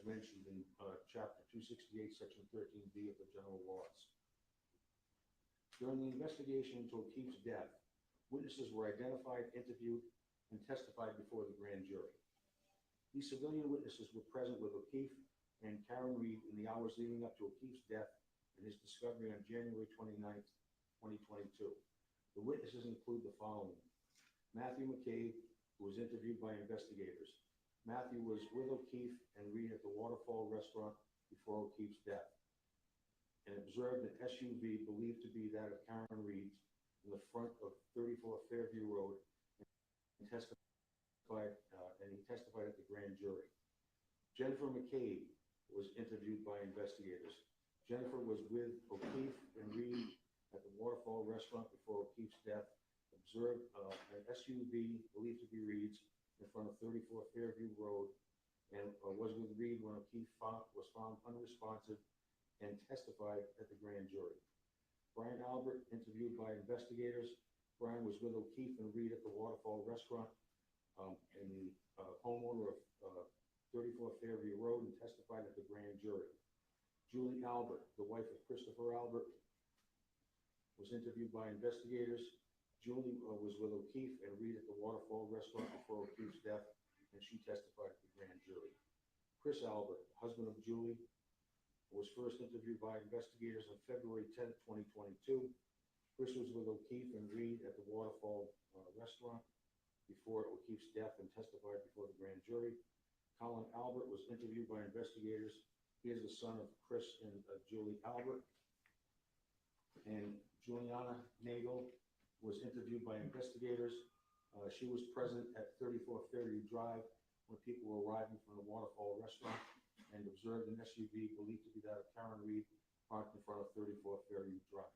mentioned in Chapter 268, Section 13B of the General Laws. During the investigation into O'Keefe's death, witnesses were identified, interviewed, and testified before the grand jury. These civilian witnesses were present with O'Keefe and Karen Reed in the hours leading up to O'Keefe's death and his discovery on January 29th, 2022. The witnesses include the following: Matthew McCabe, who was interviewed by investigators. Matthew was with O'Keefe and Reed at the Waterfall restaurant before O'Keefe's death and observed an SUV believed to be that of Karen Reed's in the front of 34 Fairview Road and he testified at the grand jury. Jennifer McCabe was interviewed by investigators. Jennifer was with O'Keefe and Reed at the Waterfall restaurant before O'Keefe's death, observed an SUV believed to be Reed's in front of 34 Fairview Road, and was with Reed when O'Keefe was found unresponsive and testified at the grand jury. Brian Albert, interviewed by investigators. Brian was with O'Keefe and Reed at the Waterfall restaurant and the homeowner of 34 Fairview Road and testified at the grand jury. Julie Albert, the wife of Christopher Albert, was interviewed by investigators. Julie was with O'Keefe and Reed at the Waterfall restaurant before O'Keefe's death, and she testified at the grand jury. Chris Albert, husband of Julie, was first interviewed by investigators on February 10, 2022. Chris was with O'Keefe and Reed at the Waterfall restaurant before O'Keefe's death and testified before the grand jury. Colin Albert was interviewed by investigators. He is the son of Chris and Julie Albert. And Juliana Nagel was interviewed by investigators. She was present at 34 Fairview Drive when people were arriving from the Waterfall restaurant and observed an SUV believed to be that of Karen Reed parked in front of 34 Fairview Drive.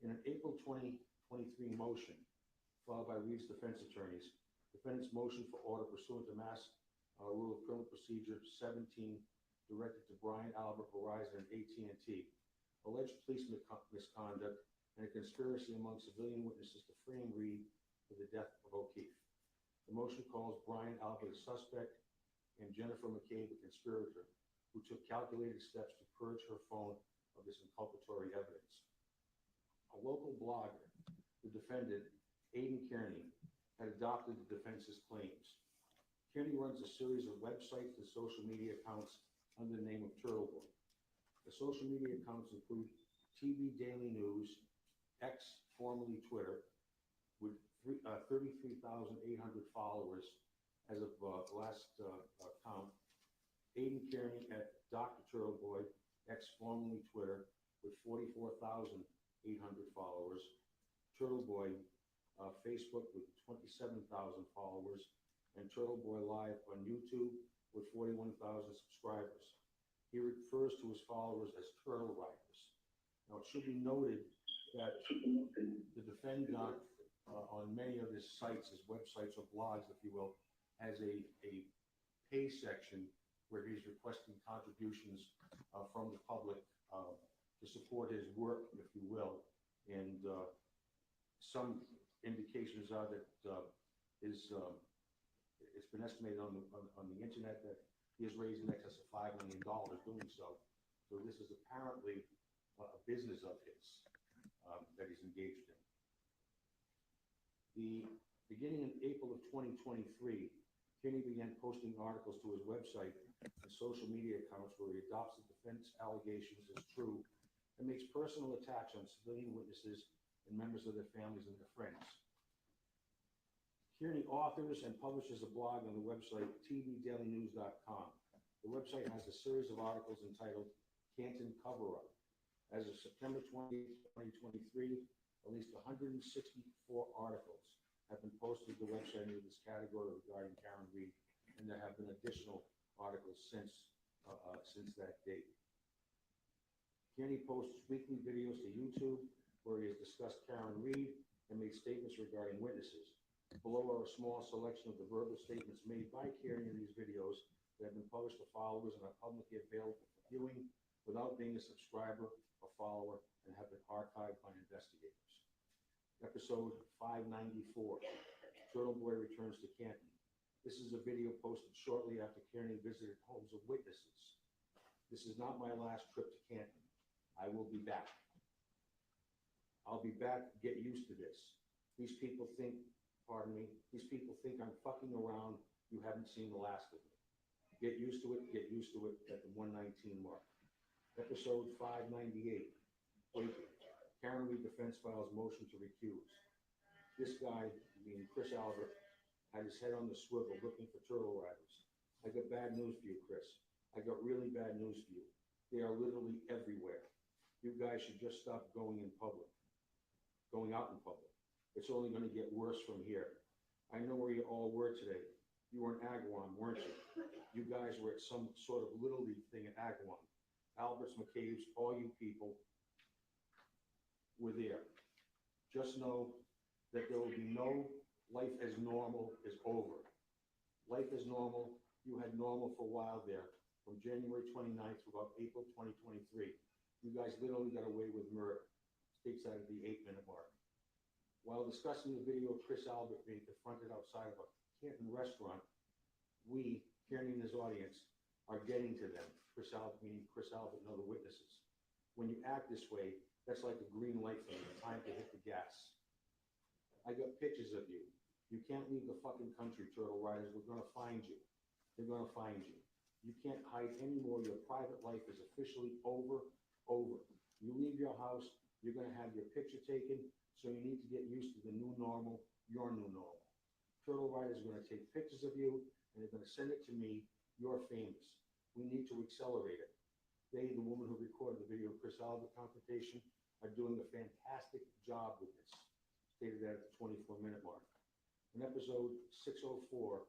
In an April 2023 motion filed by Reed's defense attorneys, defendant's motion for order pursuant to Mass Rule of Criminal Procedure 17, directed to Brian Albert, Verizon, and AT&T, alleged police misconduct and a conspiracy among civilian witnesses to frame Reed for the death of O'Keefe. The motion calls Brian Albert a suspect and Jennifer McCabe a conspirator who took calculated steps to purge her phone of this inculpatory evidence. A local blogger, the defendant, Aidan Kearney, had adopted the defense's claims. Kearney runs a series of websites and social media accounts under the name of TurtleBoy. The social media accounts include TV Daily News, X, formerly Twitter, with 33,800 followers as of last count. Aidan Kearney at Dr. TurtleBoy, X, formerly Twitter, with 44,800 followers. TurtleBoy, Facebook with 27,000 followers, and TurtleBoy Live on YouTube with 41,000 subscribers. He refers to his followers as Turtle Riders. Now, it should be noted that the defendant on many of his sites, his websites or blogs, if you will, has a pay section where he's requesting contributions from the public to support his work, if you will. And some indications are that it's been estimated on the internet that he has raised in excess of $5 million doing so. So this is apparently a business of his that he's engaged in. Beginning in April of 2023, Kearney began posting articles to his website and social media accounts where he adopts the defense allegations as true and makes personal attacks on civilian witnesses and members of their families and their friends. Kearney authors and publishes a blog on the website tvdailynews.com. The website has a series of articles entitled Canton Cover-Up. As of September 28, 2023, at least 164 articles have been posted to the website under this category regarding Karen Reed, and there have been additional articles since that date. Kearney posts weekly videos to YouTube where he has discussed Karen Reed and made statements regarding witnesses. Below are a small selection of the verbal statements made by Kearney in these videos that have been published to followers and are publicly available for viewing without being a subscriber or follower and have been archived by investigators. Episode 594, TurtleBoy returns to Canton. This is a video posted shortly after Kearney visited homes of witnesses. This is not my last trip to Canton. I will be back. I'll be back. Get used to this. These people think, pardon me, these people think I'm fucking around. You haven't seen the last of me. Get used to it at the 119 mark. Episode 598. Waiting. Karen Reed defense files motion to recuse. This guy, meaning Chris Albert, had his head on the swivel looking for turtle riders. I got bad news for you, Chris. I got really bad news for you. They are literally everywhere. You guys should just stop going out in public. It's only going to get worse from here. I know where you all were today. You were in Agawam, weren't you? You guys were at some sort of Little League thing at Agawam. Alberts, McCabe's, all you people were there. Just know that there will be no life as normal is over. Life as normal, you had normal for a while there, from January 29th to about April 2023. You guys literally got away with murder. States that at the 8-minute mark. While discussing the video of Chris Albert being confronted outside of a Canton restaurant, we, Kearney and his audience, are getting to them. Chris Albert, meaning Chris Albert and other witnesses. When you act this way, that's like a green light for you, time to hit the gas. I got pictures of you. You can't leave the fucking country, Turtle Riders. We're gonna find you. They're gonna find you. You can't hide anymore. Your private life is officially over. You leave your house, you're gonna have your picture taken, so you need to get used to the new normal, your new normal. Turtle Riders are gonna take pictures of you, and they're gonna send it to me. You're famous. We need to accelerate it. They, the woman who recorded the video of Chris Albert confrontation, are doing a fantastic job with this. Stated that at the 24-minute mark. In episode 604,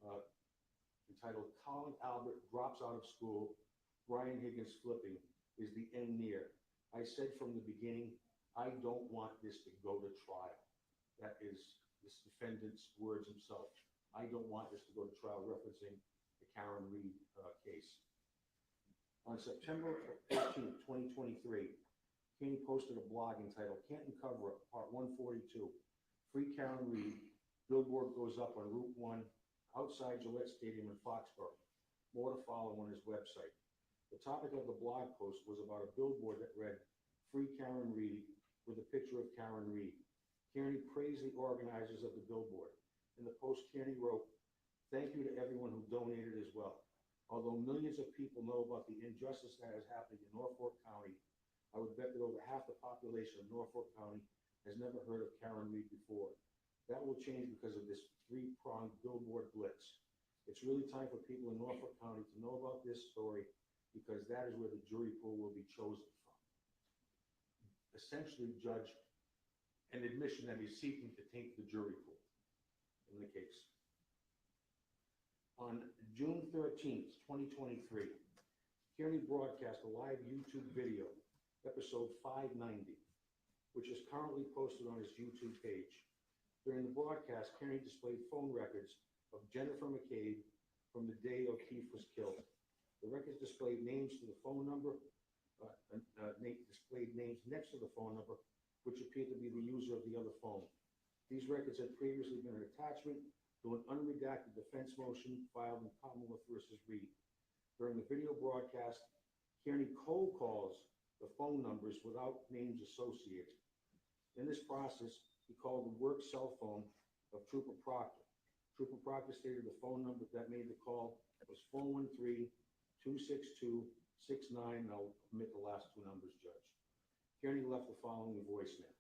entitled Colin Albert Drops Out of School, Brian Higgins Flipping, Is the End Near? I said from the beginning, I don't want this to go to trial. That is this defendant's words himself. I don't want this to go to trial, referencing the Karen Reed case. On September 13th, 2023, Kearney posted a blog entitled Canton Cover-Up, Part 142, Free Karen Reed. Billboard goes up on Route 1 outside Gillette Stadium in Foxborough. More to follow on his website. The topic of the blog post was about a billboard that read, Free Karen Reed, with a picture of Karen Reed. Kearney praised the organizers of the billboard. In the post, Kearney wrote, thank you to everyone who donated as well. Although millions of people know about the injustice that has happened in Norfolk County, I would bet that over half the population of Norfolk County has never heard of Karen Reed before. That will change because of this three-pronged billboard blitz. It's really time for people in Norfolk County to know about this story, because that is where the jury pool will be chosen from. Essentially, Judge, an admission that he's seeking to taint the jury pool in the case. On June 13th, 2023, Kearney broadcast a live YouTube video, episode 590, which is currently posted on his YouTube page. During the broadcast, Kearney displayed phone records of Jennifer McCabe from the day O'Keefe was killed. The records displayed names to the phone number, displayed names next to the phone number, which appeared to be the user of the other phone. These records had previously been an attachment to an unredacted defense motion filed in Commonwealth versus Reed. During the video broadcast, Kearney cold calls the phone numbers without names associated. In this process, he called the work cell phone of Trooper Proctor. Trooper Proctor stated the phone number that made the call was 413-262-69, and I'll omit the last two numbers, Judge. Kearney left the following voicemail.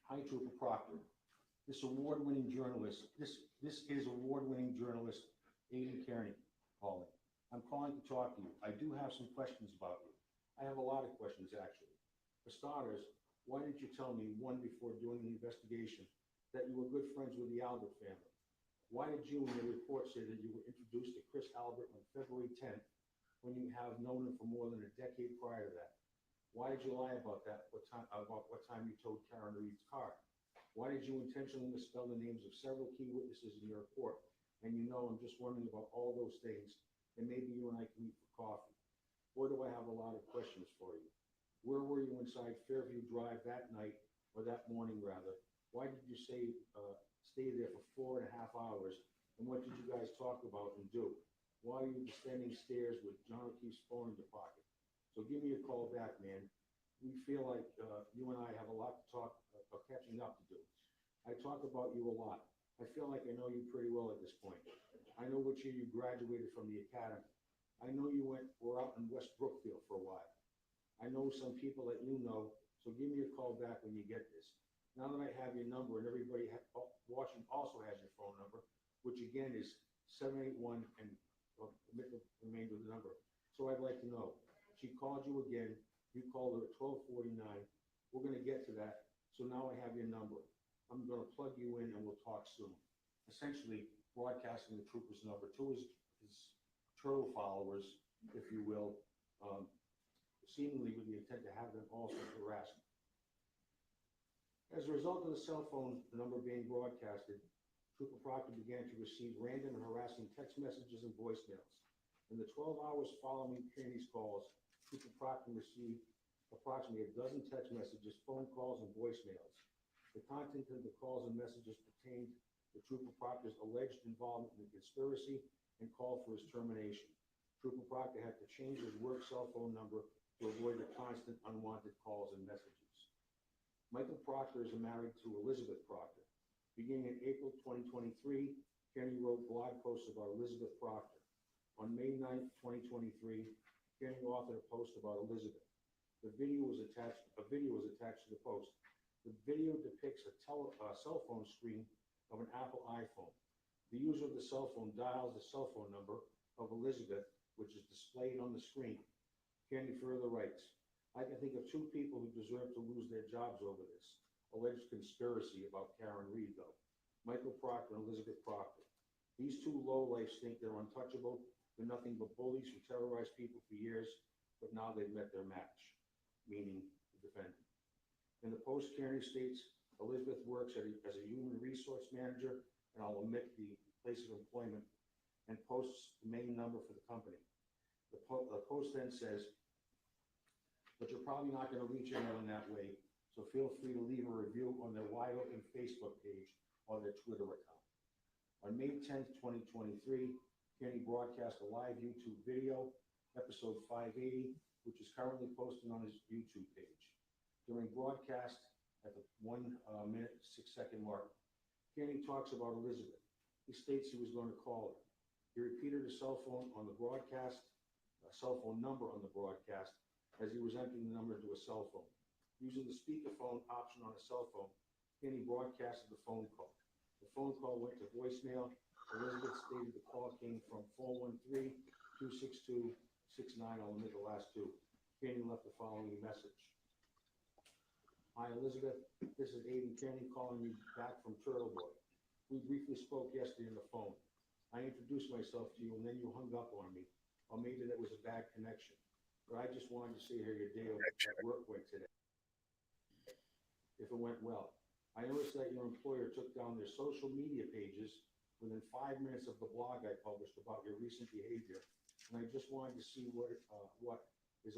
Hi, Trooper Proctor. This award-winning journalist, this is award-winning journalist, Aidan Kearney calling. I'm calling to talk to you. I do have some questions about you. I have a lot of questions, actually. For starters, why didn't you tell me, one, before doing the investigation, that you were good friends with the Albert family? Why did you, in your report, say that you were introduced to Chris Albert on February 10th, when you have known him for more than a decade prior to that? Why did you lie about that? About what time you towed Karen Reed's car? Why did you intentionally misspell the names of several key witnesses in your report? And you know, I'm just wondering about all those things, and maybe you and I can meet for coffee. Boy, do I have a lot of questions for you. Where were you inside Fairview Drive that night, or that morning rather, Why did you stay there for 4.5 hours? And what did you guys talk about and do? Why are you descending stairs with John O'Keefe's phone in your pocket? So give me a call back, man. We feel like you and I have a lot to talk or catching up to do. I talk about you a lot. I feel like I know you pretty well at this point. I know which year you graduated from the academy. I know you were out in West Brookfield for a while. I know some people that you know, so give me a call back when you get this. Now that I have your number and everybody watching also has your phone number, which again is 781 and omit the remainder of the number. So I'd like to know, she called you again, you called her at 12:49. We're gonna get to that. So now I have your number. I'm gonna plug you in and we'll talk soon. Essentially, broadcasting the trooper's number to his turtle followers, if you will, seemingly with the intent to have them also harassed. As a result of the cell phone number being broadcasted, Trooper Proctor began to receive random and harassing text messages and voicemails. In the 12 hours following Kearney's calls, Trooper Proctor received approximately a dozen text messages, phone calls, and voicemails. The content of the calls and messages pertained to Trooper Proctor's alleged involvement in the conspiracy and called for his termination. Trooper Proctor had to change his work cell phone number to avoid the constant unwanted calls and messages. Michael Proctor is married to Elizabeth Proctor. Beginning in April 2023, Kearney wrote blog posts about Elizabeth Proctor. On May 9th, 2023, Kearney authored a post about Elizabeth. A video was attached to the post. The video depicts a cell phone screen of an Apple iPhone. The user of the cell phone dials the cell phone number of Elizabeth, which is displayed on the screen. Kearney further writes, I can think of two people who deserve to lose their jobs over this alleged conspiracy about Karen Reed, though. Michael Proctor and Elizabeth Proctor. These two lowlifes think they're untouchable. They're nothing but bullies who terrorize people for years, but now they've met their match, meaning the defendant. In the post, Kearney states Elizabeth works as a human resource manager, and I'll omit the place of employment, and posts the main number for the company. The post then says, but you're probably not going to reach anyone that way, so feel free to leave a review on their wide open Facebook page or their Twitter account. On May 10th, 2023, Kearney broadcast a live YouTube video, episode 580, which is currently posted on his YouTube page. During broadcast, at the 1 minute, 6 second mark, Kearney talks about Elizabeth. He states he was going to call her. He repeated a cell phone on the broadcast, a cell phone number on the broadcast, as he was entering the number into a cell phone. Using the speakerphone option on a cell phone, Kearney broadcasted the phone call. The phone call went to voicemail. Elizabeth stated the call came from 413-262-69. I'll omit the last two. Kearney left the following message. Hi, Elizabeth. This is Aiden Kearney calling you back from TurtleBoy. We briefly spoke yesterday on the phone. I introduced myself to you, and then you hung up on me. Or maybe that was a bad connection. But I just wanted to see how your day at work went today. If it went well. I noticed that your employer took down their social media pages within 5 minutes of the blog I published about your recent behavior. And I just wanted to see what is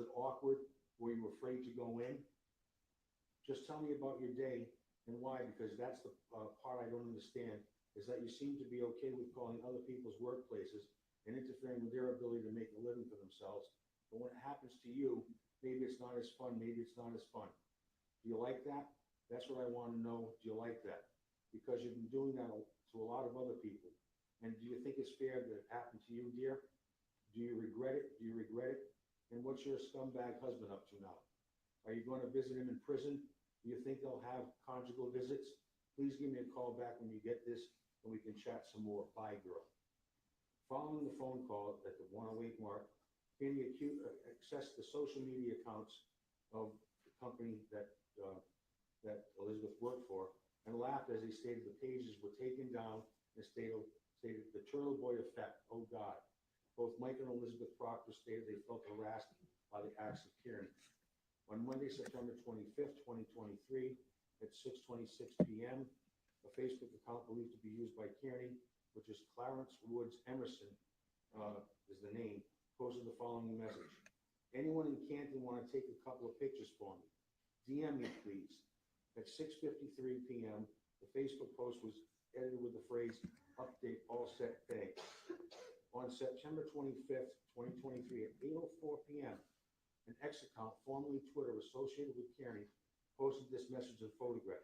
it awkward? Were you afraid to go in? Just tell me about your day and why, because that's the part I don't understand, is that you seem to be okay with calling other people's workplaces and interfering with their ability to make a living for themselves. But when it happens to you, maybe it's not as fun, maybe it's not as fun. Do you like that? That's what I want to know. Do you like that? Because you've been doing that to a lot of other people. And do you think it's fair that it happened to you, dear? Do you regret it? Do you regret it? And what's your scumbag husband up to now? Are you going to visit him in prison? Do you think they'll have conjugal visits? Please give me a call back when you get this and we can chat some more. Bye, girl. Following the phone call at the 108 mark, Kearney accessed the social media accounts of the company that Elizabeth worked for and laughed as he stated the pages were taken down and stated the TurtleBoy effect. Oh God. Both Mike and Elizabeth Proctor stated they felt harassed by the acts of Kearney. On Monday, September 25th, 2023, at 6:26 p.m., a Facebook account believed to be used by Kearney, which is Clarence Woods Emerson, is the name, posted the following message. Anyone in Canton want to take a couple of pictures for me? DM me, please. At 6:53 p.m., The Facebook post was edited with the phrase, "Update all set pay." On September 25th, 2023, at 8:04 p.m., an X account, formerly Twitter, associated with Kearney, posted this message and photograph.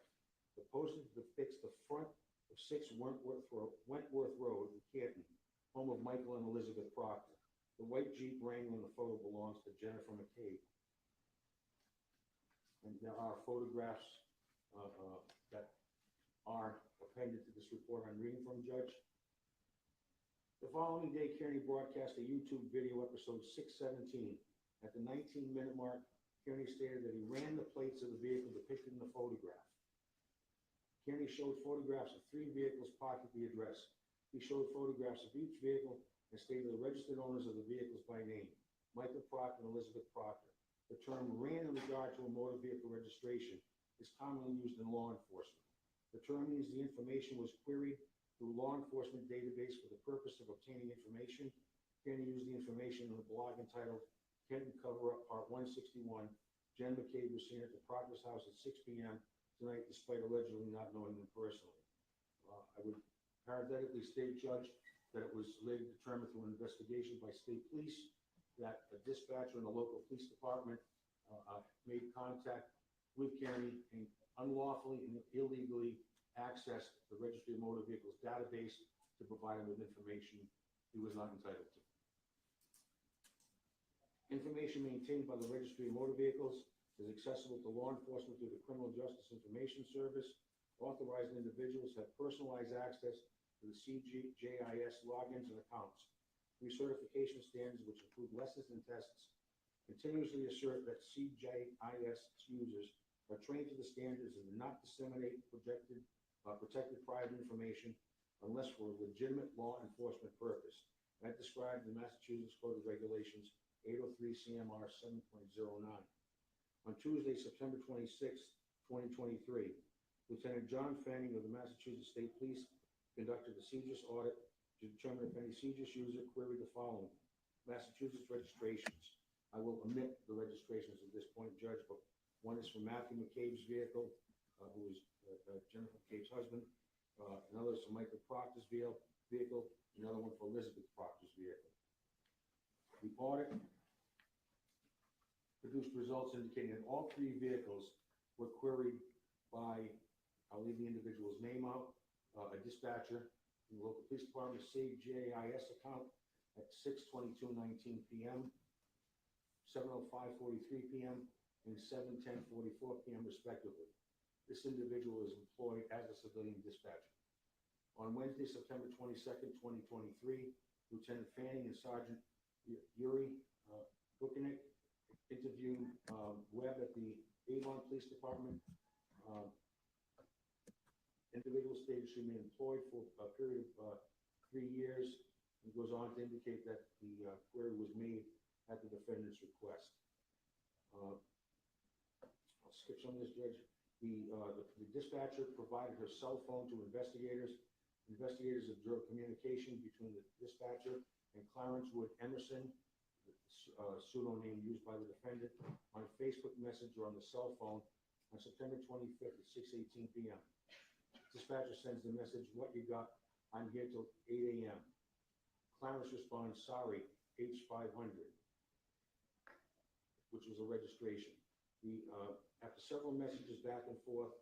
The poster depicts the front of 6 Wentworth Road in Canton, home of Michael and Elizabeth Proctor. The white Jeep Wrangler in the photo belongs to Jennifer McCabe. And there are photographs that are appended to this report I'm reading from, Judge. The following day, Kearney broadcast a YouTube video, episode 617. At the 19-minute mark, Kearney stated that he ran the plates of the vehicle depicted in the photograph. Kearney showed photographs of 3 vehicles parked at the address. He showed photographs of each vehicle and stated the registered owners of the vehicles by name, Michael Proctor and Elizabeth Proctor. The term "ran" in regard to a motor vehicle registration is commonly used in law enforcement. The term means the information was queried through law enforcement database for the purpose of obtaining information. Kearney used the information in a blog entitled "Kenton Cover-Up Part 161. Jen McCabe was seen at the Proctor's house at 6 p.m. tonight, despite allegedly not knowing them personally." I would parenthetically state, Judge, that it was later determined through an investigation by state police that a dispatcher in the local police department made contact with Kearney and unlawfully and illegally accessed the Registry of Motor Vehicles database to provide him with information he was not entitled to. Information maintained by the Registry of Motor Vehicles is accessible to law enforcement through the Criminal Justice Information Service. Authorized individuals have personalized access to the CJIS logins and accounts. Recertification standards, which include lessons and tests, continuously assert that CJIS users are trained to the standards and do not disseminate protected private information unless for a legitimate law enforcement purpose, as described in the Massachusetts Code of Regulations 803 CMR 7.09. On Tuesday, September 26, 2023, Lieutenant John Fanning of the Massachusetts State Police conducted a CJIS audit to determine if any CJIS user queried the following: Massachusetts registrations. I will omit the registrations at this point, Judge, but one is for Matthew McCabe's vehicle, who is Jennifer McCabe's husband. Another is for Michael Proctor's vehicle. Another one for Elizabeth Proctor's vehicle. The audit produced results indicating that all 3 vehicles were queried by, I'll leave the individual's name out, a dispatcher in the local police department saved JIS account at 6:22:19 p.m., 7:05:43 p.m., and 7:10:44 p.m. respectively. This individual is employed as a civilian dispatcher. On Wednesday, September 22nd, 2023, Lieutenant Fanning and Sergeant Yuri Buchanek interviewed Webb at the Avon Police Department. Individual stated she remained employed for a period of 3 years, and goes on to indicate that the query was made at the defendant's request. I'll skip some of this, Judge. The dispatcher provided her cell phone to investigators. Investigators observed communication between the dispatcher and Clarence Wood Emerson, the pseudonym used by the defendant, on a Facebook Messenger on the cell phone on September 25th at 6:18 p.m. Dispatcher sends the message, "What you got? I'm here till 8 a.m. Clarence responds, "Sorry, H500, which was a registration. After several messages back and forth,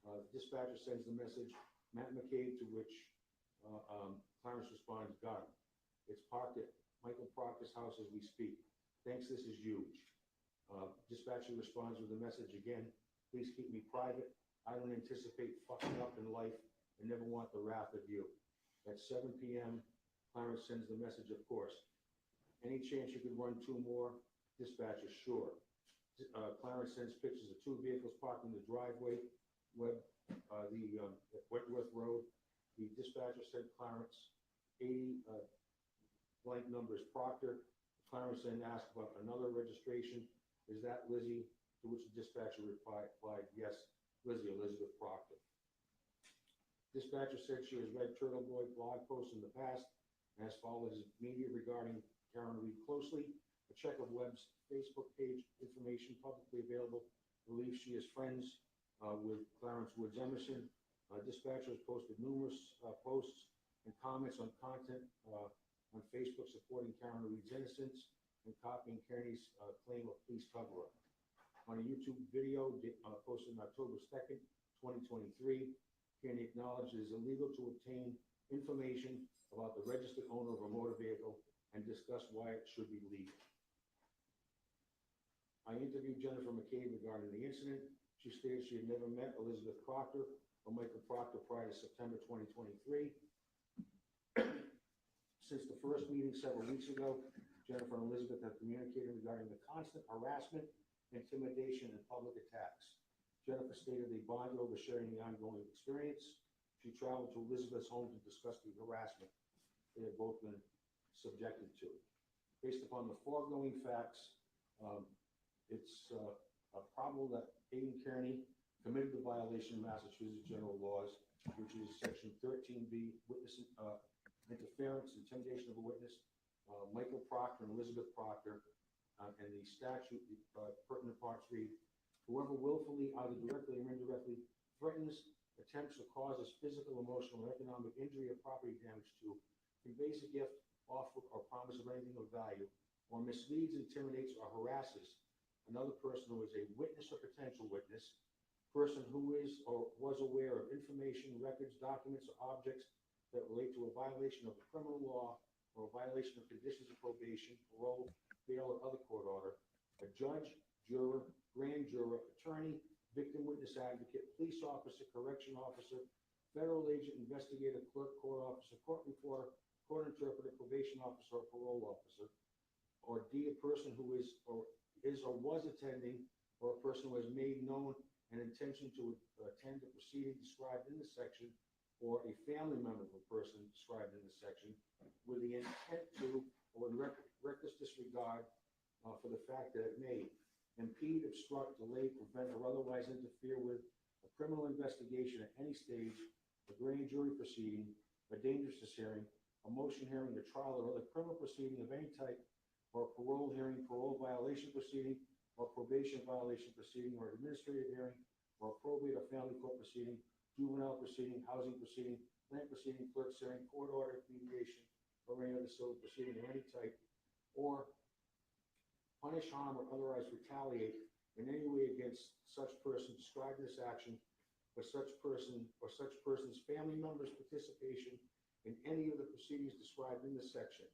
the dispatcher sends the message, "Matt McCabe," to which Clarence responds, "Got him. It's parked at Michael Proctor's house as we speak. Thanks, this is huge." Dispatcher responds with the message again, "Please keep me private. I don't anticipate fucking up in life and never want the wrath of you." At 7 p.m., Clarence sends the message, "Of course. Any chance you could run 2 more? Dispatcher, sure." Clarence sends pictures of 2 vehicles parked in the driveway, Wentworth Road. The dispatcher sent Clarence 80 blank numbers Proctor. Clarence then asked about another registration. "Is that Lizzie?" To which the dispatcher replied, "Yes, Lizzie, Elizabeth Proctor." Dispatcher said she has read TurtleBoy blog posts in the past and has followed his media regarding Karen Reed closely. A check of Webb's Facebook page information publicly available believes she is friends with Clarence Woods Emerson. Dispatcher has posted numerous posts and comments on content on Facebook supporting Karen Reed's innocence and copying Kearney's claim of police cover-up. On a YouTube video posted on October 2nd, 2023, Kearney acknowledged it is illegal to obtain information about the registered owner of a motor vehicle and discussed why it should be legal. I interviewed Jennifer McCabe regarding the incident. She stated she had never met Elizabeth Proctor or Michael Proctor prior to September 2023. Since the first meeting several weeks ago, Jennifer and Elizabeth have communicated regarding the constant harassment, intimidation, and public attacks. Jennifer stated they bonded over sharing the ongoing experience. She traveled to Elizabeth's home to discuss the harassment they have both been subjected to. Based upon the foregoing facts, it's probable that Aidan Kearney committed the violation of Massachusetts general laws, which is section 13B, witness interference, intimidation of a witness, Michael Proctor and Elizabeth Proctor, and the statute, pertinent parts read, whoever willfully, either directly or indirectly, threatens, attempts, or causes physical, emotional, or economic injury or property damage to, conveys a gift, offer, or promise of anything of value, or misleads, intimidates, or harasses another person who is a witness or potential witness, person who is or was aware of information, records, documents, or objects that relate to a violation of a criminal law or a violation of conditions of probation, parole, bail, or other court order, a judge, juror, grand juror, attorney, victim witness advocate, police officer, correction officer, federal agent, investigator, clerk, court officer, court reporter, court interpreter, probation officer, or parole officer, or D, a person who is or was attending, or a person who has made known an intention to attend a proceeding described in this section, or a family member of a person described in this section, with the intent to, or in reckless disregard for the fact that it may impede, obstruct, delay, prevent, or otherwise interfere with a criminal investigation at any stage, a grand jury proceeding, a dangerousness hearing, a motion hearing, a trial, or other criminal proceeding of any type, or a parole hearing, parole violation proceeding, or probation violation proceeding, or administrative hearing, or probate or family court proceeding, juvenile proceeding, housing proceeding, land proceeding, clerk's hearing, court order, mediation, or any other civil proceeding of any type, or punish, harm, or otherwise retaliate in any way against such person described in this action, or such person or such person's family members' participation in any of the proceedings described in this section.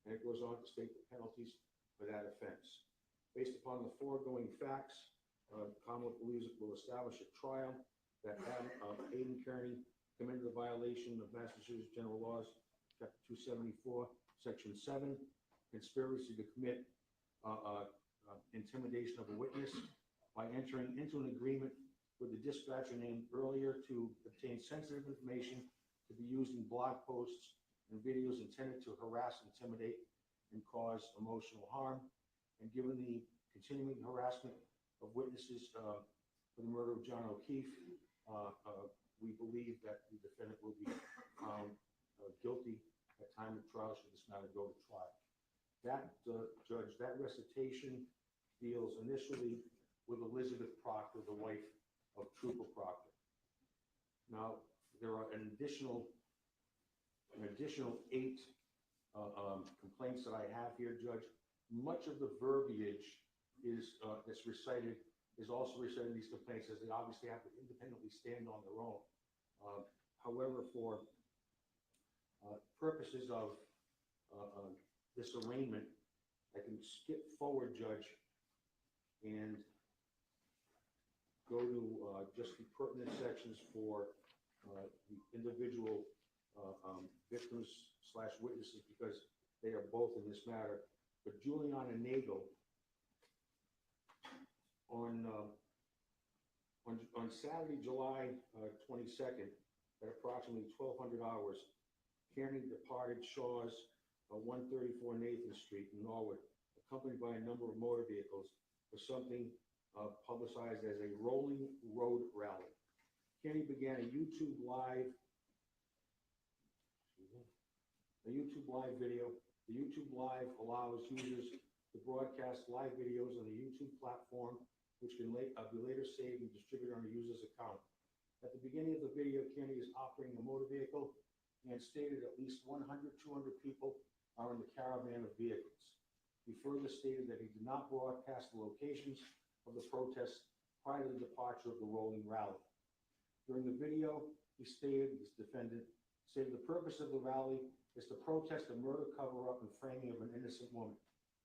And it goes on to state the penalties for that offense. Based upon the foregoing facts, the Commonwealth believes it will establish a trial that Aidan Kearney committed a violation of Massachusetts General Laws, Chapter 274, Section 7, conspiracy to commit intimidation of a witness by entering into an agreement with the dispatcher named earlier to obtain sensitive information to be used in blog posts and videos intended to harass, intimidate, and cause emotional harm. And given the continuing harassment of witnesses for the murder of John O'Keefe, we believe that the defendant will be found guilty at time of trial should this matter go to trial. That, Judge, that recitation deals initially with Elizabeth Proctor, the wife of Trooper Proctor. Now, there are an additional 8 complaints that I have here, Judge. Much of the verbiage is that's recited is also recited in these complaints, as they obviously have to independently stand on their own. However, for purposes of this arraignment, I can skip forward, Judge, and go to just the pertinent sections for the individual victims / witnesses, because they are both in this matter. But Juliana Nagel, on Saturday, July 22nd, at approximately 1200 hours, Kearney departed Shaw's 134 Nathan Street in Norwood, accompanied by a number of motor vehicles for something publicized as a rolling road rally. Kearney began a YouTube live video. The YouTube Live allows users to broadcast live videos on the YouTube platform, which can be later saved and distributed on a user's account. At the beginning of the video, Kearney is operating a motor vehicle and stated at least 100, 200 people are in the caravan of vehicles. He further stated that he did not broadcast the locations of the protests prior to the departure of the rolling rally. During the video, he stated, this defendant, stated the purpose of the rally is to protest a murder cover-up and framing of an innocent woman.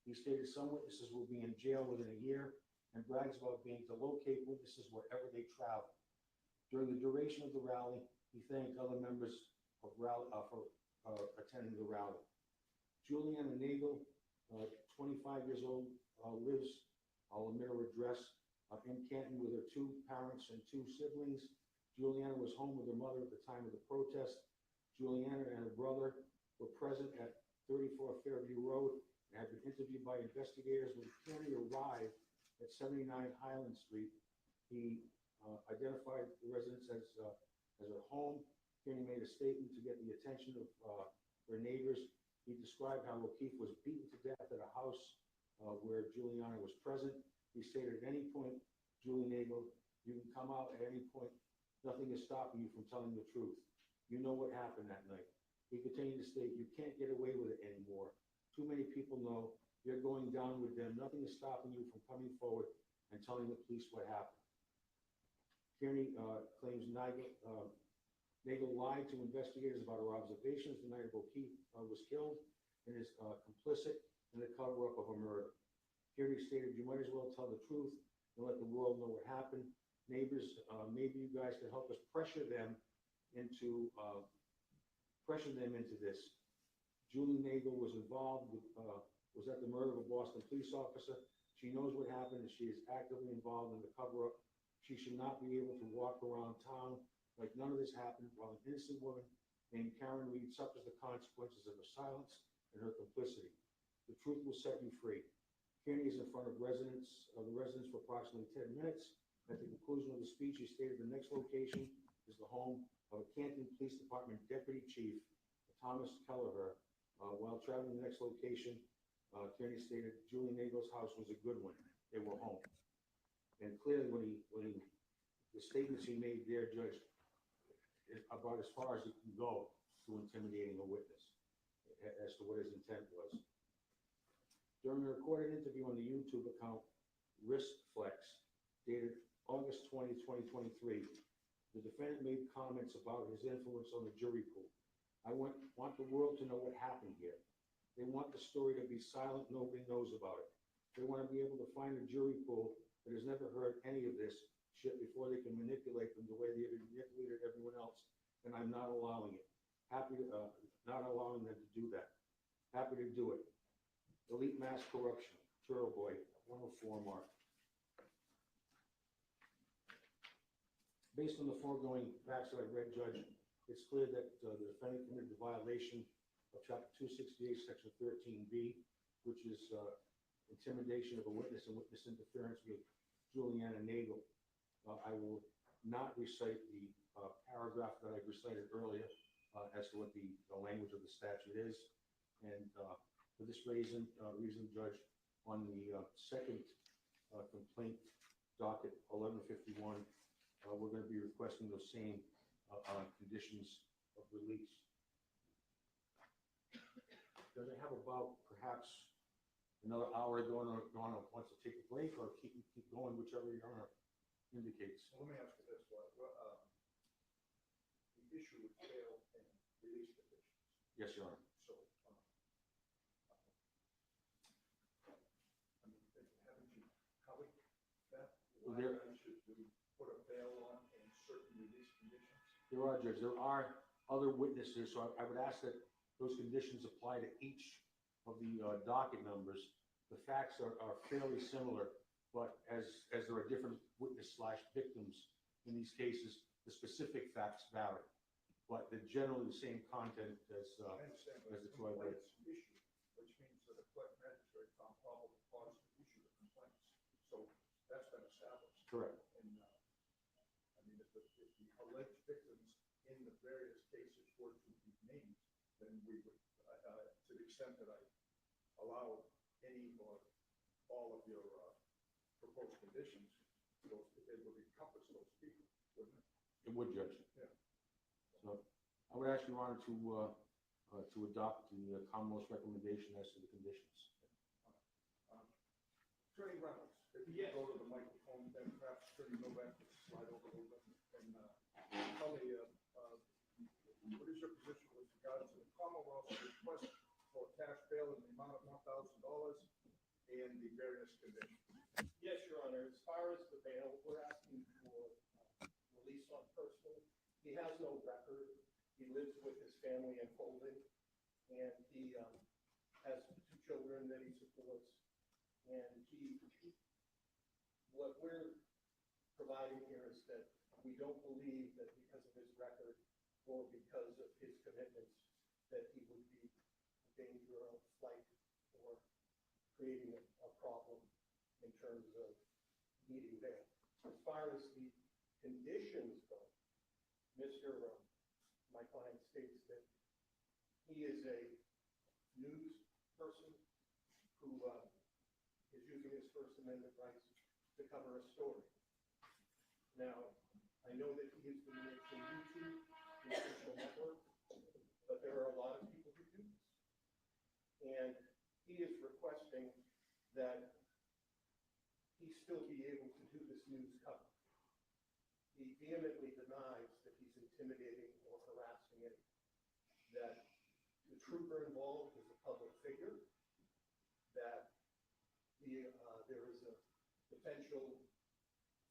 He stated some witnesses will be in jail within a year and brags about being to locate witnesses wherever they travel. During the duration of the rally, he thanked other members of for attending the rally. Juliana Nagel, 25 years old, lives, I'll omit her address, in Canton with her 2 parents and 2 siblings. Juliana was home with her mother at the time of the protest. Juliana and her brother were present at 34 Fairview Road and had been interviewed by investigators. When Kearney arrived at 79 Highland Street, he identified the residence as her home. Kearney made a statement to get the attention of her neighbors. He described how O'Keefe was beaten to death at a house where Juliana was present. He stated at any point, Julie Nagel, you can come out at any point. Nothing is stopping you from telling the truth. You know what happened that night. He continued to state, you can't get away with it anymore. Too many people know. You're going down with them. Nothing is stopping you from coming forward and telling the police what happened. Kearney claims Nagel lied to investigators about her observations the night of O'Keefe was killed and is complicit in the cover-up of a murder. Kearney stated, you might as well tell the truth and let the world know what happened. Neighbors, maybe you guys can help us pressure them into this. Julie Nagel was involved with, was at the murder of a Boston police officer. She knows what happened and she is actively involved in the cover-up. She should not be able to walk around town like none of this happened while an innocent woman named Karen Reed suffers the consequences of her silence and her complicity. The truth will set you free. Kearney is in front of the residents for approximately 10 minutes. At the conclusion of the speech, he stated the next location is the home of a Canton Police Department Deputy Chief, Thomas Kelleher. While traveling to the next location, Kearney stated Julie Nagel's house was a good one. They were home. And clearly, the statements he made there, Judge, is about as far as he can go to intimidating a witness as to what his intent was. During a recorded interview on the YouTube account, WristFlex, dated August 20, 2023, the defendant made comments about his influence on the jury pool. I want the world to know what happened here. They want the story to be silent, nobody knows about it. They want to be able to find a jury pool that has never heard any of this shit before they can manipulate them the way they manipulated everyone else, and I'm not allowing it. Not allowing them to do that. Happy to do it. Elite mass corruption, TurtleBoy, 104 mark. Based on the foregoing facts that I've read, Judge, it's clear that the defendant committed the violation of Chapter 268, Section 13B, which is intimidation of a witness and witness interference with Juliana Nagel. I will not recite the paragraph that I recited earlier as to what the language of the statute is. And for this reason, Judge, on the second complaint docket 1151, we're going to be requesting those same conditions of release. Does it have about perhaps another hour going on, wants to take a break, or keep going, whichever your honor indicates? Well, let me ask you this: the issue with bail and release conditions. Yes, your honor. So, I mean, haven't you covered that? Why should we put a bail on and certain release conditions? There are, Judge. There are other witnesses, so I would ask that those conditions apply to each of the docket numbers. The facts are fairly similar, but as there are different witness/victims in these cases, the specific facts vary. But they're generally the same content as the two I read. Issue, which means that a court magistrate found probable cause to issue the complaints. So that's been established. Correct. And I mean, if the alleged victims in the various cases were to be named, then we would, to the extent that I allow any or all of your proposed conditions, it would encompass those people, wouldn't it? It would, Judge. Yeah. So I would ask Your Honor to adopt the Commonwealth's recommendation as to the conditions. Attorney Reynolds, if you could go to the microphone, then perhaps Attorney Novak will slide over a little bit and tell me, what is your position with regard to the Commonwealth's request for cash bail in the amount of $1,000 and the various conditions? Yes, Your Honor. As far as the bail, we're asking for release on personal. He has no record. He lives with his family in Colvin, and he has 2 children that he supports. And what we're providing here is that we don't believe that because of his record or because of his commitments that he would be a danger of flight or creating a problem in terms of meeting bail. As far as the conditions go, my client states that he is a news person who is using his First Amendment rights to cover a story. Now, I know that he is doing it through YouTube, the social network, but there are a lot of people who do this. And he is requesting that he still be able to do this news cover. He vehemently denies that he's intimidating or harassing it, that the trooper involved is a public figure, that there is a potential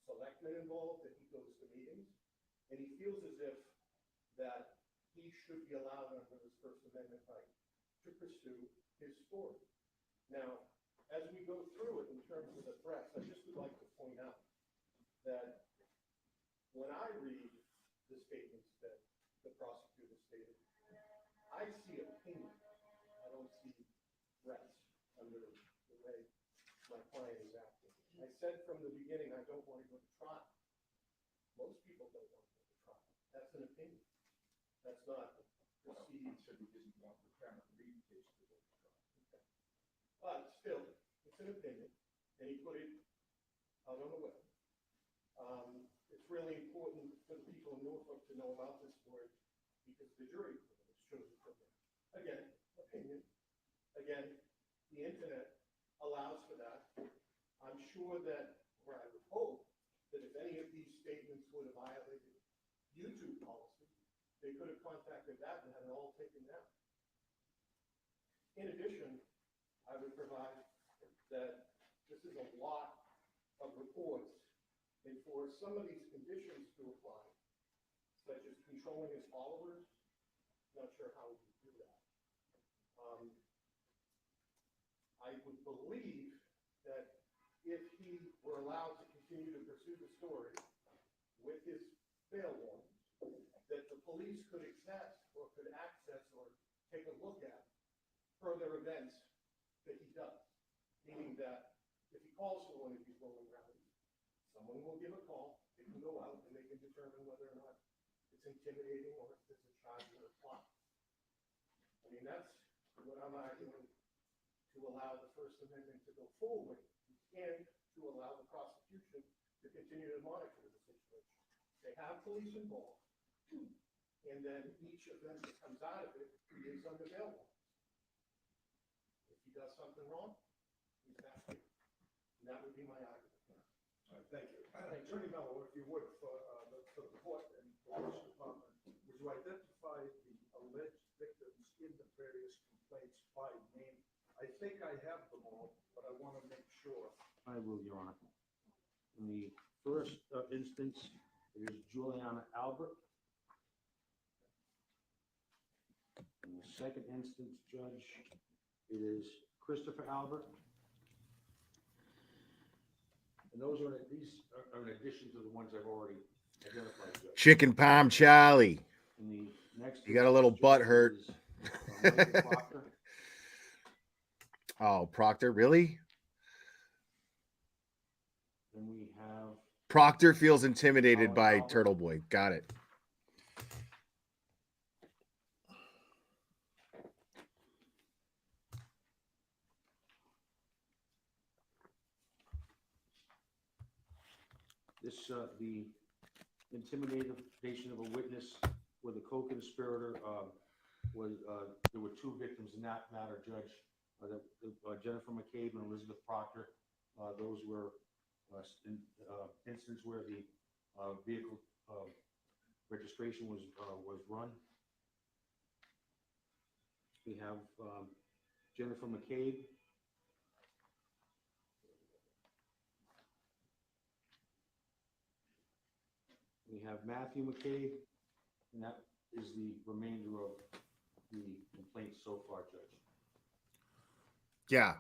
selectman involved, that he goes to meetings, and he feels as if that he should be allowed under his First Amendment right to pursue his story. Now, as we go through it in terms of the threats, I just would like to point out that when I read the statements that the prosecutor stated, I see opinion. I don't see threats under the way my client is acting. I said from the beginning, I don't want to go to trial. Most people don't want to go to trial. That's an opinion. That's not a proceeding. He said he didn't want the Cameron Reed case to go to trial. Okay. But still, it's an opinion, and he put it out on the web. It's really important for the people in Norfolk to know about this story because the jury was chosen from there. Again, opinion. Again, the internet allows for that. I'm sure that, or I would hope, that if any of these statements would have violated YouTube policy, they could have contacted that and had it all taken down. In addition, I would provide that this is a lot of reports, and for some of these conditions to apply, such as controlling his followers, not sure how we would do that. I would believe that if he were allowed to continue to pursue the story with his bail warrant, that the police could access or take a look at further events that he does. Meaning that if he calls for one of these rolling rallies, someone will give a call, they can go out and they can determine whether or not it's intimidating or if it's a charge or a plot. I mean, that's what I'm arguing, to allow the First Amendment to go forward and to allow the prosecution to continue to monitor the situation. They have police involved, and then each event that comes out of it is under bail warrants. If he does something wrong, he's back here. And that would be my argument. All right, thank you. Attorney Mello, if you would, for the court and police department, would you identify the alleged victims in the various complaints by name? I think I have them all, but I want to make sure. I will, Your Honor. In the first instance, it is Juliana Albert. In the second instance, Judge, it is Christopher Albert. And these are in addition to the ones I've already identified, Judge. Chicken Palm Charlie. In the next You got a little butt hurt. is, Michael Proctor. Oh, Proctor, really? Then we have Proctor feels intimidated by Turtle Boy. Got it. this, the intimidation of a witness with a co-conspirator, there were two victims in that matter, Judge. Jennifer McCabe and Elizabeth Proctor. Those were incidents where the vehicle registration was run. We have Jennifer McCabe. We have Matthew McCabe, and that is the remainder of the complaint so far, Judge. Yeah,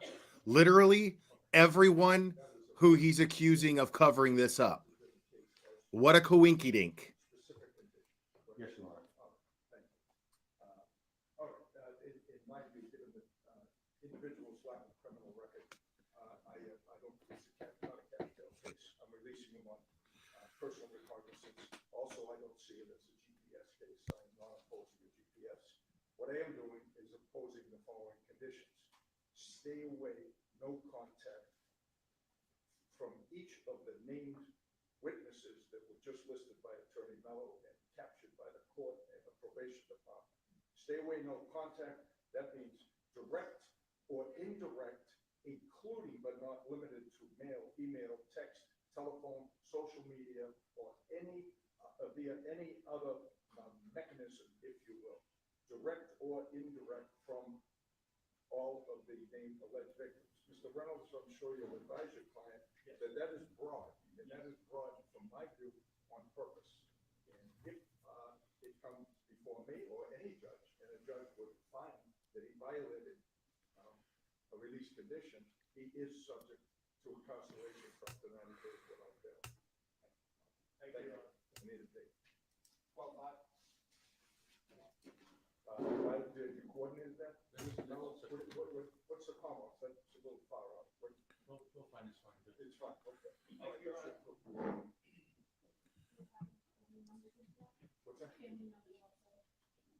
literally everyone who he's accusing of covering this up. What a coinky-dink. Yes, Your Honor. All right, in my view, given the individual's lack of criminal record, I don't think it's not a capital case. I'm releasing him on personal recognizance. Also, I don't see it as a GPS case. I am not opposing the GPS. What I am doing is opposing the following conditions. Stay away, no contact from each of the named witnesses that were just listed by Attorney Mello and captured by the court and the probation department. Stay away, no contact. That means direct or indirect, including but not limited to mail, email, text, telephone, social media, or any via any other mechanism, if you will, direct or indirect from all of the named alleged victims. Mr. Reynolds, I'm sure you'll advise your client that that is broad, and that is broad from my view on purpose. And if it comes before me or any judge, and a judge would find that he violated a release condition, he is subject to incarceration for up to 90 days without bail. Thank you. I need a date. 12/5. Did you coordinate that? No. What's the call? That's a little far out. We'll find this one. It's fine. Okay. All right, What's that?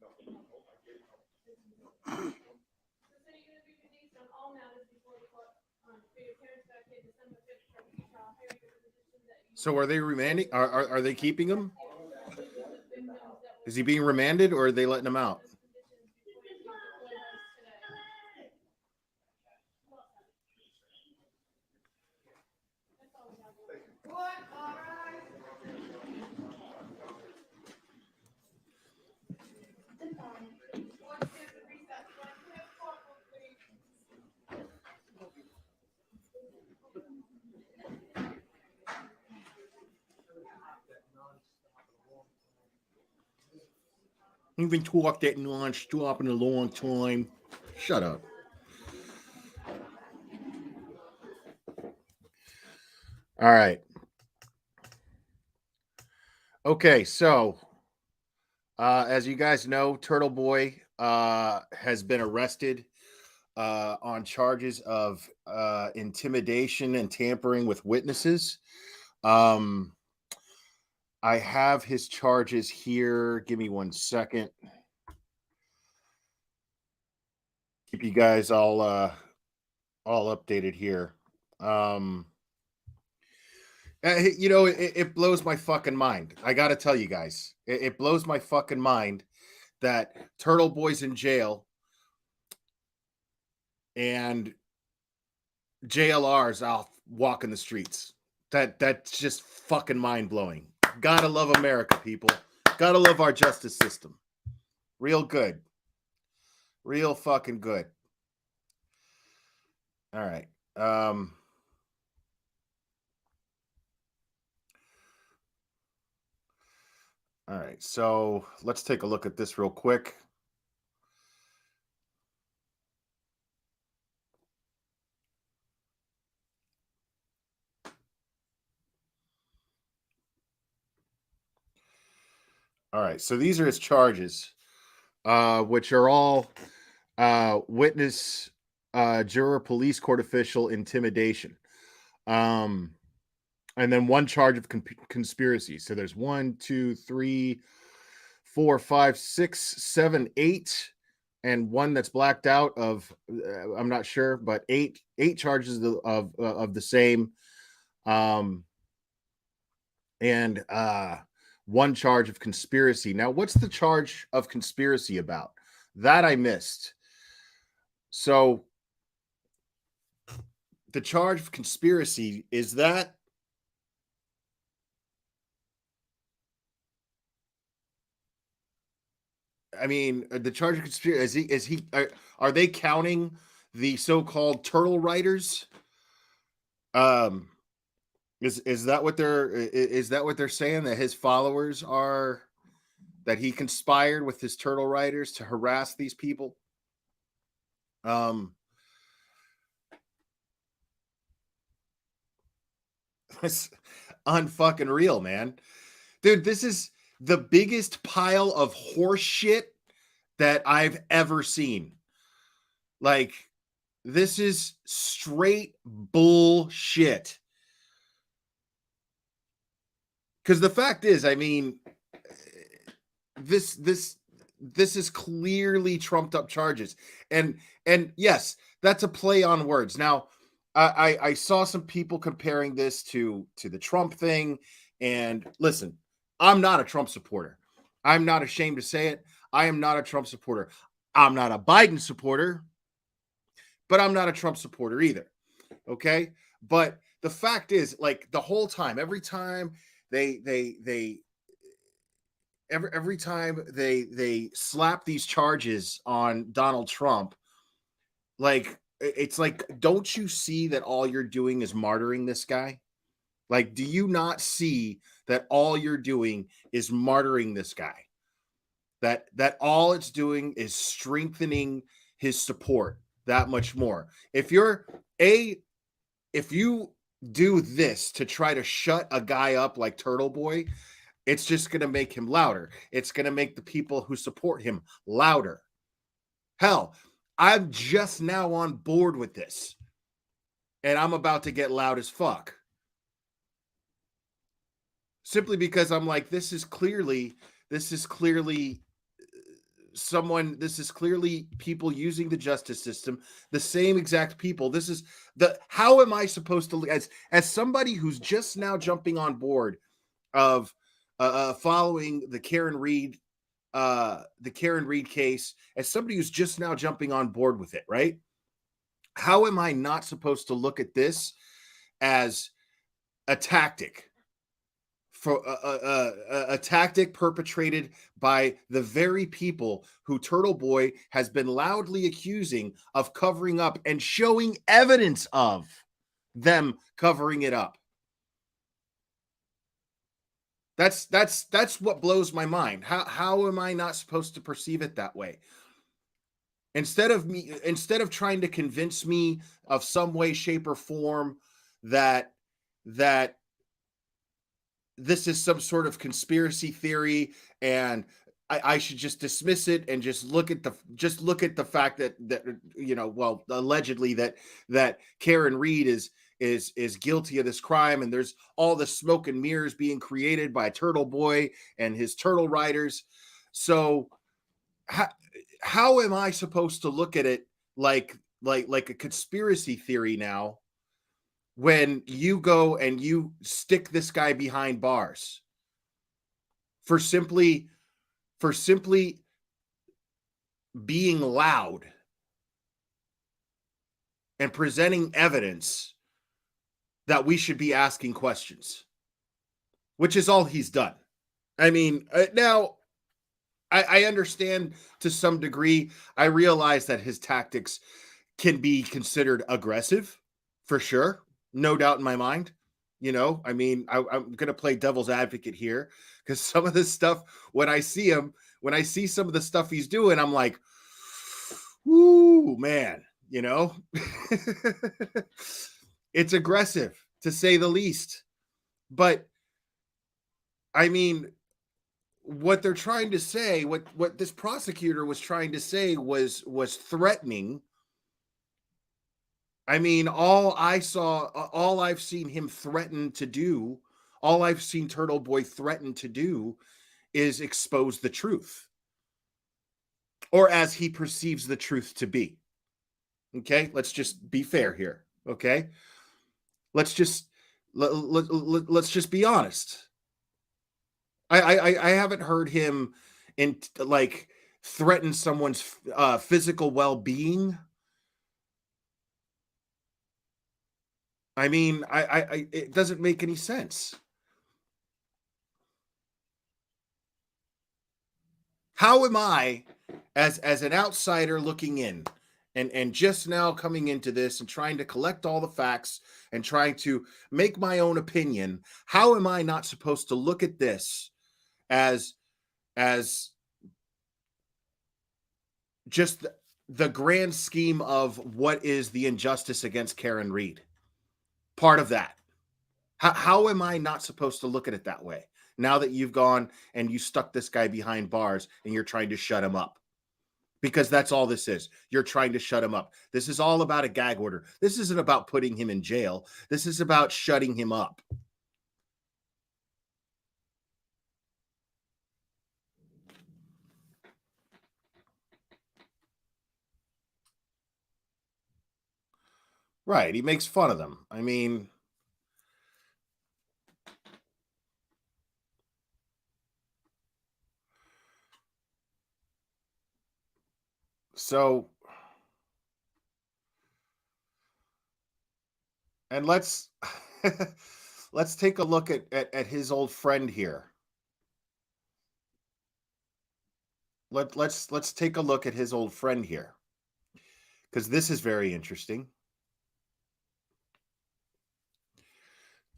No. I gave no. So you're going to be released on all matters before the court for your appearance back here December 5th for trial. So are they remanding? Are they keeping him? Is he being remanded, or are they letting him out? You've been talked that non-stop in a long time. Shut up. All right. Okay, so as you guys know, Turtle Boy has been arrested on charges of intimidation and tampering with witnesses. I have his charges here. Give me 1 second. Keep you guys all updated here. You know, it blows my fucking mind. I got to tell you guys, it blows my fucking mind that Turtle Boy's in jail and JLR's out walking the streets. That's just fucking mind blowing. Gotta love America, people. Gotta love our justice system. Real good. Real fucking good. All right. All right. So let's take a look at this real quick. All right, so these are his charges, which are all witness, juror, police, court official, intimidation, and then one charge of conspiracy. So there's 1, 2, 3, 4, 5, 6, 7, 8, and one that's blacked out of I'm not sure, but eight charges of the same. And one charge of conspiracy. Now, what's the charge of conspiracy about? That I missed. So the charge of conspiracy is that the charge of conspiracy are they counting the so-called turtle writers? Is that what they're saying, that his followers are, that he conspired with his turtle writers to harass these people? That's unfucking real, man. Dude, this is the biggest pile of horse shit that I've ever seen. Like, this is straight bullshit. Because the fact is, I mean, this is clearly trumped up charges. And yes, that's a play on words. Now, I saw some people comparing this to the Trump thing. And listen, I'm not a Trump supporter. I'm not ashamed to say it. I am not a Trump supporter. I'm not a Biden supporter, but I'm not a Trump supporter either. Okay? But the fact is, like, the whole time, every time they slap these charges on Donald Trump, like, it's like, don't you see that all you're doing is martyring this guy? Like, do you not see that all you're doing is martyring this guy? That all it's doing is strengthening his support that much more. If you do this to try to shut a guy up like Turtle Boy, it's just going to make him louder. It's going to make the people who support him louder. Hell, I'm just now on board with this, and I'm about to get loud as fuck. Simply because I'm like, this is clearly people using the justice system, the same exact people. This is how am I supposed to, as somebody who's just now jumping on board of following the Karen Reed case, as somebody who's just now jumping on board with it, right? How am I not supposed to look at this as a tactic? For a tactic perpetrated by the very people who Turtle Boy has been loudly accusing of covering up and showing evidence of them covering it up. That's what blows my mind. How am I not supposed to perceive it that way? Instead of trying to convince me of some way, shape, or form that this is some sort of conspiracy theory and I should just dismiss it and just look at the fact that allegedly that Karen Reed is guilty of this crime, and there's all the smoke and mirrors being created by Turtle Boy and his turtle riders. So how am I supposed to look at it like a conspiracy theory now, when you go and you stick this guy behind bars for simply being loud and presenting evidence that we should be asking questions, which is all he's done. I mean, now I understand to some degree. I realize that his tactics can be considered aggressive, for sure. No doubt in my mind. I'm going to play devil's advocate here, because some of this stuff, when I see some of the stuff he's doing, I'm like, ooh, man, it's aggressive, to say the least. But I mean, what they're trying to say, what this prosecutor was trying to say was threatening. I mean, all I've seen him threaten to do, all I've seen Turtle Boy threaten to do is expose the truth, or as he perceives the truth to be. Okay, let's just be fair here. Okay, let's just be honest. I haven't heard him like threaten someone's physical well-being. I mean, it doesn't make any sense. How am I, as an outsider looking in, and just now coming into this and trying to collect all the facts and trying to make my own opinion, how am I not supposed to look at this as just the grand scheme of what is the injustice against Karen Reed? Part of that. How am I not supposed to look at it that way? Now that you've gone and you stuck this guy behind bars and you're trying to shut him up. Because that's all this is. You're trying to shut him up. This is all about a gag order. This isn't about putting him in jail. This is about shutting him up. Right. He makes fun of them. I mean, so, and let's let's take a look at his old friend here. Let's take a look at his old friend here, because this is very interesting.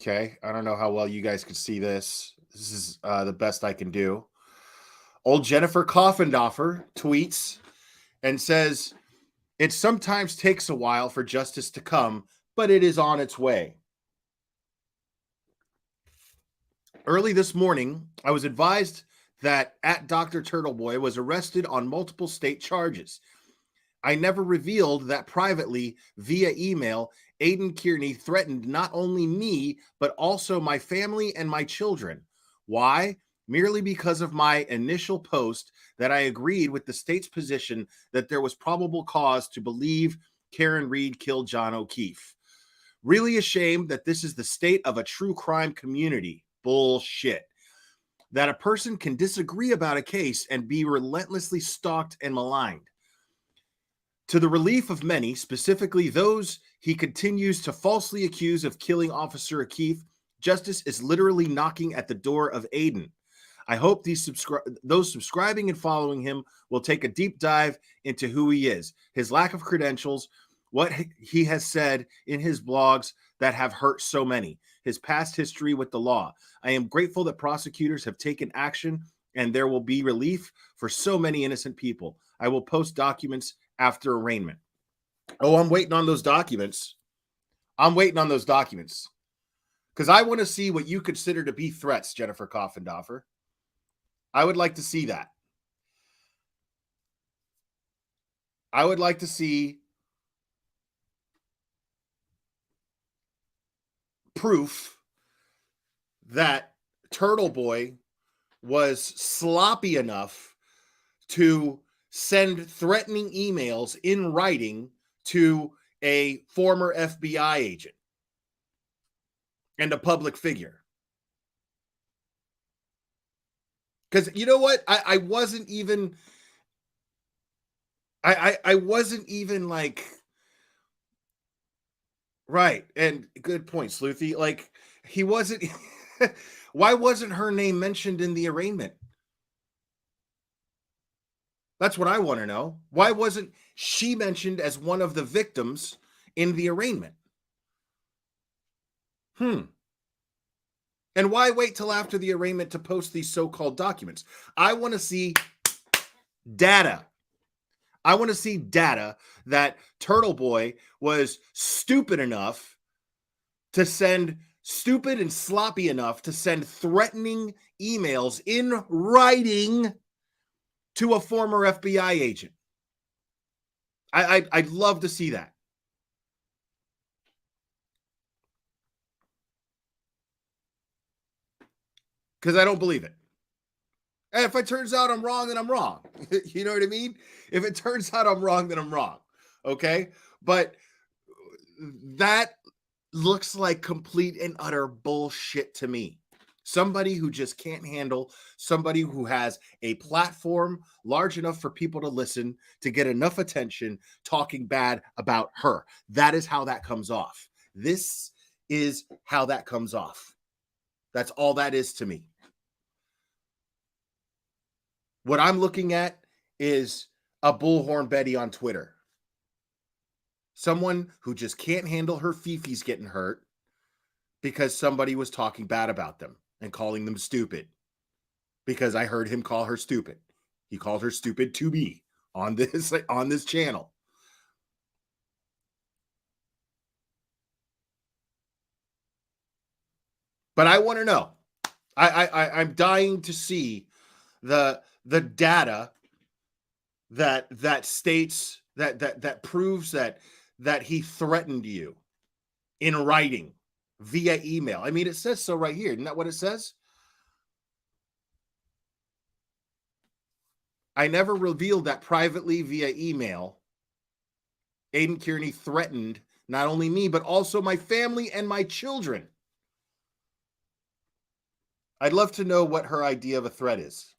Okay, I don't know how well you guys can see this. This is the best I can do. Old Jennifer Coffendorfer tweets and says, "It sometimes takes a while for justice to come, but it is on its way." Early this morning, I was advised that Dr. Turtleboy was arrested on multiple state charges. I never revealed that privately via email. Aidan Kearney threatened not only me, but also my family and my children. Why? Merely because of my initial post that I agreed with the state's position that there was probable cause to believe Karen Reed killed John O'Keefe. Really ashamed that this is the state of a true crime community. Bullshit. That a person can disagree about a case and be relentlessly stalked and maligned. To the relief of many, specifically those he continues to falsely accuse of killing Officer O'Keefe, justice is literally knocking at the door of Aidan. I hope those subscribing and following him will take a deep dive into who he is, his lack of credentials, what he has said in his blogs that have hurt so many, his past history with the law. I am grateful that prosecutors have taken action and there will be relief for so many innocent people. I will post documents after arraignment. Oh, I'm waiting on those documents. Because I want to see what you consider to be threats, Jennifer Coffendorfer. I would like to see that. I would like to see proof that Turtleboy was sloppy enough to send threatening emails in writing to a former FBI agent and a public figure. Because you know what? I wasn't even like, right. And good point, Sleuthy. Like, he wasn't, why wasn't her name mentioned in the arraignment? That's what I want to know. Why wasn't she mentioned as one of the victims in the arraignment? And why wait till after the arraignment to post these so-called documents? I want to see data. I want to see data that Turtleboy was stupid and sloppy enough to send threatening emails in writing to a former FBI agent. I'd love to see that. Because I don't believe it. And if it turns out I'm wrong, then I'm wrong. You know what I mean? If it turns out I'm wrong, then I'm wrong. Okay? But that looks like complete and utter bullshit to me. Somebody who just can't handle, somebody who has a platform large enough for people to listen, to get enough attention, talking bad about her. That is how that comes off. This is how that comes off. That's all that is to me. What I'm looking at is a bullhorn Betty on Twitter. Someone who just can't handle her fifis getting hurt because somebody was talking bad about them and calling them stupid. Because I heard him call her stupid. He called her stupid to me on this channel. But I want to know. I'm dying to see the data that states that proves that he threatened you in writing via email. I mean, it says so right here. Isn't that what it says? I never revealed that privately via email. Aiden Kearney threatened not only me, but also my family and my children. I'd love to know what her idea of a threat is.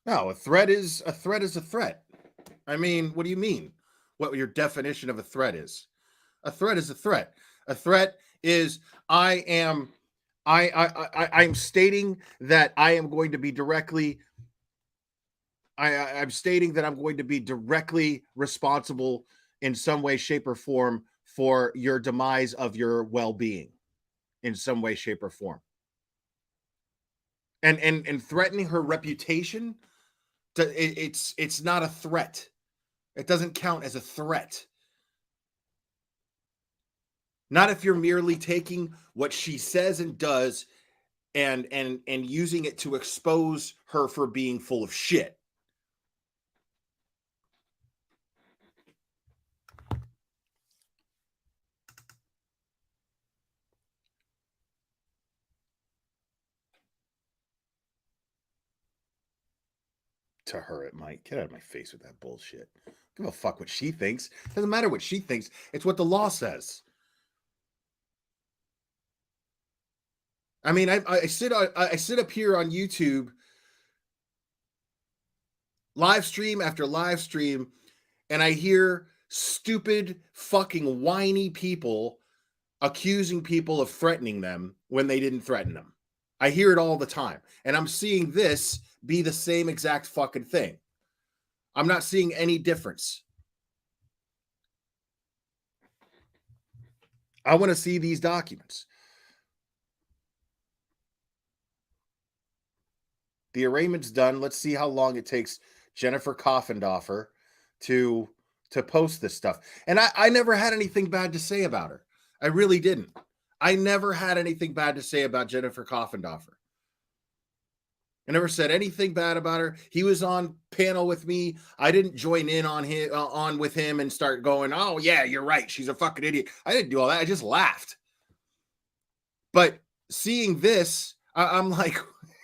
No, a threat is a threat. I mean, what do you mean? What your definition of a threat is? A threat is a threat. A threat is I'm stating that I am going to be directly I'm stating that I'm going to be directly responsible in some way, shape, or form for your demise of your well-being in some way, shape, or form. And threatening her reputation, it's not a threat. It doesn't count as a threat. Not if you're merely taking what she says and does and using it to expose her for being full of shit. To her, it might. Get out of my face with that bullshit. Give a fuck what she thinks. Doesn't matter what she thinks. It's what the law says. I mean, I sit up here on YouTube, live stream after live stream, and I hear stupid, fucking whiny people accusing people of threatening them when they didn't threaten them. I hear it all the time. And I'm seeing this be the same exact fucking thing. I'm not seeing any difference. I want to see these documents. The arraignment's done. Let's see how long it takes Jennifer Coffindoffer to post this stuff. And I never had anything bad to say about her. I really didn't. I never had anything bad to say about Jennifer Coffindoffer. I never said anything bad about her. He was on panel with me. I didn't join in on with him and start going, "Oh yeah, you're right. She's a fucking idiot." I didn't do all that. I just laughed. But seeing this, I'm like,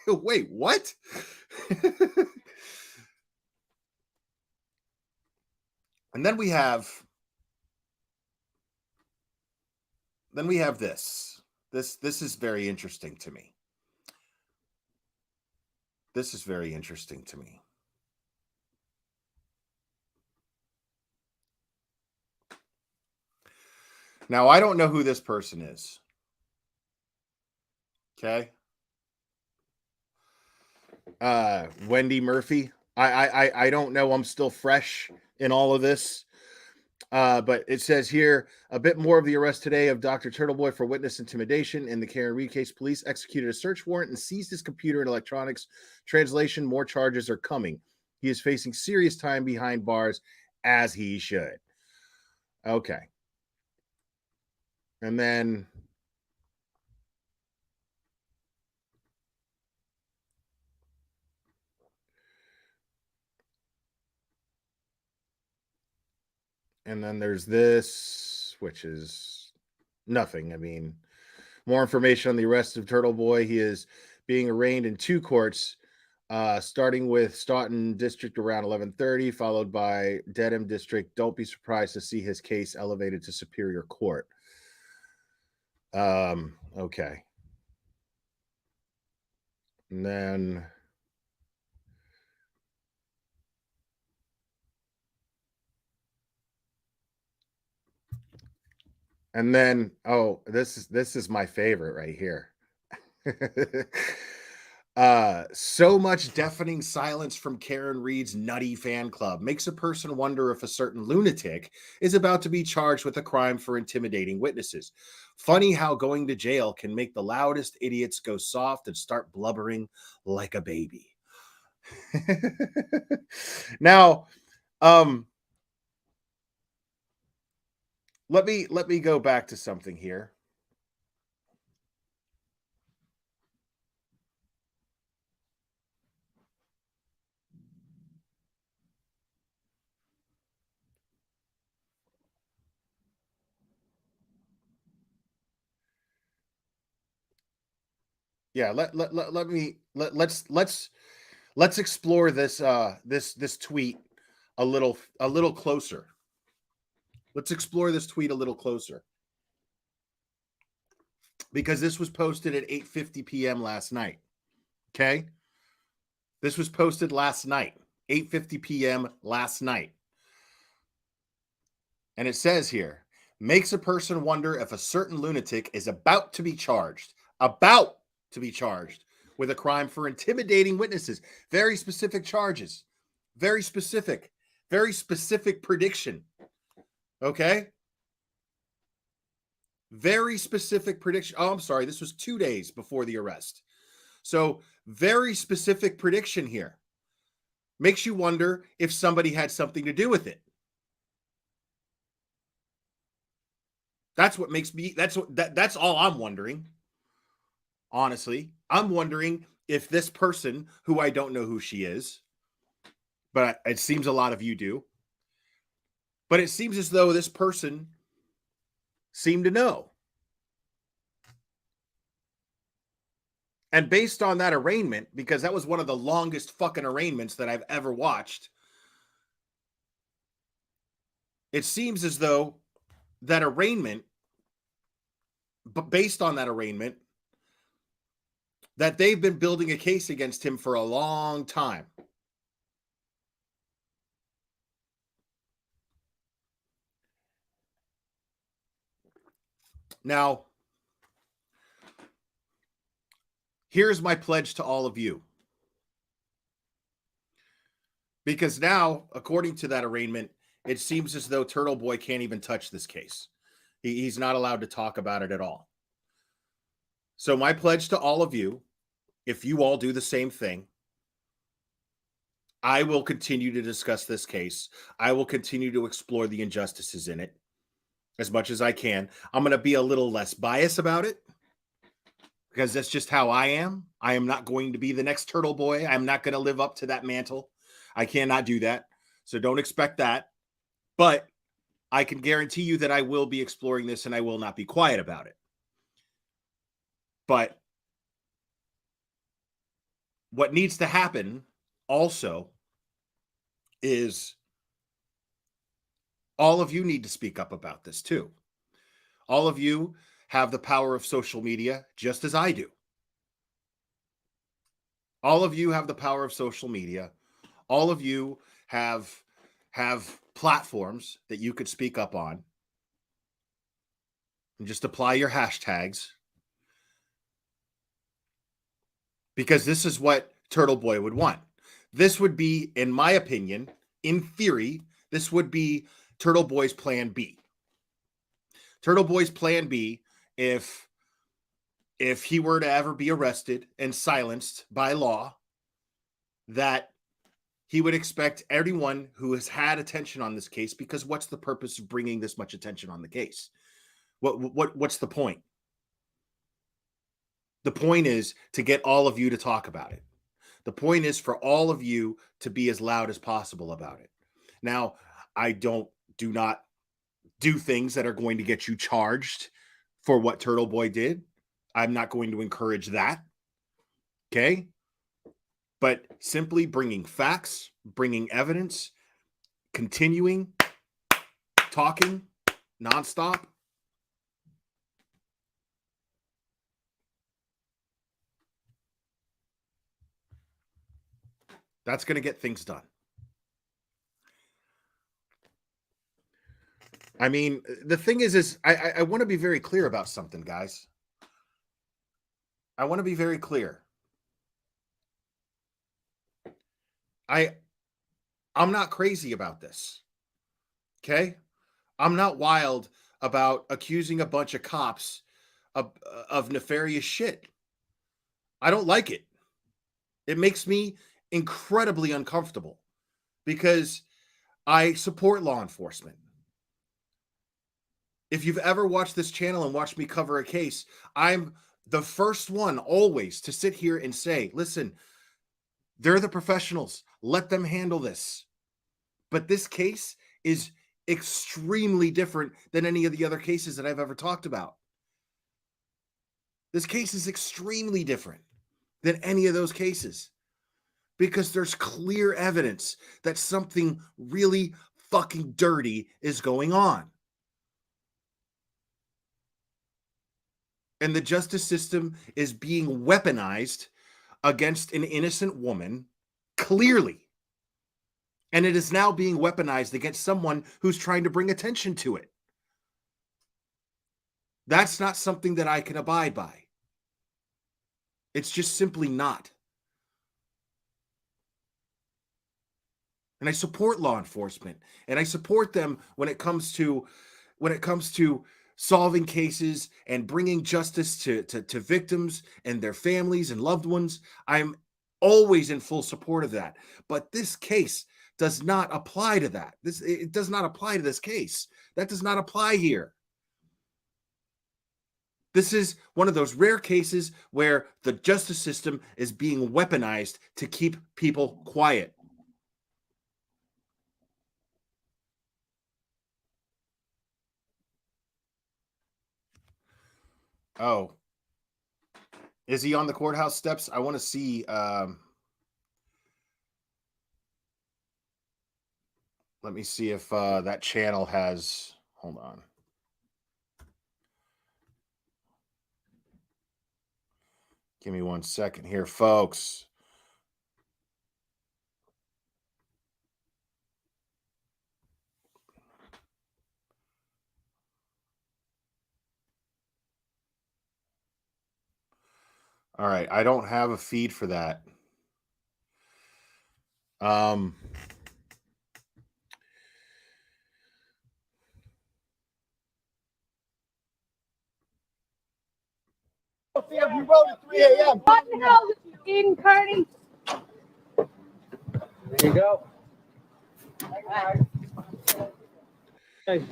wait, what? And then we have this. This is very interesting to me. This is very interesting to me. Now, I don't know who this person is. Okay. Wendy Murphy. I don't know. I'm still fresh in all of this. But it says here a bit more of the arrest today of Dr. Turtleboy for witness intimidation in the Karen Reed case. Police executed a search warrant and seized his computer and electronics. Translation: more charges are coming. He is facing serious time behind bars, as he should. Okay. And then there's this, which is nothing. I mean, more information on the arrest of Turtle Boy. He is being arraigned in 2 courts, starting with Staunton District around 11:30, followed by Dedham District. Don't be surprised to see his case elevated to Superior Court. Okay. And then oh, this is my favorite right here. So much deafening silence from Karen Reed's nutty fan club makes a person wonder if a certain lunatic is about to be charged with a crime for intimidating witnesses. Funny how going to jail can make the loudest idiots go soft and start blubbering like a baby. Now, let me go back to something here. Yeah, let's explore this this tweet a little closer. Let's explore this tweet a little closer. Because this was posted at 8:50 p.m. last night. Okay? This was posted last night, 8:50 p.m. last night. And it says here, makes a person wonder if a certain lunatic is about to be charged with a crime for intimidating witnesses. Very specific charges. Very specific prediction. Okay? Very specific prediction. Oh, I'm sorry. This was 2 days before the arrest. So very specific prediction here. Makes you wonder if somebody had something to do with it. That's what makes me, that's all I'm wondering. Honestly, I'm wondering if this person, who I don't know who she is, but it seems a lot of you do, but it seems as though this person seemed to know. And based on that arraignment, because that was one of the longest fucking arraignments that I've ever watched, it seems as though that arraignment, but based on that arraignment, that they've been building a case against him for a long time. Now, here's my pledge to all of you. Because now, according to that arraignment, it seems as though Turtle Boy can't even touch this case. He's not allowed to talk about it at all. So my pledge to all of you, if you all do the same thing, I will continue to discuss this case. I will continue to explore the injustices in it as much as I can. I'm going to be a little less biased about it because that's just how I am. I am not going to be the next Turtle Boy. I'm not going to live up to that mantle. I cannot do that. So don't expect that. But I can guarantee you that I will be exploring this and I will not be quiet about it. But what needs to happen also is all of you need to speak up about this too. All of you have the power of social media just as I do. All of you have the power of social media. All of you have platforms that you could speak up on. And just apply your hashtags. Because this is what Turtle Boy would want. This would be, in my opinion, in theory, this would be Turtle Boy's plan B. Turtle Boy's plan B, if he were to ever be arrested and silenced by law, that he would expect everyone who has had attention on this case, because what's the purpose of bringing this much attention on the case? What's the point? The point is to get all of you to talk about it. The point is for all of you to be as loud as possible about it. Now, I do not do things that are going to get you charged for what Turtle Boy did. I'm not going to encourage that. Okay? But simply bringing facts, bringing evidence, continuing, talking nonstop. That's going to get things done. I mean, the thing is I want to be very clear about something, guys. I want to be very clear. I'm not crazy about this. Okay? I'm not wild about accusing a bunch of cops of nefarious shit. I don't like it. It makes me incredibly uncomfortable because I support law enforcement. If you've ever watched this channel and watched me cover a case, I'm the first one always to sit here and say, listen, they're the professionals. Let them handle this. But this case is extremely different than any of the other cases that I've ever talked about. This case is extremely different than any of those cases because there's clear evidence that something really fucking dirty is going on. And the justice system is being weaponized against an innocent woman, clearly. And it is now being weaponized against someone who's trying to bring attention to it. That's not something that I can abide by. It's just simply not. And I support law enforcement, and I support them when it comes to solving cases and bringing justice to victims and their families and loved ones. I'm always in full support of that. But this case does not apply to that. It does not apply to this case. That does not apply here. This is one of those rare cases where the justice system is being weaponized to keep people quiet. Oh, is he on the courthouse steps? I want to see. Let me see if that channel has. Hold on. Give me 1 second here, folks. All right, I don't have a feed for that. You wrote at 3 a.m. What the hell is Eden Carney? There you go. Hey,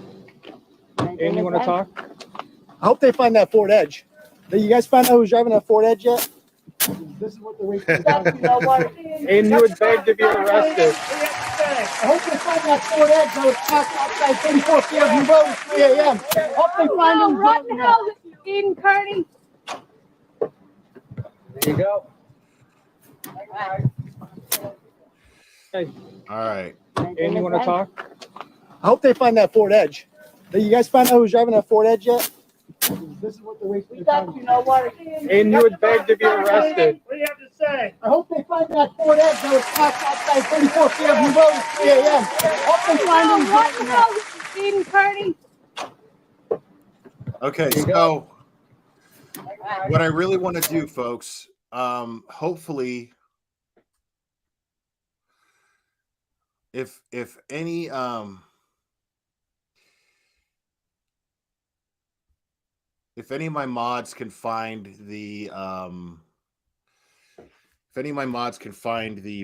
Aiden, you want to talk? I hope they find that Ford Edge. Did you guys find out who's driving that Ford Edge yet? This is what they're waiting for. And you would beg to be arrested. I hope they find that Ford Edge that was parked outside 34 Fairview Road at 3 a.m. I hope they find him. What the hell is Eden Carney? There you go. Hey, All right. and you want to talk? I hope they find that Ford Edge. Did you guys find out who's driving that Ford Edge yet? This is what they're waiting for. And you would beg to be arrested. What do you have to say? I hope they find that Ford Edge that was parked outside 34 Fairview Road at 3 a.m. I hope they find him. What the hell is Eden Carney? Okay, so what I really want to do, folks, hopefully, if any if any of my mods can find the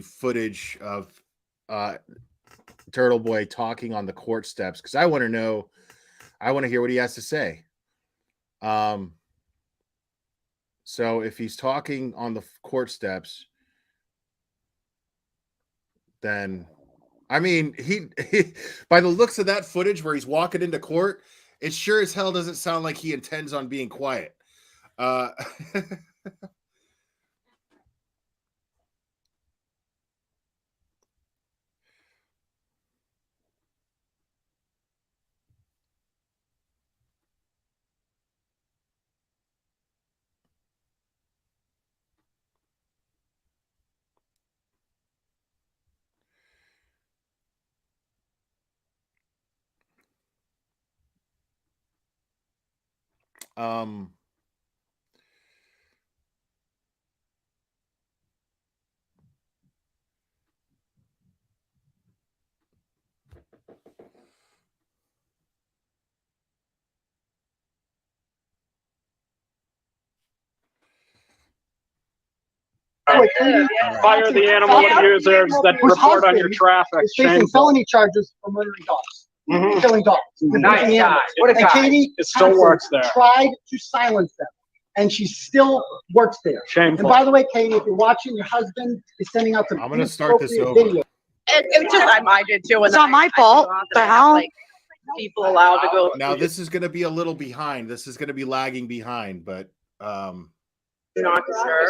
footage of Turtle Boy talking on the court steps, because I want to hear what he has to say. So if he's talking on the court steps, then I mean, he by the looks of that footage where he's walking into court, it sure as hell doesn't sound like he intends on being quiet. Uh, um, Fire the animal abusers that report on your traffic. Is facing felony charges for murdering dogs, killing dogs. Nice guy. What a And guy. Katie It still works there. tried to silence them, and she still works there. Shameful. And by the way, Katie, if you're watching, your husband is sending out some I'm gonna start this inappropriate over. videos. It's just, I did too. It's not my fault. The hell? People allowed to go. now this is going to be a little behind. This is going to be lagging behind, but Not disturb.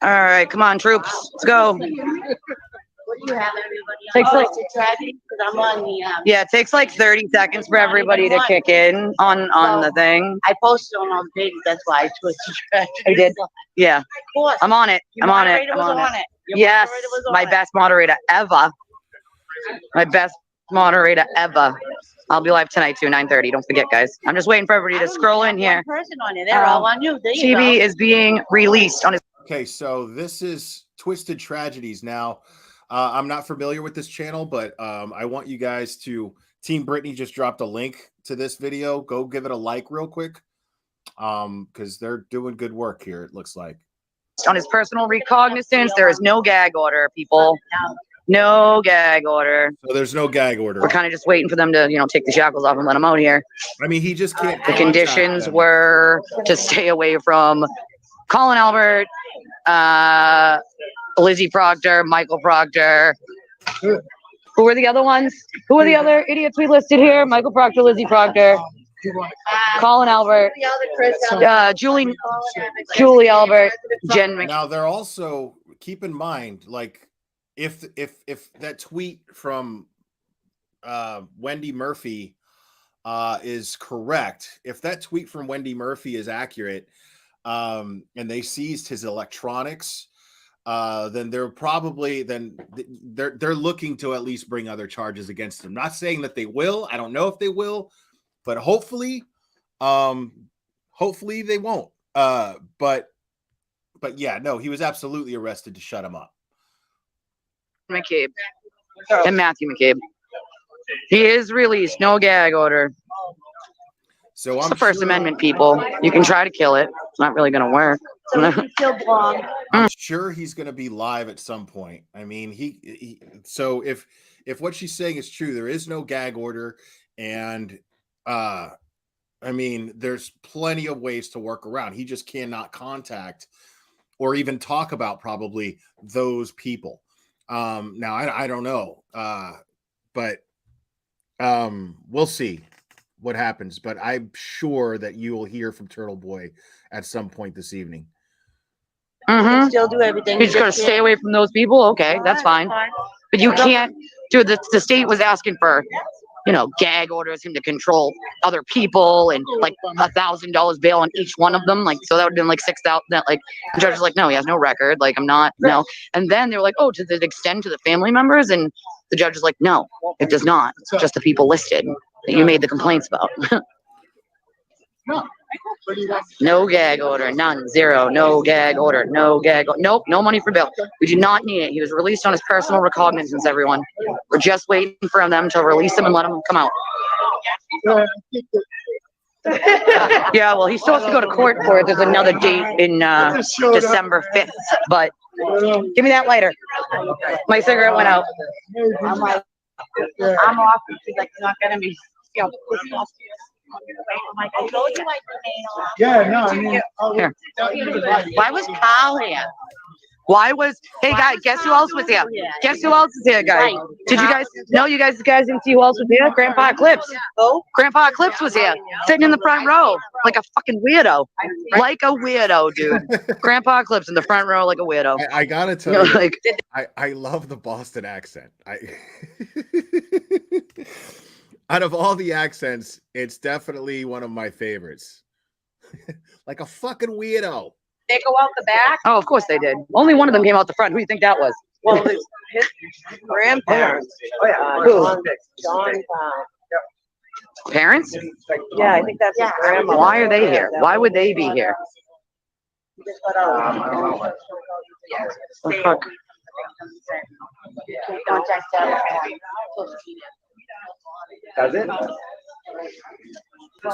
All right, come on, troops. Let's go. What do you have, everybody? Takes Oh, like- it's a tragedy, because I'm on the, Yeah, it takes like 30 seconds for everybody to kick in on the thing. I posted on all the pages, that's why it was a tragedy. I did. Yeah, Of course. I'm on it. Your I'm on it. moderator I'm was on it. Your Yes, moderator was on my it. best moderator ever. My best moderator ever. I'll be live tonight too, 9:30. Don't forget, guys. I'm just waiting for everybody to I only scroll have in here. one person on it, they're all on you, there you TV go. is being released on his. okay, so this is Twisted Tragedies. Now, I'm not familiar with this channel, but I want you guys to. Team Brittany just dropped a link to this video. Go give it a like real quick, because they're doing good work here. It looks like. On his personal recognizance. There is no gag order, people. No gag order. So there's no gag order. We're kind of just waiting for them to, take the shackles off and let him out here. I mean, he just can't. The contact conditions them. were to stay away from Colin Albert, Lizzie Proctor, Michael Proctor. Who were the other ones? Who were the other idiots we listed here? Michael Proctor, Lizzie Proctor, Colin Albert, The other Chris. Julie Albert, Jen Mc. Now they're also keep in mind, like if that tweet from Wendy Murphy is correct, if that tweet from Wendy Murphy is accurate, and they seized his electronics, then they're looking to at least bring other charges against him. Not saying that they will. I don't know if they will, but hopefully they won't. But yeah, no, he was absolutely arrested to shut him up. McCabe and Matthew McCabe. He is released. No gag order. So It's I'm the First sure, Amendment, people. You can try to kill it. It's not really going to work. Still belong. I'm sure he's going to be live at some point. I mean, he so if what she's saying is true, there is no gag order, and I mean, there's plenty of ways to work around. He just cannot contact or even talk about probably those people. Now I don't know, but we'll see what happens. But I'm sure that you will hear from Turtle Boy at some point this evening. Mhm. Still do everything. You're just going to stay away from those people? Okay, that's fine. But you can't, dude, the state was asking for, gag orders, him to control other people and like $1,000 bail on each one of them. Like, so that would have been like 6,000. Like, the judge was like, no, he has no record. Like, I'm not, no. And then they were like, oh, does it extend to the family members? And the judge was like, no, it does not. It's just the people listed that you made the complaints about. No gag order, none, zero, no gag order, no gag. Nope, no money for bail. We do not need it. He was released on his personal recognizance, everyone. We're just waiting for them to release him and let him come out. Yeah, well, he still has to go to court for it. There's another date in December 5th, but give me that lighter. My cigarette went out. I'm like, I'm off, she's like, it's not gonna be. I'm like, I told you I could. Yeah, no, I mean. Here. Why was Kyle here? Why was, hey guys, guess who else was here? Guess who else is here, guys? Did you guys, no, you guys didn't see who else was here? Grandpa Eclipse. Grandpa Eclipse was here, sitting in the front row, like a fucking weirdo. Like a weirdo, dude. Grandpa Eclipse in the front row like a weirdo. I gotta tell you, like, I love the Boston accent. Out of all the accents, it's definitely one of my favorites. Like a fucking weirdo. They go out the back. oh, of course they did. Only one of them came out the front. Who do you think that was? Well, his grandparents. Who? John. Parents? Yeah, I think that's his grandma. Why are they here? Why would they be here? Oh, The fuck? Does it?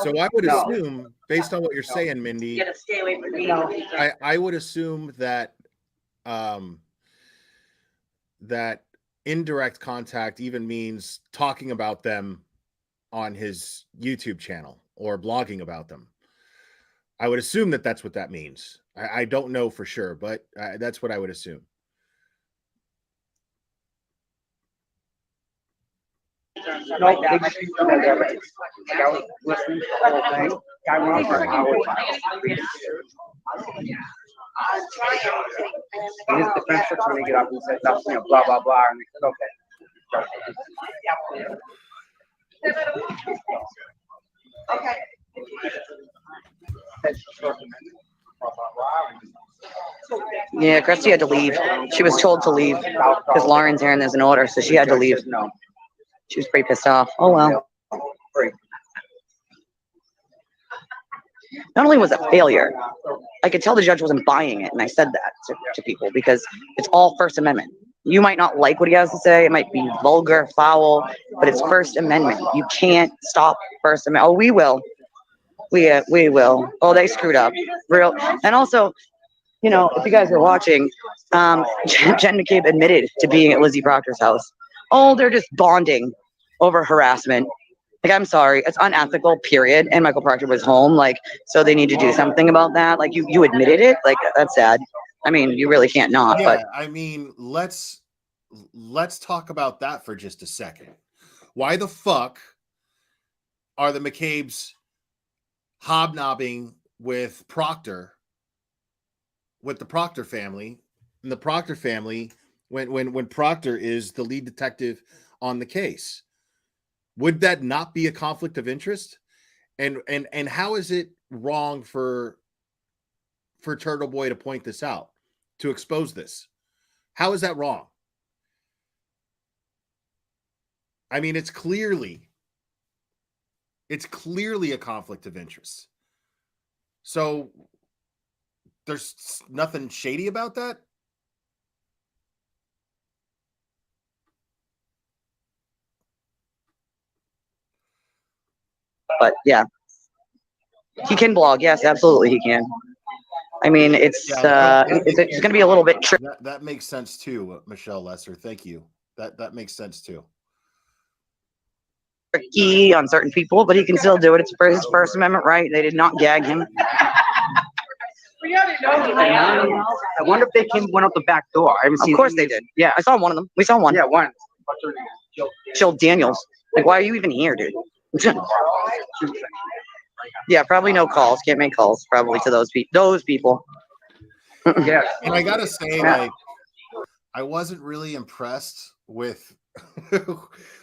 So I would assume, based on what you're saying, Mindy, You gotta stay away from me. I would assume that that indirect contact even means talking about them on his YouTube channel or blogging about them. I would assume that that's what that means. I don't know for sure, but that's what I would assume. No, they just keep doing that. Like, I was listening to the whole thing. Guy went on for an hour. In his defense attorney get up and said, no, you know, blah, blah, blah. And he said, okay. Yeah, Christy had to leave. She was told to leave because Lauren's here and there's an order, so she had to leave. No. She was pretty pissed off. Oh well. Not only was it a failure, I could tell the judge wasn't buying it, and I said that to people because it's all First Amendment. You might not like what he has to say. It might be vulgar, foul, but it's First Amendment. You can't stop First Amendment. Oh, we will. We will. Oh, they screwed up. Real. And also, you know, if you guys are watching, Jen McCabe admitted to being at Lizzie Proctor's house. Oh, they're just bonding over harassment. Like, I'm sorry, it's unethical, period. And Michael Proctor was home, like, so they need to do something about that. Like, you admitted it. Like, that's sad. I mean, you really can't not. Yeah, But I mean, let's talk about that for just a second. Why the fuck are the McCabes hobnobbing with Proctor, with the Proctor family, and the Proctor family when Proctor is the lead detective on the case? Would that not be a conflict of interest? And how is it wrong for Turtle Boy to point this out, to expose this? How is that wrong? I mean, it's clearly a conflict of interest. So there's nothing shady about that? yeah, he can blog. Yes, absolutely, he can. I mean, it's going to be a little bit tricky. That makes sense too, Michelle Lesser. Thank you. That makes sense too. Tricky on certain people, but he can still do it. It's for his First Amendment right. They did not gag him. I wonder if they went out the back door. I haven't seen. Of course they did. Yeah, I saw one of them. We saw one. Yeah, one. Jill Daniels. Like, why are you even here, dude? Yeah, probably no calls. Can't make calls probably to those people. Yeah. And I gotta say, like, I wasn't really impressed with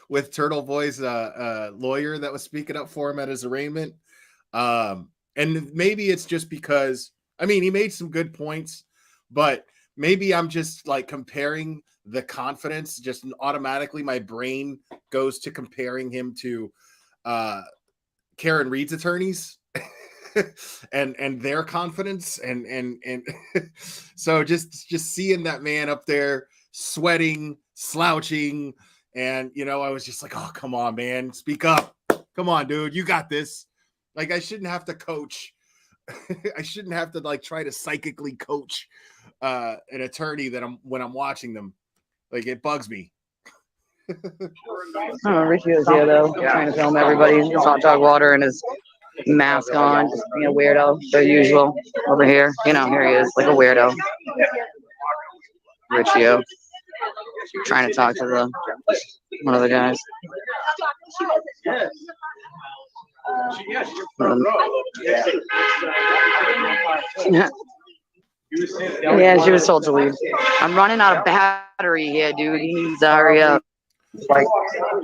with Turtle Boy's lawyer that was speaking up for him at his arraignment. And maybe it's just because, I mean, he made some good points, but maybe I'm just like comparing the confidence, just automatically my brain goes to comparing him to Karen Reed's attorneys and their confidence. And so just seeing that man up there sweating, slouching, and, you know, I was just like, oh, come on, man, speak up. Come on, dude, you got this. Like, I shouldn't have to coach. I shouldn't have to like try to psychically coach an attorney when I'm watching them. Like, it bugs me. Oh, Richie was here though, trying to film everybody. His hot dog water and his mask on, just being a weirdo, the usual over here. You know, here he is, like a weirdo. Riccio. Trying to talk to the one of the guys. Yeah, she was told to leave. I'm running out of battery here, dude. He needs to hurry up. Like,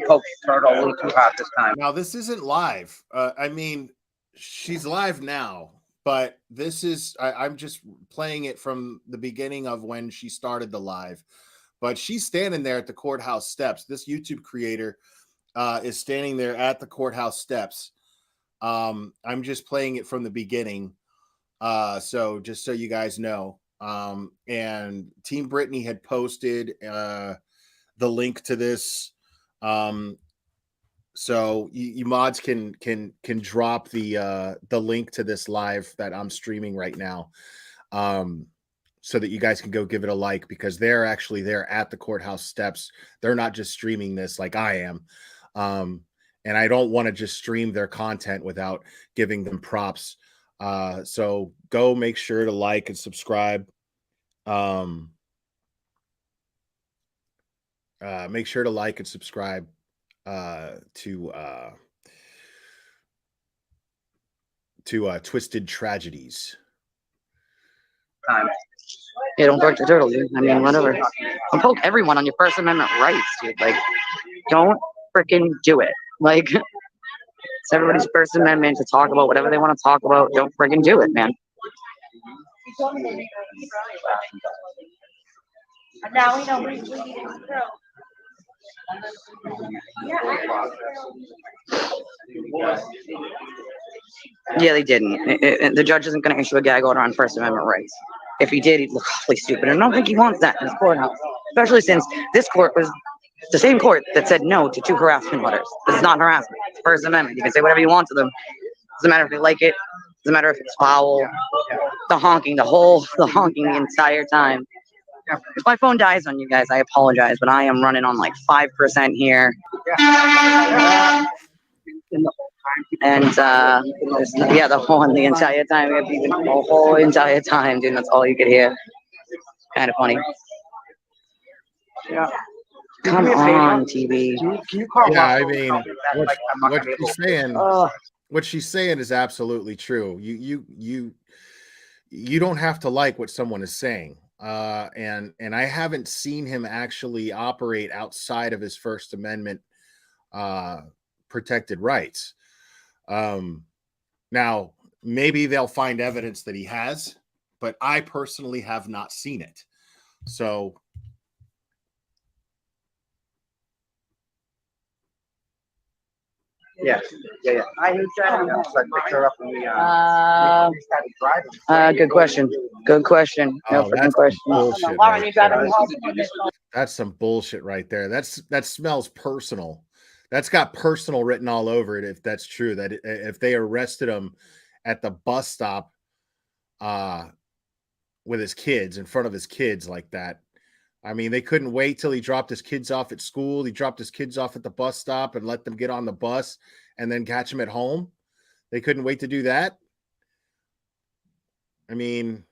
poke Turtle a little too hot this time. Now, this isn't live. I mean, she's live now, but this is, I'm just playing it from the beginning of when she started the live. But she's standing there at the courthouse steps. This YouTube creator is standing there at the courthouse steps. I'm just playing it from the beginning. So just so you guys know. And Team Brittany had posted the link to this. So you mods can drop the link to this live that I'm streaming right now. So that you guys can go give it a like, because they're actually there at the courthouse steps. They're not just streaming this like I am. And I don't want to just stream their content without giving them props. So go make sure to like and subscribe. Make sure to like and subscribe to Twisted Tragedies. Yeah, don't poke the turtle, dude. I mean, whatever. Don't poke everyone on your First Amendment rights, dude. Like, don't freaking do it. Like, it's everybody's First Amendment to talk about whatever they want to talk about. Don't freaking do it, man. Now we know we need to grow. Yeah, they didn't. The judge isn't going to issue a gag order on First Amendment rights. If he did, he'd look awfully stupid. And I don't think he wants that in his courthouse, especially since this court was the same court that said no to 2 harassment letters. This is not harassment. It's First Amendment. You can say whatever you want to them. Doesn't matter if they like it. Doesn't matter if it's foul. The honking the entire time. If my phone dies on you guys, I apologize, but I am running on like 5% here. And yeah, the entire time. The whole entire time, dude. That's all you could hear. Kind of funny. Come on, TV. Can you call Yeah, I Russell? mean, what she's saying is absolutely true. You don't have to like what someone is saying. And I haven't seen him actually operate outside of his First Amendment protected rights. Now, maybe they'll find evidence that he has, but I personally have not seen it. So Yeah. I knew that. Like, pick her up when we started driving. Good question. No freaking question. bullshit. Lauren, Right you got there. it. That's some bullshit right there. That smells personal. That's got personal written all over it. If that's true, that if they arrested him at the bus stop, with his kids, in front of his kids like that. I mean, they couldn't wait till he dropped his kids off at school. He dropped his kids off at the bus stop and let them get on the bus and then catch him at home. They couldn't wait to do that. I mean,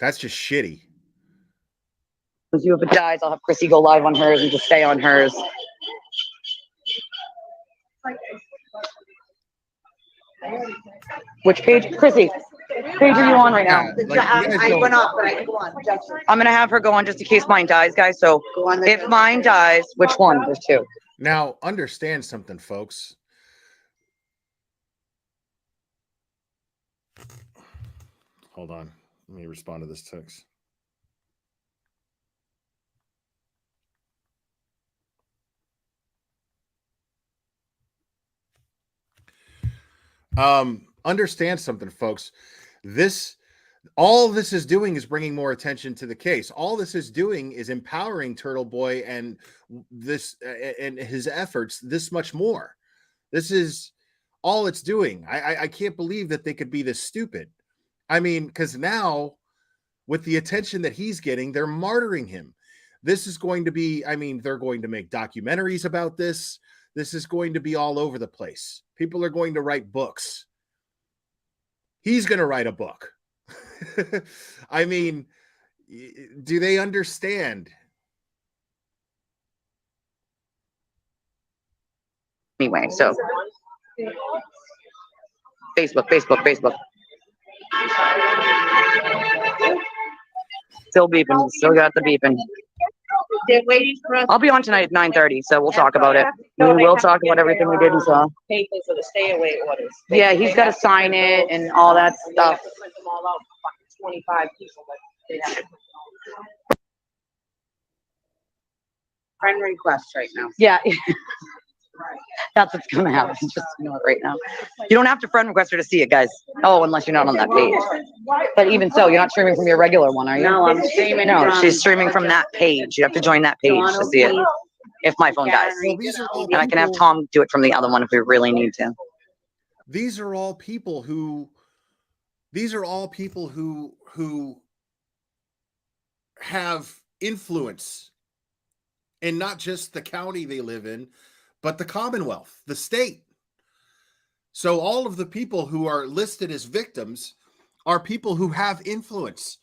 that's just shitty. If it dies, I'll have Chrissy go live on hers and just stay on hers. Which page? Chrissy, page are you on right now? I went off, but I can go on. I'm going to have her go on just in case mine dies, guys. So if mine dies, which one? There's 2. Now, understand something, folks. Hold on. Let me respond to this text. Understand something, folks. All this is doing is bringing more attention to the case. All this is doing is empowering Turtle Boy and this and his efforts this much more. This is all it's doing. I can't believe that they could be this stupid. I mean, because now with the attention that he's getting, they're martyring him. This is going to be, I mean, they're going to make documentaries about this. This is going to be all over the place. People are going to write books. He's going to write a book. I mean, Do they understand? Anyway, so Facebook. Still beeping. Still got the beeping. They're waiting for us. I'll be on tonight at 9:30, so we'll talk about it. We will talk about everything we did and saw. Papers or the stay away orders. Yeah, he's got to sign it and all that stuff. Print them all out, fucking 25 people, but they should. Friend request right now. Yeah. That's what's gonna happen. Just know it right now. You don't have to friend request her to see it, guys. Oh, unless you're not on that page. But even so, you're not streaming from your regular one, are you? No, I'm streaming No, from- she's streaming from that page. You have to join that page to see it. If my phone dies. Well, these are all And I can have people- Tom do it from the other one if we really need to. These are all people who have influence in not just the county they live in, but the Commonwealth, the state. So all of the people who are listed as victims are people who have influence.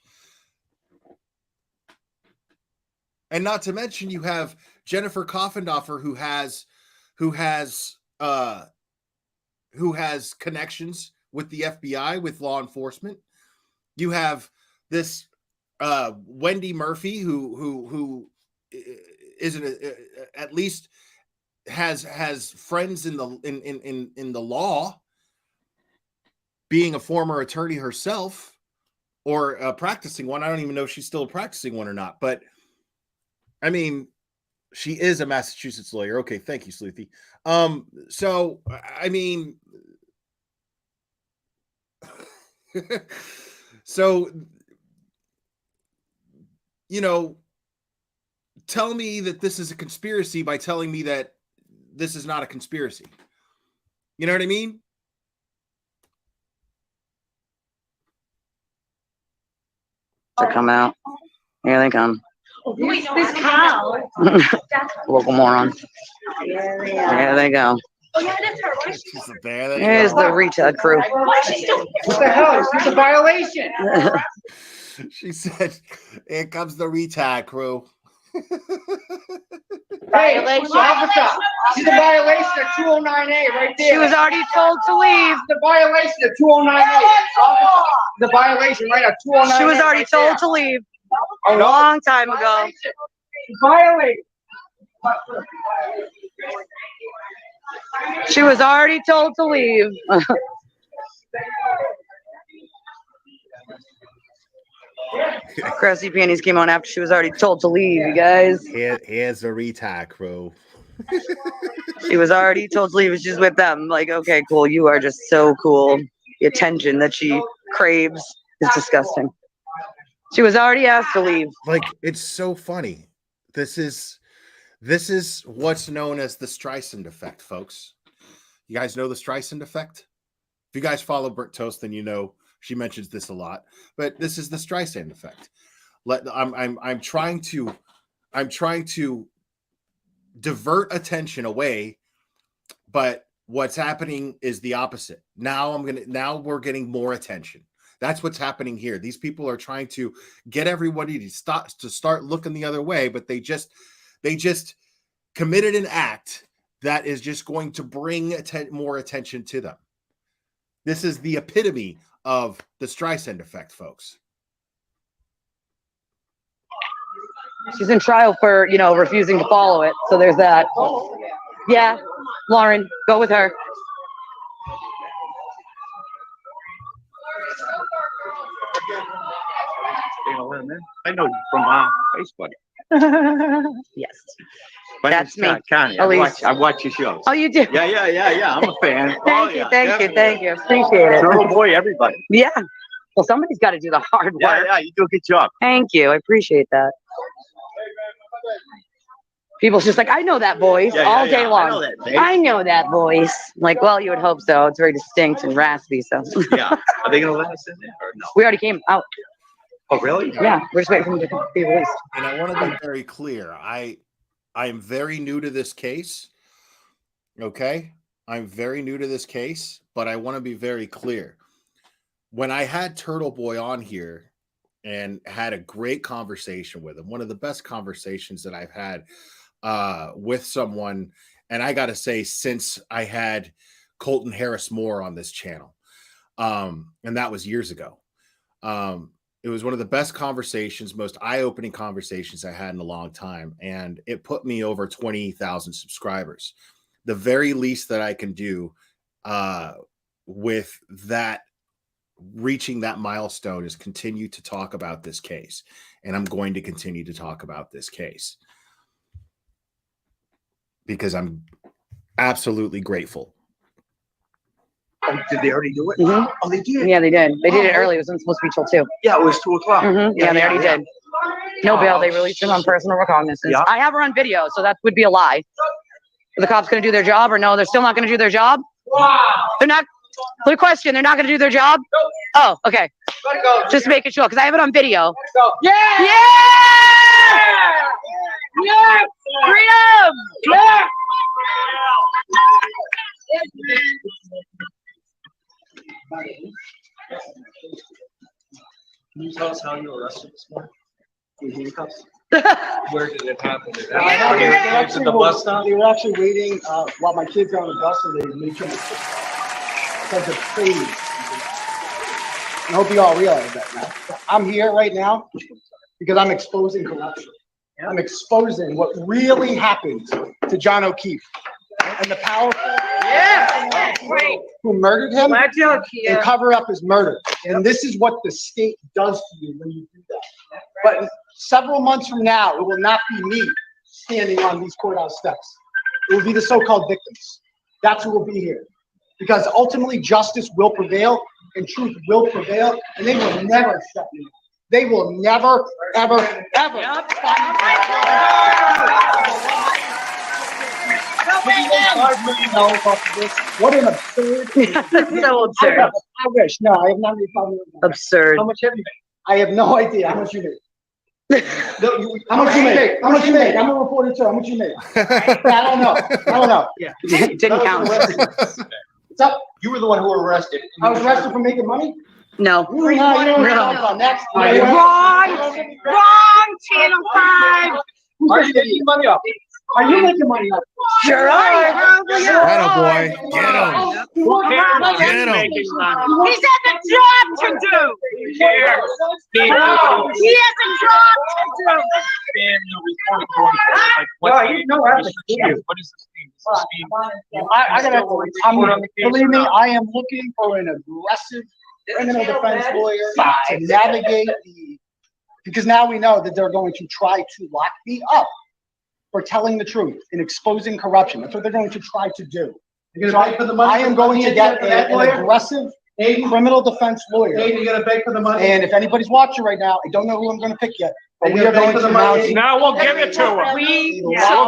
And not to mention you have Jennifer Coffendorfer who has connections with the FBI, with law enforcement. You have this Wendy Murphy who isn't at least has friends in the law, being a former attorney herself, or a practicing one. I don't even know if she's still a practicing one or not, but I mean, she is a Massachusetts lawyer. Okay, thank you, Sleuthy. So I mean, so you know, tell me that this is a conspiracy by telling me that this is not a conspiracy. You know what I mean? To come out. Here they come. Who's this cow? Local moron. There they go. Oh, yeah, that's her. Why is she There they Here's go. the retard crew. why is she still? What the hell? This is a violation. She said, "Here comes the retard crew." Hey, officer, this is a violation of 209A right there. She was already told to leave. It's a violation of 209A. Officer, the violation right at 209A. She was already right told there. to leave a long time ago. Violation. She was already told to leave. Grassy Panties came on after she was already told to leave, you guys. Here's the retard crew. She was already told to leave. She's with them. Like, okay, cool. You are just so cool. The attention that she craves is disgusting. She was already asked to leave. Like, it's so funny. This is what's known as the Streisand effect, folks. You guys know the Streisand effect? If you guys follow Burnt Toast, then you know she mentions this a lot. But this is the Streisand effect. I'm trying to divert attention away, but what's happening is the opposite. Now we're getting more attention. That's what's happening here. These people are trying to get everybody to start looking the other way, but they just committed an act that is just going to bring more attention to them. This is the epitome of the Streisand effect, folks. She's in trial for, refusing to follow it. So there's that. Yeah, Lauren, go with her. I know you from Facebook. Yes. My That's name's me. Connie. Elise. I watch your shows. Oh, you do? Yeah. I'm a fan. Thank you. Appreciate it. Turtle Boy, everybody. Yeah. Well, somebody's got to do the hard work. Yeah, you do a good job. Thank you. I appreciate that. People's just like, I know that voice all day long. I know that voice. I'm like, well, you would hope so. It's very distinct and raspy. So Yeah. Are they going to let us in there or no? we already came out. Oh, really? Yeah, we're just waiting for him to be released. And I want to be very clear. I am very new to this case. Okay? I'm very new to this case, but I want to be very clear. When I had Turtle Boy on here, and had a great conversation with him. One of the best conversations that I've had with someone. And I got to say, since I had Colton Harris Moore on this channel, and that was years ago. It was one of the best conversations, most eye-opening conversations I had in a long time. And it put me over 20,000 subscribers. The very least that I can do with that, reaching that milestone, is continue to talk about this case. And I'm going to continue to talk about this case because I'm absolutely grateful. Oh, did they already do it? Mhm. Oh, they did? Yeah, they did. They did it early. It wasn't supposed to be till 2. Yeah, it was 2 o'clock. Yeah, they already did. No bail. They released him on personal recognizance. Yeah. I have her on video, so that would be a lie. Are the cops going to do their job, or no? They're still not going to do their job? They're not. Good question. They're not going to do their job? Oh, okay. Just making sure, because I have it on video. Yeah! Yeah! Yeah! Freedom! Yeah! Can you tell us how you were arrested this morning? In handcuffs? Where did it happen? Did it They happen actually at the bus stop? They were actually waiting while my kids were on the bus, and they made sure because of crazy. I hope you all realize that now. I'm here right now because I'm exposing corruption. I'm exposing what really happened to John O'Keefe and the powerful who murdered him and cover up his murder. And this is what the state does to you when you do that. But several months from now, it will not be me standing on these courthouse steps. It will be the so-called victims. That's who will be here. Because ultimately justice will prevail and truth will prevail, and they will never shut me up. They will never, ever, ever. What an absurd. So absurd. I wish. No, I have not made $5 million. Absurd. How much have you made? I have no idea how much you made. How much you made? How much you made? I'm a reporter too. How much you made? I don't know. I don't know. Yeah. Didn't count. What's up? You were the one who were arrested. I was arrested for making money? No. No, you know what I'm talking about. Next. Wrong Channel 5. Are you making money up? Are you making money up? Sure are. Atta boy. Get him. Get him. He's had the job to do. He has a job to do. No, you know what? What is this thing? Believe me, I am looking for an aggressive criminal defense lawyer to navigate because now we know that they're going to try to lock me up for telling the truth and exposing corruption. That's what they're going to try to do. I am going to get an aggressive criminal defense lawyer. You're gonna beg for the money? And if anybody's watching right now, I don't know who I'm going to pick yet, but we are going to announce. No, we'll give it to him. We'll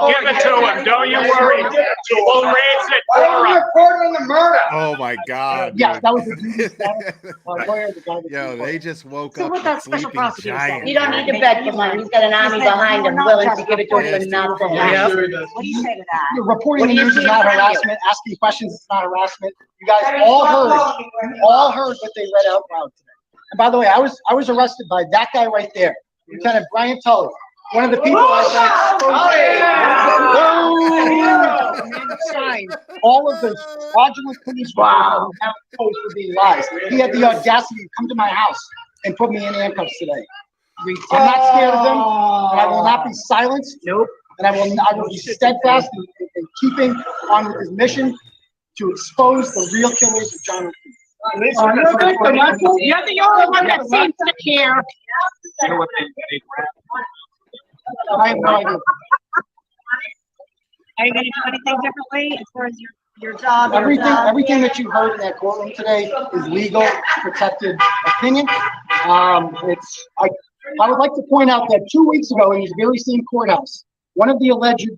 give it to him. Don't you worry. We'll raise it for him. Reporting the murder. Oh my God. Yes, that was the lawyer, the guy that. Yo, they just woke So up what a that special sleeping prosecutor said. giant. You don't need to beg for money. He's got an army behind him willing to give it to him for nothing. Yep. What do you say to that? Reporting the What do you news is see not in front of you? harassment. Asking questions is not harassment. You guys all heard what they read out loud today. And by the way, I was arrested by that guy right there, Lieutenant Brian Tully, one of the people I signed all of the fraudulent police reports that were for being lies. He had the audacity to come to my house and put me in handcuffs today. I'm not scared of them, and I will not be silenced. Nope. And I will be steadfast in keeping on with his mission to expose the real killers of John O'Keefe. You're the only one that seems to care. I have no idea. Are you gonna do anything differently as far as your job? Everything that you heard in that courtroom today is legal, protected opinion. I would like to point out that 2 weeks ago in this very same courthouse, one of the alleged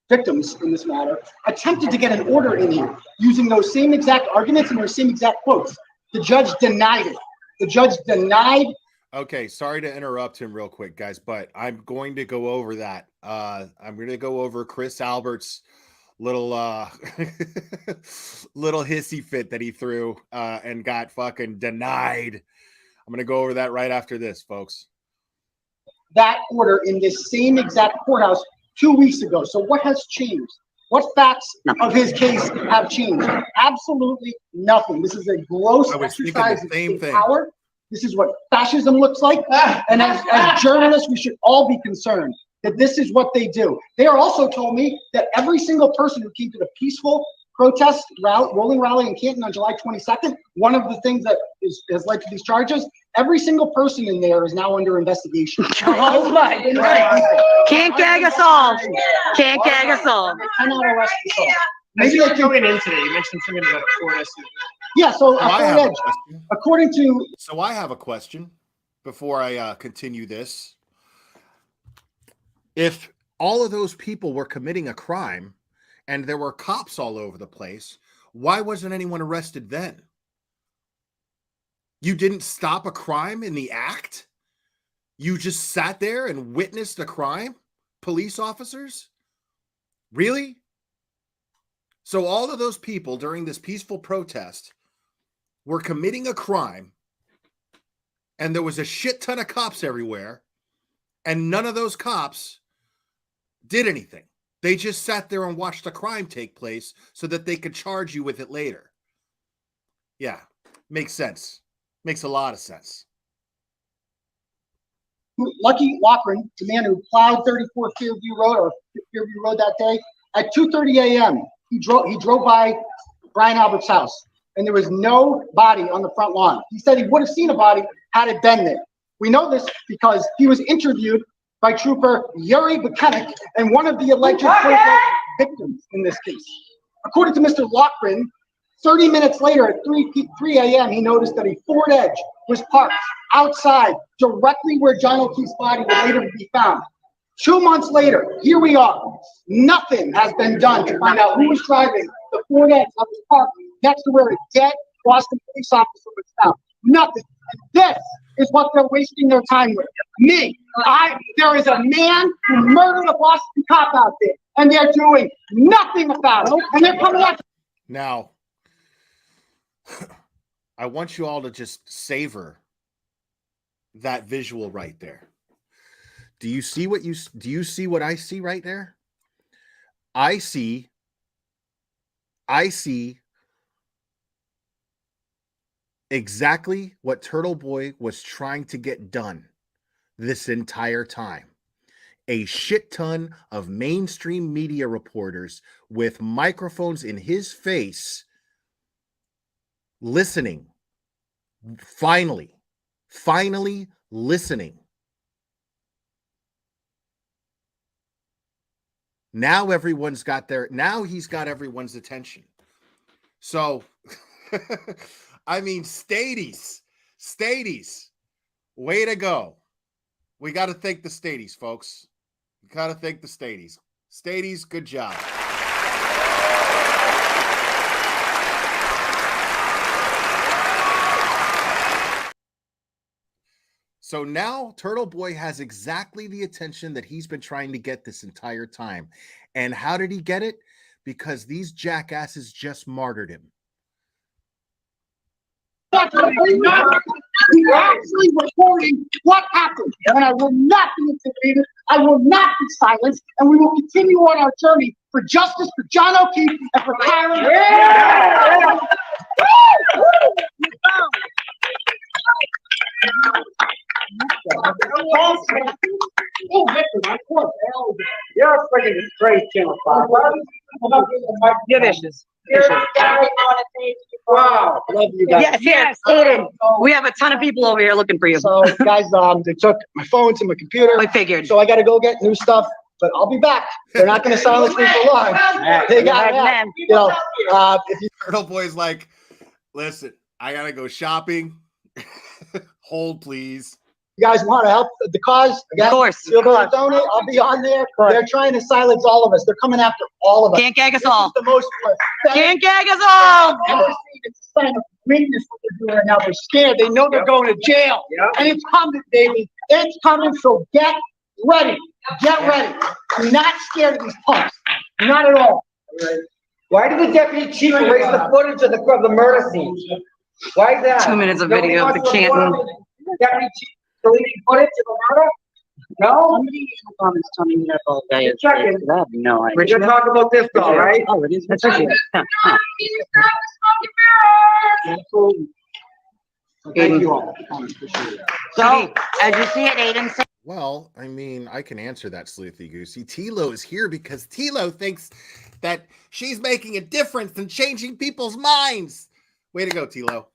victims in this matter attempted to get an order in here using those same exact arguments and those same exact quotes. The judge denied it. The judge denied. Okay, sorry to interrupt him real quick, guys, but I'm going to go over that. I'm going to go over Chris Albert's little little hissy fit that he threw and got fucking denied. I'm going to go over that right after this, folks. that order in this same exact courthouse 2 weeks ago. So what has changed? What facts of his case have changed? Absolutely nothing. This is a gross I was thinking the exercise of same state thing. power. This is what fascism looks like. And as journalists, we should all be concerned that this is what they do. They are also told me that every single person who came to the peaceful protest rolling rally in Canton on July 22nd, one of the things that has led to these charges, every single person in there is now under investigation. Oh my God. Can't gag us all. Can't gag us all. They cannot arrest us all. Maybe Maybe like they can. going in today, you mentioned something about a Ford SUV. Yeah, so I have a question. according to So I have a question before I continue this. If all of those people were committing a crime and there were cops all over the place, why wasn't anyone arrested then? You didn't stop a crime in the act? You just sat there and witnessed a crime? Police officers? Really? So all of those people during this peaceful protest were committing a crime, and there was a shit ton of cops everywhere, and none of those cops did anything. They just sat there and watched the crime take place so that they could charge you with it later. Yeah, makes sense. Makes a lot of sense. Lucky Walkren, the man who plowed 34 Fairview Road that day, at 2:30 a.m. he drove by Brian Albert's house, and there was no body on the front lawn. He said he would have seen a body had it been there. We know this because he was interviewed by Trooper Yuri Buchanan and one of the alleged victims in this case. According to Mr. Lochran, 30 minutes later at 3 a.m., he noticed that a Ford Edge was parked outside directly where John O'Keefe's body would later be found. 2 months later, here we are. Nothing has been done to find out who was driving the Ford Edge that was parked next to where a dead Boston police officer was found. Nothing. And this is what they're wasting their time with. Me. There is a man who murdered a Boston cop out there, and they're doing nothing about it. And they're coming after. Now, I want you all to just savor that visual right there. Do you see what I see right there? I see exactly what Turtle Boy was trying to get done this entire time. A shit ton of mainstream media reporters with microphones in his face listening. Finally listening. Now he's got everyone's attention. So, I mean, Stadies, way to go. We got to thank the Stadies, folks. We got to thank the Stadies. Stadies, good job. So now Turtle Boy has exactly the attention that he's been trying to get this entire time. And how did he get it? Because these jackasses just martyred him. We're actually recording what happened, and I will not be intimidated. I will not be silenced, and we will continue on our journey for justice for John O'Keefe and for Karen. You're a freaking disgrace, Channel 5. Your dishes. Wow, love you guys. Yes, Aiden. We have a ton of people over here looking for you. So, guys, they took my phone to my computer. I figured. So I got to go get new stuff, but I'll be back. They're not going to silence me for long. They got that. You know, if you Turtle Boy's like, listen, I got to go shopping. Hold, please. You guys want to help the cause? Again, Of course. Feel free to donate. I'll be on there. They're trying to silence all of us. They're coming after all of us. Can't gag us This all. is the most pathetic Can't gag us all. I've ever seen. It's a sign of weakness what they're doing right now. They're scared. They know they're going to jail. And it's coming, baby. It's coming. So get ready. Get ready. I'm not scared of these punks. Not at all. Why did the deputy chief erase the footage of the murder scene? Why is that? 2 minutes of video of the Canton. Deputy chief deleting footage of the murder? No? Somebody in the comments told me that all day is Check fake, it. 'cause I have no idea. We're gonna talk about this though, right? Oh, it is. That's right. Yeah. Thank you all. Appreciate it. So, as you see it, Aiden, Well, I mean, I can answer that, Sleuthy Goosey. Tilo is here because Tilo thinks that she's making a difference and changing people's minds. Way to go, Tilo.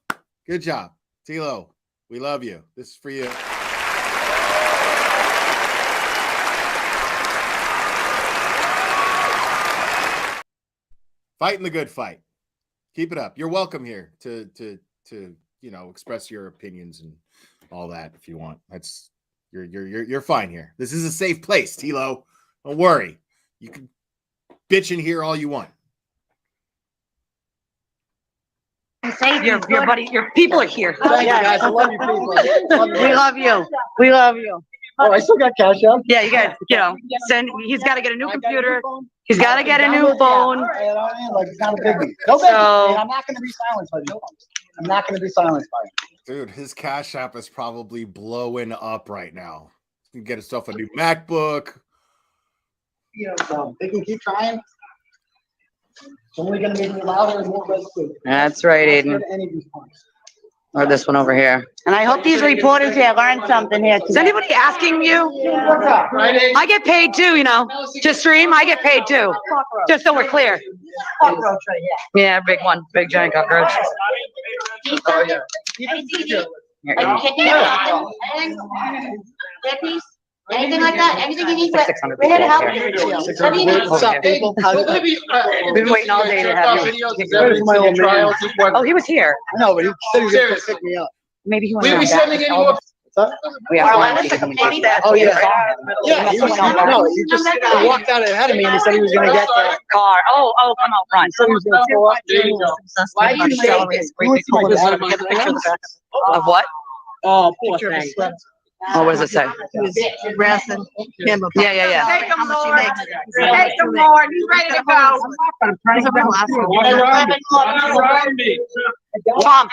Good job. Tilo, we love you. This is for you. Fighting the good fight. Keep it up. You're welcome here to express your opinions and all that if you want. That's you're fine here. This is a safe place, Tilo. Don't worry. You can bitch in here all you want. save your buddy, your people are here. Thank you guys. I love you people. We love you. We love you. Oh, I still got cash out. Yeah, you guys, send. He's got to get a new computer. He's got to get a new phone. Like, it's not a biggie. No biggie. So- I'm not going to be silenced by you. I'm not going to be silenced by you. Dude, his Cash App is probably blowing up right now. He can get himself a new MacBook. So they can keep trying. It's only going to make me louder and more resolute. That's right, Aiden. Any of these points. Or this one over here. And I hope these reporters here learned something here. Is anybody asking you? What's up? I get paid too, to stream. I get paid too. Just so we're clear. Cockroach right here. Yeah, big one, big giant cockroach. Oh, yeah. Anything like that, anything you need, Like 600 we're here to help people you. What do you need? What's up, people? We've been waiting all day to have you. Where's my old man? Oh, he was here. No, but he said he was going to pick me up. Maybe he went We around be back. sending any more. We have one. He can come and take that. Oh, yeah. Yeah, He just walked out ahead of me and he said he was going to get the Car. Oh, come out front. So he was going to go up. Why do you Celery is great. Of what? Oh, poor thing. Oh, what does it say? Harassing him about. Yeah. Take him, Lord. Take him, Lord. He's ready to go. Tom,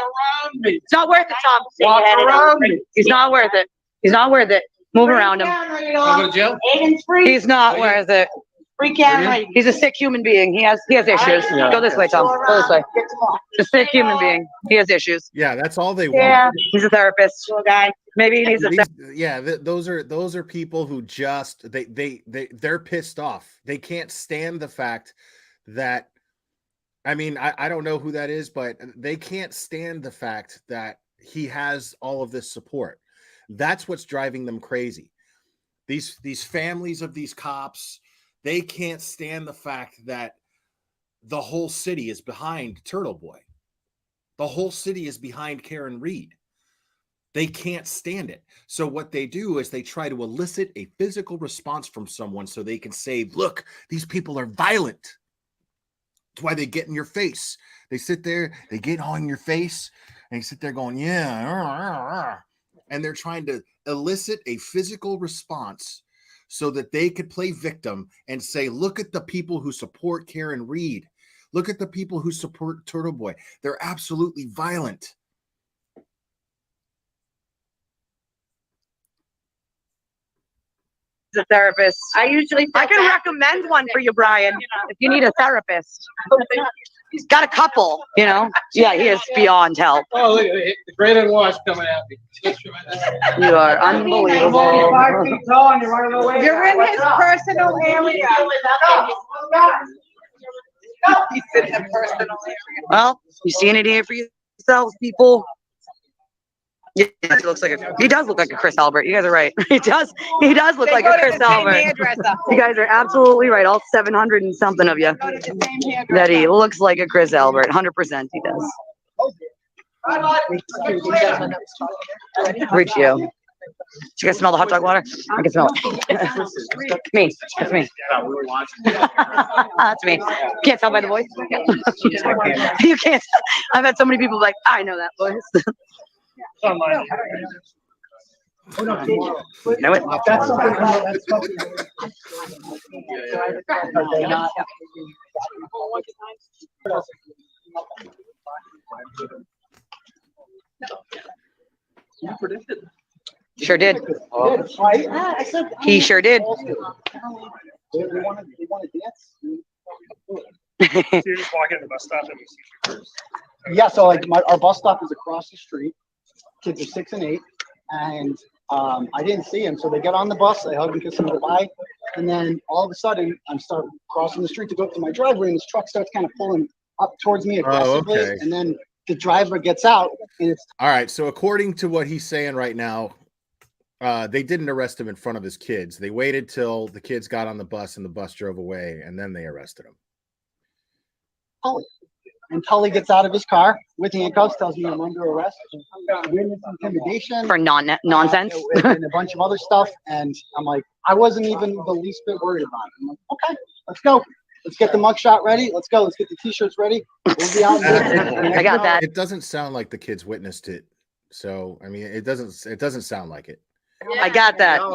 it's not worth it, Tom. Walk around me. He's not worth it. He's not worth it. Move around him. Go to jail? Aiden's free. He's not worth it. Free camera. He's a sick human being. He has issues. Go this way, Tom. Go this way. He's a sick human being. He has issues. Yeah, that's all they want. Yeah, he's a therapist. Little guy. Maybe he needs a Those are people who just they're pissed off. They can't stand the fact that, I mean, I don't know who that is, but they can't stand the fact that he has all of this support. That's what's driving them crazy. These families of these cops, they can't stand the fact that the whole city is behind Turtle Boy. The whole city is behind Karen Reed. They can't stand it. So what they do is they try to elicit a physical response from someone so they can say, look, these people are violent. That's why they get in your face. They sit there, they get on your face, and you sit there going, yeah. And they're trying to elicit a physical response so that they could play victim and say, look at the people who support Karen Reed. Look at the people who support Turtle Boy. They're absolutely violent. a therapist. I can recommend one for you, Brian, if you need a therapist. He's got a couple, Yeah, he is beyond help. Oh, look, the great and wash coming at me. You are unbelievable. You're in his personal area. He's in his personal area. Well, you seen it here for yourselves, people. Yeah, he does look like a Chris Albert. You guys are right. He does look like a Chris Albert. You guys are absolutely right. All 700 and something of you. That he looks like a Chris Albert. 100% he does. Reach you. You guys smell the hot dog water? I can smell it. Me. That's me. That's me. Can't tell by the voice? You can't. I've had so many people like, I know that voice. No, it. That's something. That's something. You predicted. Sure did. I said, He sure did. They want to dance. So you just walk in the bus stop and you see you first. Yeah, so like our bus stop is across the street. Kids are 6 and 8, and I didn't see him, so they get on the bus, I hug and kiss him goodbye, and then all of a sudden I'm start crossing the street to go up to my driveway, and this truck starts kind of pulling up towards me aggressively, okay. and then the driver gets out, and it's All right. So according to what he's saying right now, they didn't arrest him in front of his kids. They waited till the kids got on the bus and the bus drove away, and then they arrested him. Tully. And Tully gets out of his car with handcuffs, tells me I'm under arrest, witness intimidation, For nonsense. and a bunch of other stuff. And I'm like, I wasn't even the least bit worried about it. I'm like, okay, let's go. Let's get the mugshot ready. Let's go. Let's get the t-shirts ready. We'll be out. I got that. It doesn't sound like the kids witnessed it. So I mean, it doesn't sound like it. I got that. Who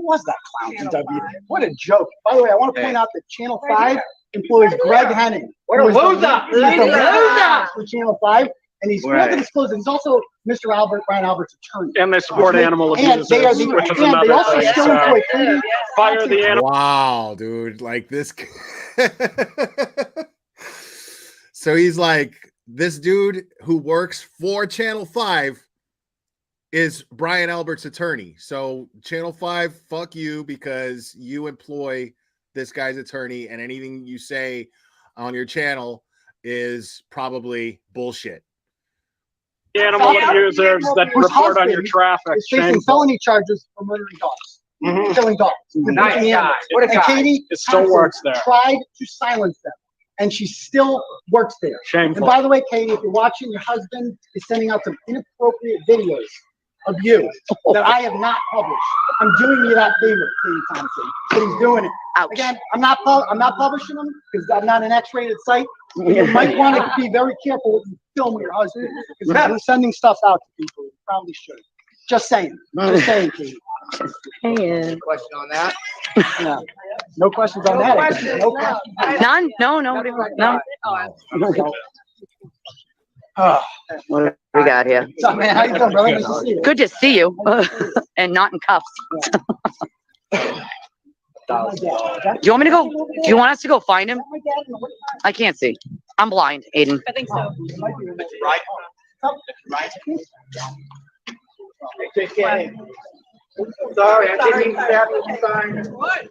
was that clown? DW? What a joke. By the way, I want to point out that Channel 5 employs Greg Henning. What a loser! For Channel 5. And he's further disclosed. He's also Mr. Brian Albert's attorney. And they support animal abuse, They which is another they also thing. still So employ Katie. fire the animal. Wow, dude. Like this. So he's like, this dude who works for Channel 5 is Brian Albert's attorney. So Channel 5, fuck you, because you employ this guy's attorney, and anything you say on your channel is probably bullshit. Animal abusers that report on your traffic. Is facing Shameful. felony charges for murdering dogs. Killing dogs. Nice Breaking guy. animals. What a And guy. Katie It still works there. tried to silence them, and she still works there. And Shameful. by the way, Katie, if you're watching, your husband is sending out some inappropriate videos of you that I have not published. I'm doing you that favor, Katie Thompson, but he's doing it. Ouch. Again, I'm not publishing them because I'm not an X-rated site. But you might want to be very careful what you film with your husband, because if you're sending stuff out to people, you probably should. Just saying. Just saying, Katie. Hey, Question on that? Yeah. No questions on that. No questions. none? No. No. What do we got here? What's up, man? How you doing, brother? Nice to see you. Good to see you. And not in cuffs. Do you want me to go? Do you want us to go find him? I can't see. I'm blind, Aiden. I think so. Take care. Sorry, I didn't mean to step on sign. What?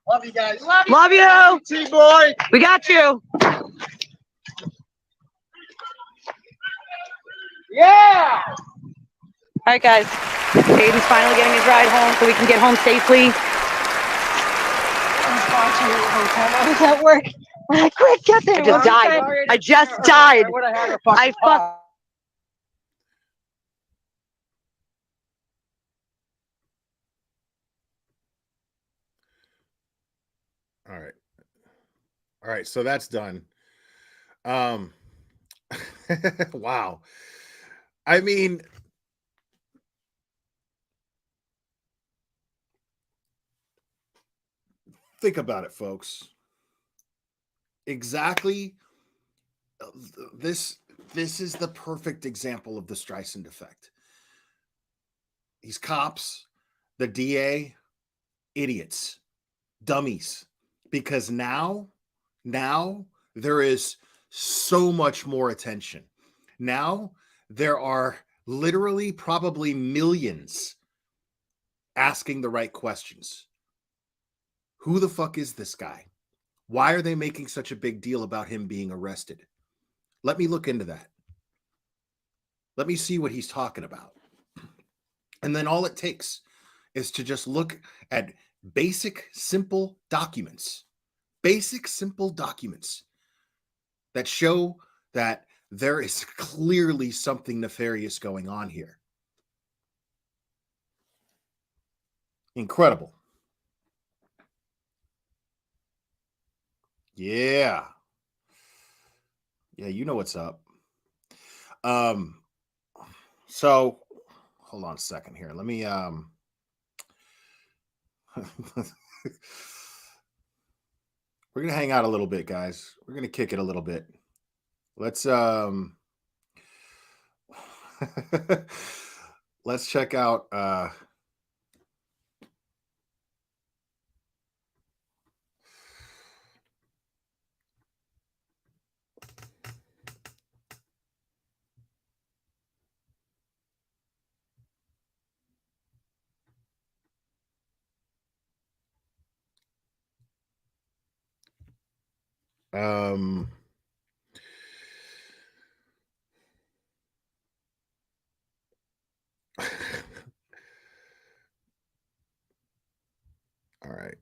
Love you guys. Love you. T-boy. We got you. Yeah! All right, guys. Aiden's finally getting his ride home so we can get home safely. I was at work. I'm like, quick, get there. I just died. I just died. I fuck. All right. So that's done. Wow. I mean, think about it, folks. Exactly. This is the perfect example of the Streisand effect. These cops, the DA, idiots, dummies, because now there is so much more attention. Now there are literally probably millions asking the right questions. Who the fuck is this guy? Why are they making such a big deal about him being arrested? Let me look into that. Let me see what he's talking about. And then all it takes is to just look at basic, simple documents that show that there is clearly something nefarious going on here. Incredible. Yeah. Yeah, you know what's up. So hold on a second here. Let me we're gonna hang out a little bit, guys. We're gonna kick it a little bit. Let's let's check out um all right.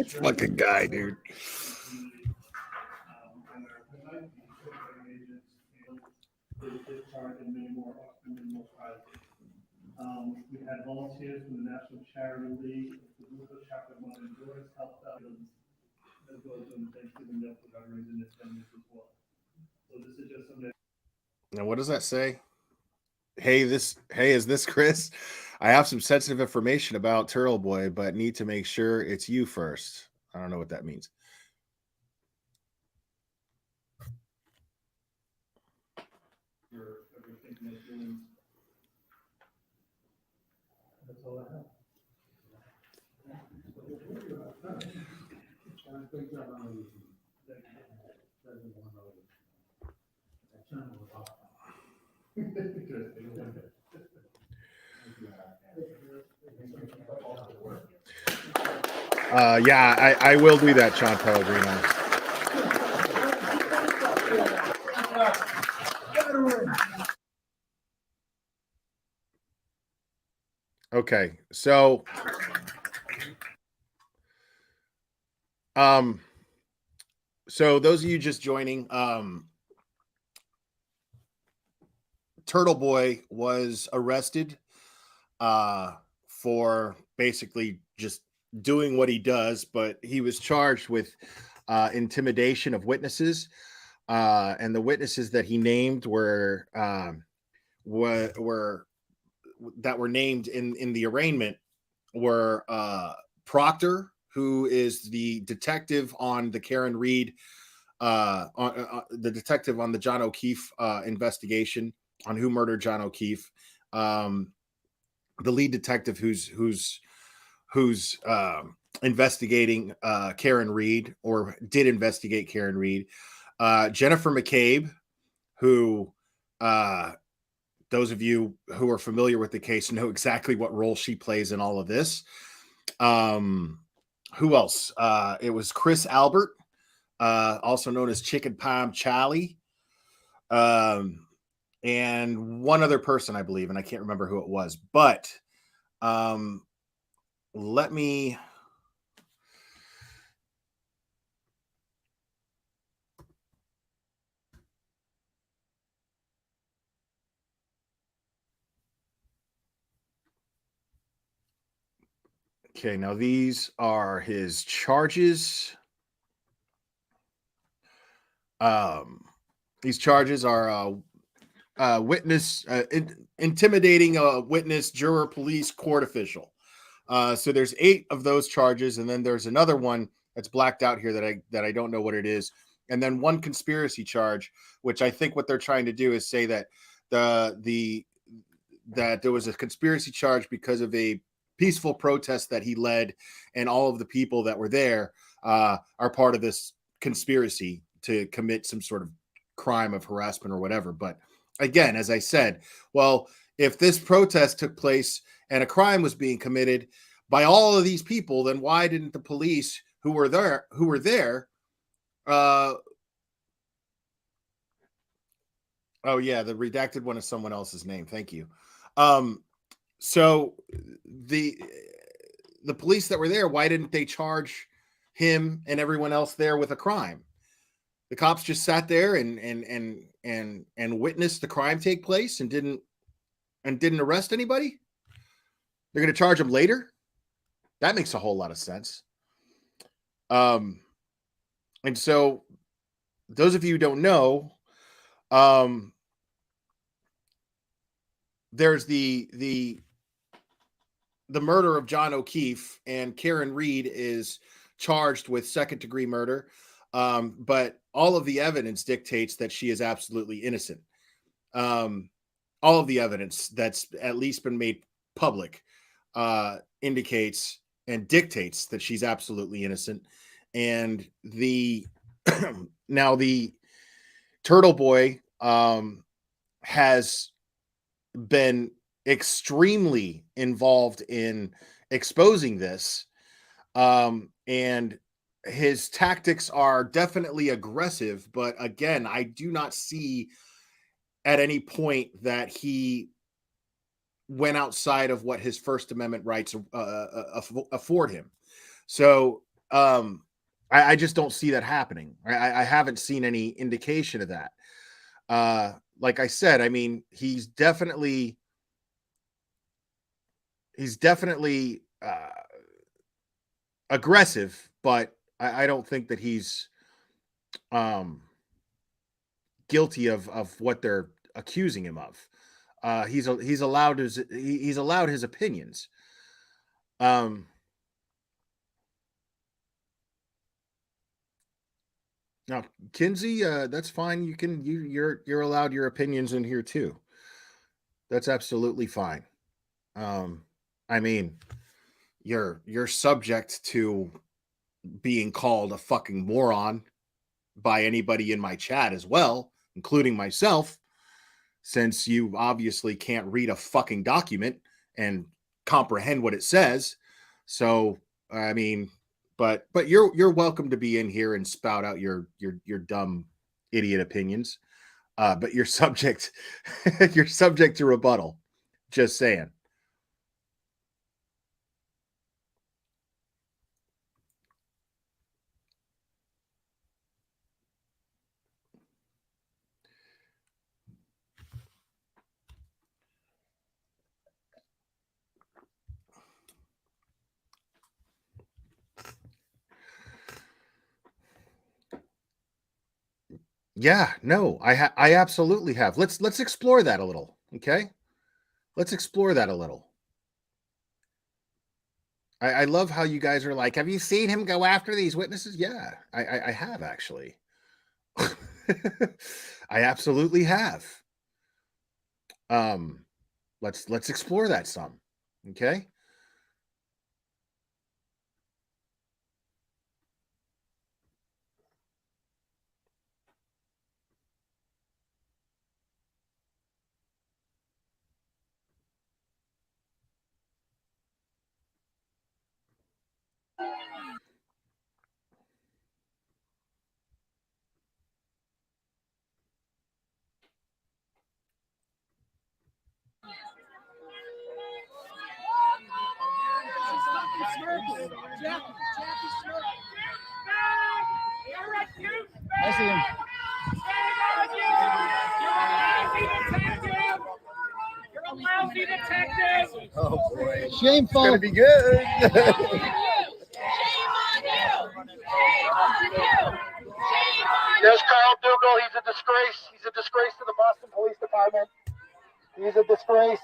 Fucking guy, dude. We had volunteers from the National Charity League, the Louisville Chapter of Mother Endurance helped out, as well as doing Thanksgiving meal for veterans in attendance as well. So this is just something. Now, what does that say? Hey, is this Chris? I have some sensitive information about Turtle Boy, but need to make sure it's you first. I don't know what that means. That's all I have. Yeah, I will do that, Sean Pellegrino. Okay, so those of you just joining, Turtle Boy was arrested for basically just doing what he does, but he was charged with intimidation of witnesses, and the witnesses that he named were that were named in the arraignment were Proctor, who is the detective on the Karen Reed, the detective on the John O'Keefe investigation on who murdered John O'Keefe, the lead detective who's investigating Karen Reed, or did investigate Karen Reed, Jennifer McCabe, who those of you who are familiar with the case know exactly what role she plays in all of this. Who else? It was Chris Albert, also known as Chicken Palm Charlie, and one other person, I believe, and I can't remember who it was. But let me. Okay, now these are his charges. These charges are witness, intimidating a witness, juror, police, court official. So there's 8 of those charges, and then there's another one that's blacked out here that I don't know what it is, and then one conspiracy charge, which I think what they're trying to do is say that that there was a conspiracy charge because of a peaceful protest that he led, and all of the people that were there are part of this conspiracy to commit some sort of crime of harassment or whatever. But again, as I said, well, if this protest took place and a crime was being committed by all of these people, then why didn't the police who were there oh yeah, the redacted one is someone else's name. Thank you. So the police that were there, why didn't they charge him and everyone else there with a crime? The cops just sat there and witnessed the crime take place and didn't arrest anybody. They're going to charge him later. That makes a whole lot of sense. And so those of you who don't know, there's the murder of John O'Keefe, and Karen Reed is charged with second-degree murder. But all of the evidence dictates that she is absolutely innocent. All of the evidence that's at least been made public indicates and dictates that she's absolutely innocent. And the now the Turtle Boy has been extremely involved in exposing this, and his tactics are definitely aggressive. But again, I do not see at any point that he went outside of what his First Amendment rights afford him. So I just don't see that happening. I haven't seen any indication of that. Like I said, I mean, he's definitely aggressive, but I don't think that he's guilty of what they're accusing him of. He's allowed his opinions. Now, Kinsey, that's fine. You're allowed your opinions in here too. That's absolutely fine. I mean, you're subject to being called a fucking moron by anybody in my chat as well, including myself, since you obviously can't read a fucking document and comprehend what it says. So, I mean, but you're welcome to be in here and spout out your dumb idiot opinions. But you're subject to rebuttal. Just saying. Yeah, no, I absolutely have. Let's explore that a little, okay? Let's explore that a little. I love how you guys are like, have you seen him go after these witnesses? Yeah, I have actually. I absolutely have. Let's explore that some, okay? I see him. You're a lousy detective. Oh boy. Shameful. It's gonna be good. There's Carl Dougal. He's a disgrace. He's a disgrace to the Boston Police Department. He's a disgrace.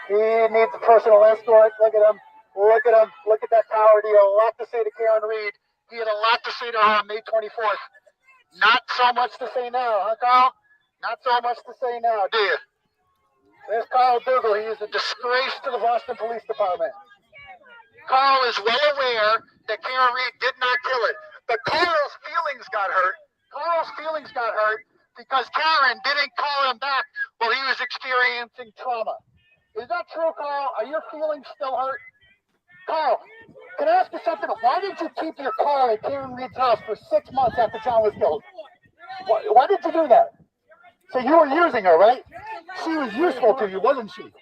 He needs a personal escort. Look at him. Look at him. Look at that coward. He had a lot to say to Karen Reed. He had a lot to say to her on May 24th. Not so much to say now, huh, Carl? Not so much to say now, do you? There's Carl Dougal. He is a disgrace to the Boston Police Department. Carl is well aware that Karen Reed did not kill it. But Carl's feelings got hurt. Carl's feelings got hurt because Karen didn't call him back while he was experiencing trauma. Is that true, Carl? Are your feelings still hurt? Carl, can I ask you something? Why did you keep your car at Karen Reed's house for 6 months after John was killed? Why did you do that? So you were using her, right? She was useful to you, wasn't she?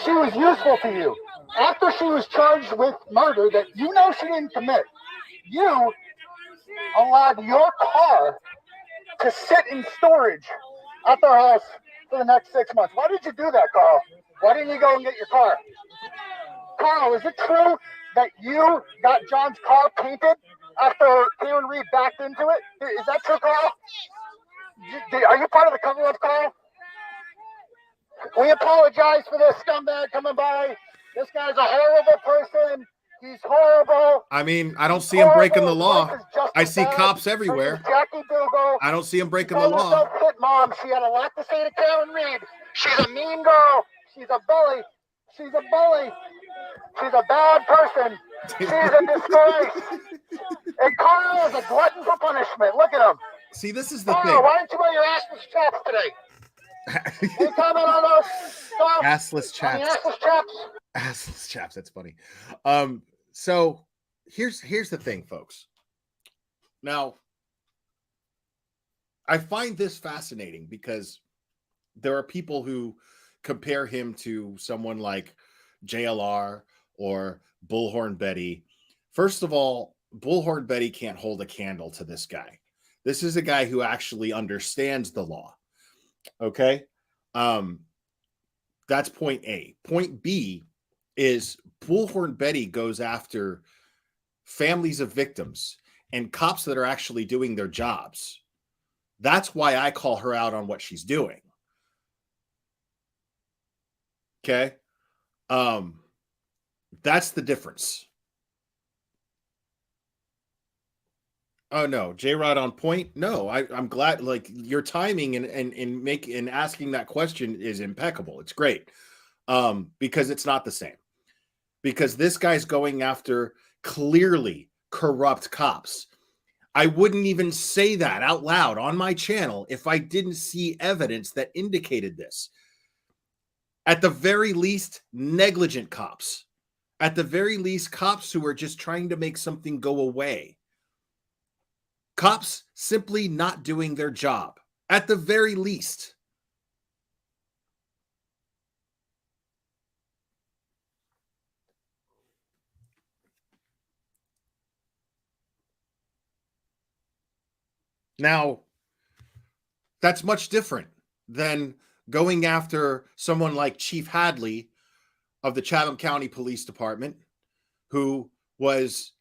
She was useful to you. After she was charged with murder that you know she didn't commit, you allowed your car to sit in storage at their house for the next 6 months. Why did you do that, Carl? Why didn't you go and get your car? Carl, is it true that you got John's car painted after Karen Reed backed into it? Is that true, Carl? Are you part of the cover-up, Carl? We apologize for this scumbag coming by. This guy's a horrible person. He's horrible. I mean, I don't see him breaking the law. I see cops everywhere. Jackie Dougal. I don't see him breaking the law. Yourself hit, Mom. She had a lot to say to Karen Reed. She's a mean girl. She's a bully. She's a bully. She's a bad person. She's a disgrace. And Carl is a glutton for punishment. Look at him. See, this is the Carl, thing. why don't you wear your assless chaps today? Any comment on those? Carl? Assless chaps. On the assless chaps? Assless chaps. That's funny. So here's the thing, folks. Now, I find this fascinating because there are people who compare him to someone like JLR or Bullhorn Betty. First of all, Bullhorn Betty can't hold a candle to this guy. This is a guy who actually understands the law. Okay? That's point A. Point B is Bullhorn Betty goes after families of victims and cops that are actually doing their jobs. That's why I call her out on what she's doing. Okay? That's the difference. Oh no, J-Rod on point? No, I'm glad, like, your timing and asking that question is impeccable. It's great. Because it's not the same. Because this guy's going after clearly corrupt cops. I wouldn't even say that out loud on my channel if I didn't see evidence that indicated this. At the very least, negligent cops. At the very least, cops who are just trying to make something go away. Cops simply not doing their job. At the very least. Now, that's much different than going after someone like Chief Hadley of the Chatham County Police Department, who was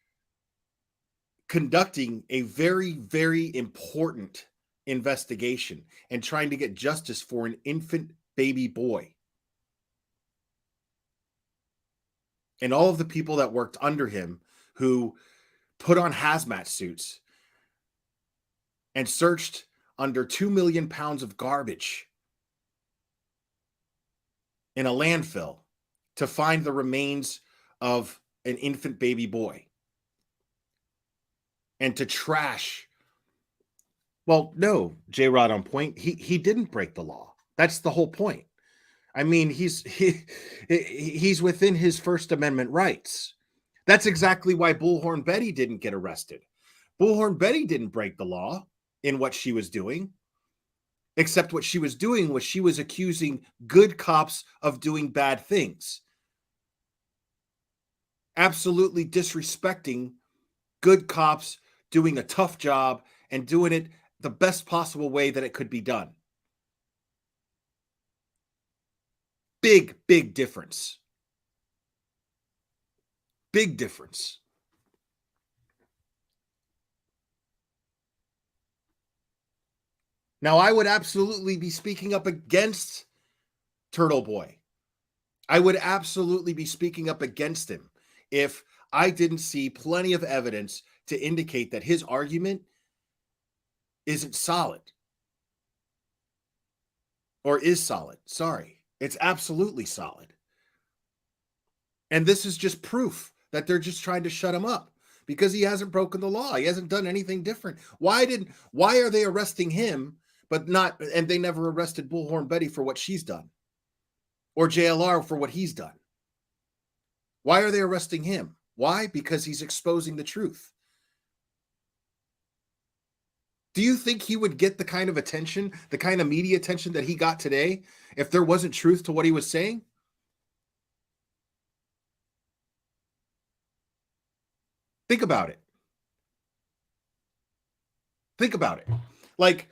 conducting a very, very important investigation and trying to get justice for an infant baby boy. And all of the people that worked under him who put on hazmat suits and searched under 2 million pounds of garbage in a landfill to find the remains of an infant baby boy. And to trash. Well, no, J-Rod on point. He didn't break the law. That's the whole point. I mean, he's within his First Amendment rights. That's exactly why Bullhorn Betty didn't get arrested. Bullhorn Betty didn't break the law in what she was doing, except what she was doing was she was accusing good cops of doing bad things. Absolutely disrespecting good cops doing a tough job and doing it the best possible way that it could be done. Big, big difference. Big difference. Now, I would absolutely be speaking up against Turtle Boy. I would absolutely be speaking up against him if I didn't see plenty of evidence to indicate that his argument isn't solid. Or is solid. Sorry. It's absolutely solid. And this is just proof that they're just trying to shut him up because he hasn't broken the law. He hasn't done anything different. Why are they arresting him, and they never arrested Bullhorn Betty for what she's done? Or JLR for what he's done? Why are they arresting him? Why? Because he's exposing the truth. Do you think he would get the kind of attention, the kind of media attention that he got today if there wasn't truth to what he was saying? Think about it. Think about it. Like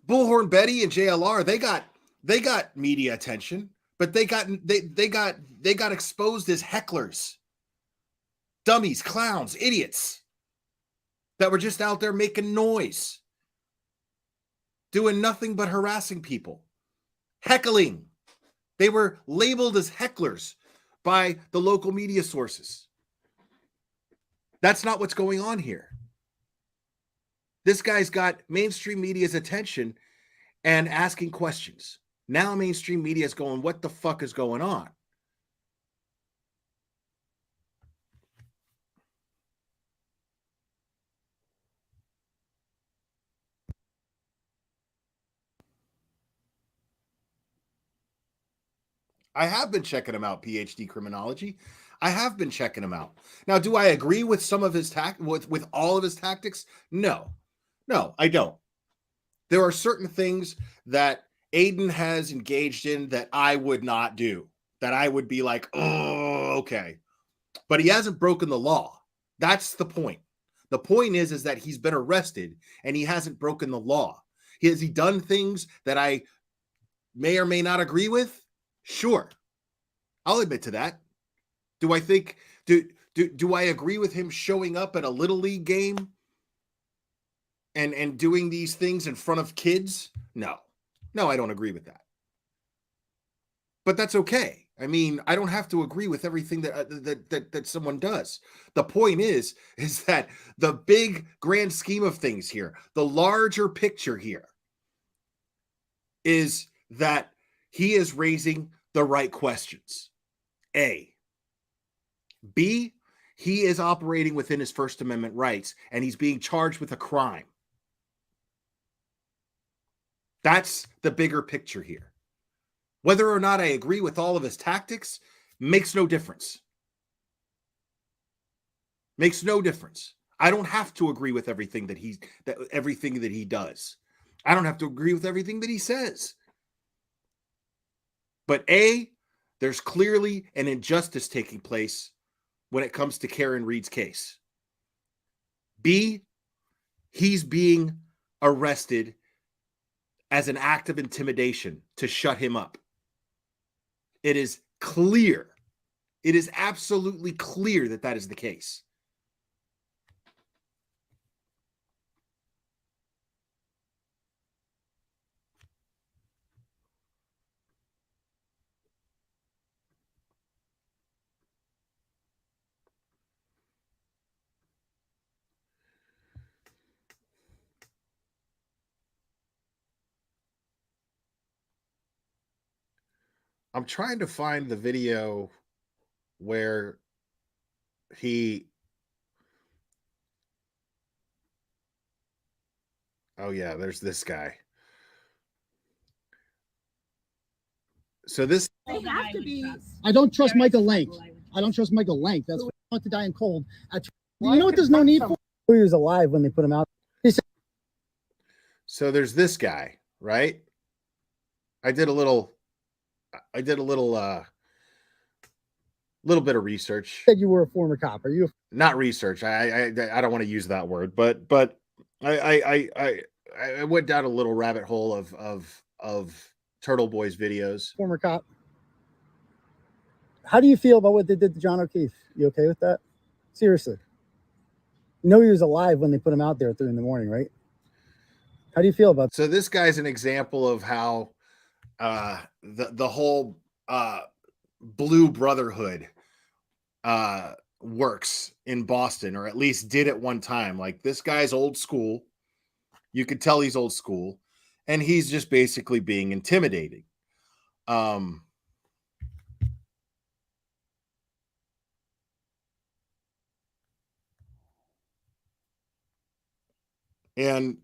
Bullhorn Betty and JLR, they got They got media attention, but they got exposed as hecklers, dummies, clowns, idiots that were just out there making noise, doing nothing but harassing people, heckling. They were labeled as hecklers by the local media sources. That's not what's going on here. This guy's got mainstream media's attention and asking questions. Now mainstream media is going, what the fuck is going on? I have been checking him out, PhD Criminology. I have been checking him out. Now, do I agree with some of his with all of his tactics? No, I don't. There are certain things that Aiden has engaged in that I would not do, that I would be like, oh, okay. But he hasn't broken the law. That's the point. The point is that he's been arrested and he hasn't broken the law. Has he done things that I may or may not agree with? Sure. I'll admit to that. Do I think, do I agree with him showing up at a little league game and doing these things in front of kids? No, I don't agree with that. But that's okay. I mean, I don't have to agree with everything that someone does. The point is that the big grand scheme of things here, the larger picture here, is that he is raising the right questions. A. B, he is operating within his First Amendment rights and he's being charged with a crime. That's the bigger picture here. Whether or not I agree with all of his tactics makes no difference. Makes no difference. I don't have to agree with everything that he does. I don't have to agree with everything that he says. But A, there's clearly an injustice taking place when it comes to Karen Reed's case. B, he's being arrested as an act of intimidation to shut him up. It is clear. It is absolutely clear that that is the case. I'm trying to find the video where he... Oh, yeah, there's this guy. So this... They have to be. I don't trust Michael Lank. I don't trust Michael Lank. That's why I want to die in cold. You know what there's no need for? He was alive when they put him out. So there's this guy, right? I did a little bit of research. Said you were a former cop. Are you? Not research. I don't want to use that word, but I went down a little rabbit hole of TurtleBoy's videos. Former cop. How do you feel about what they did to John O'Keefe? You okay with that? Seriously. You know he was alive when they put him out there at 3 a.m, right? How do you feel about that? So this guy's an example of how the whole Blue Brotherhood works in Boston, or at least did at one time. Like, this guy's old school. You could tell he's old school, and he's just basically being intimidating. And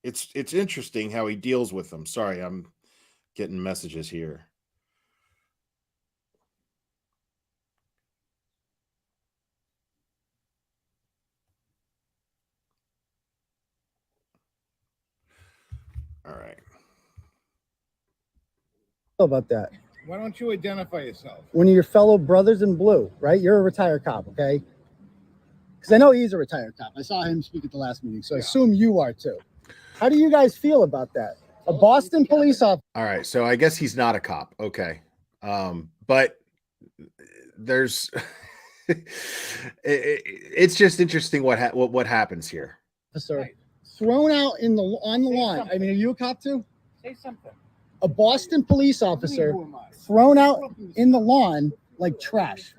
it's interesting how he deals with them. Sorry, I'm getting messages here. All right. About that. Why don't you identify yourself? One of your fellow brothers in blue, right? You're a retired cop, okay? Because I know he's a retired cop. I saw him speak at the last meeting, so I assume you are too. How do you guys feel about that? A Boston police officer. All right, so I guess he's not a cop. Okay. But there's it's just interesting what happens here. Thrown out on the lawn. I mean, are you a cop too? Say something. A Boston police officer thrown out in the lawn like trash.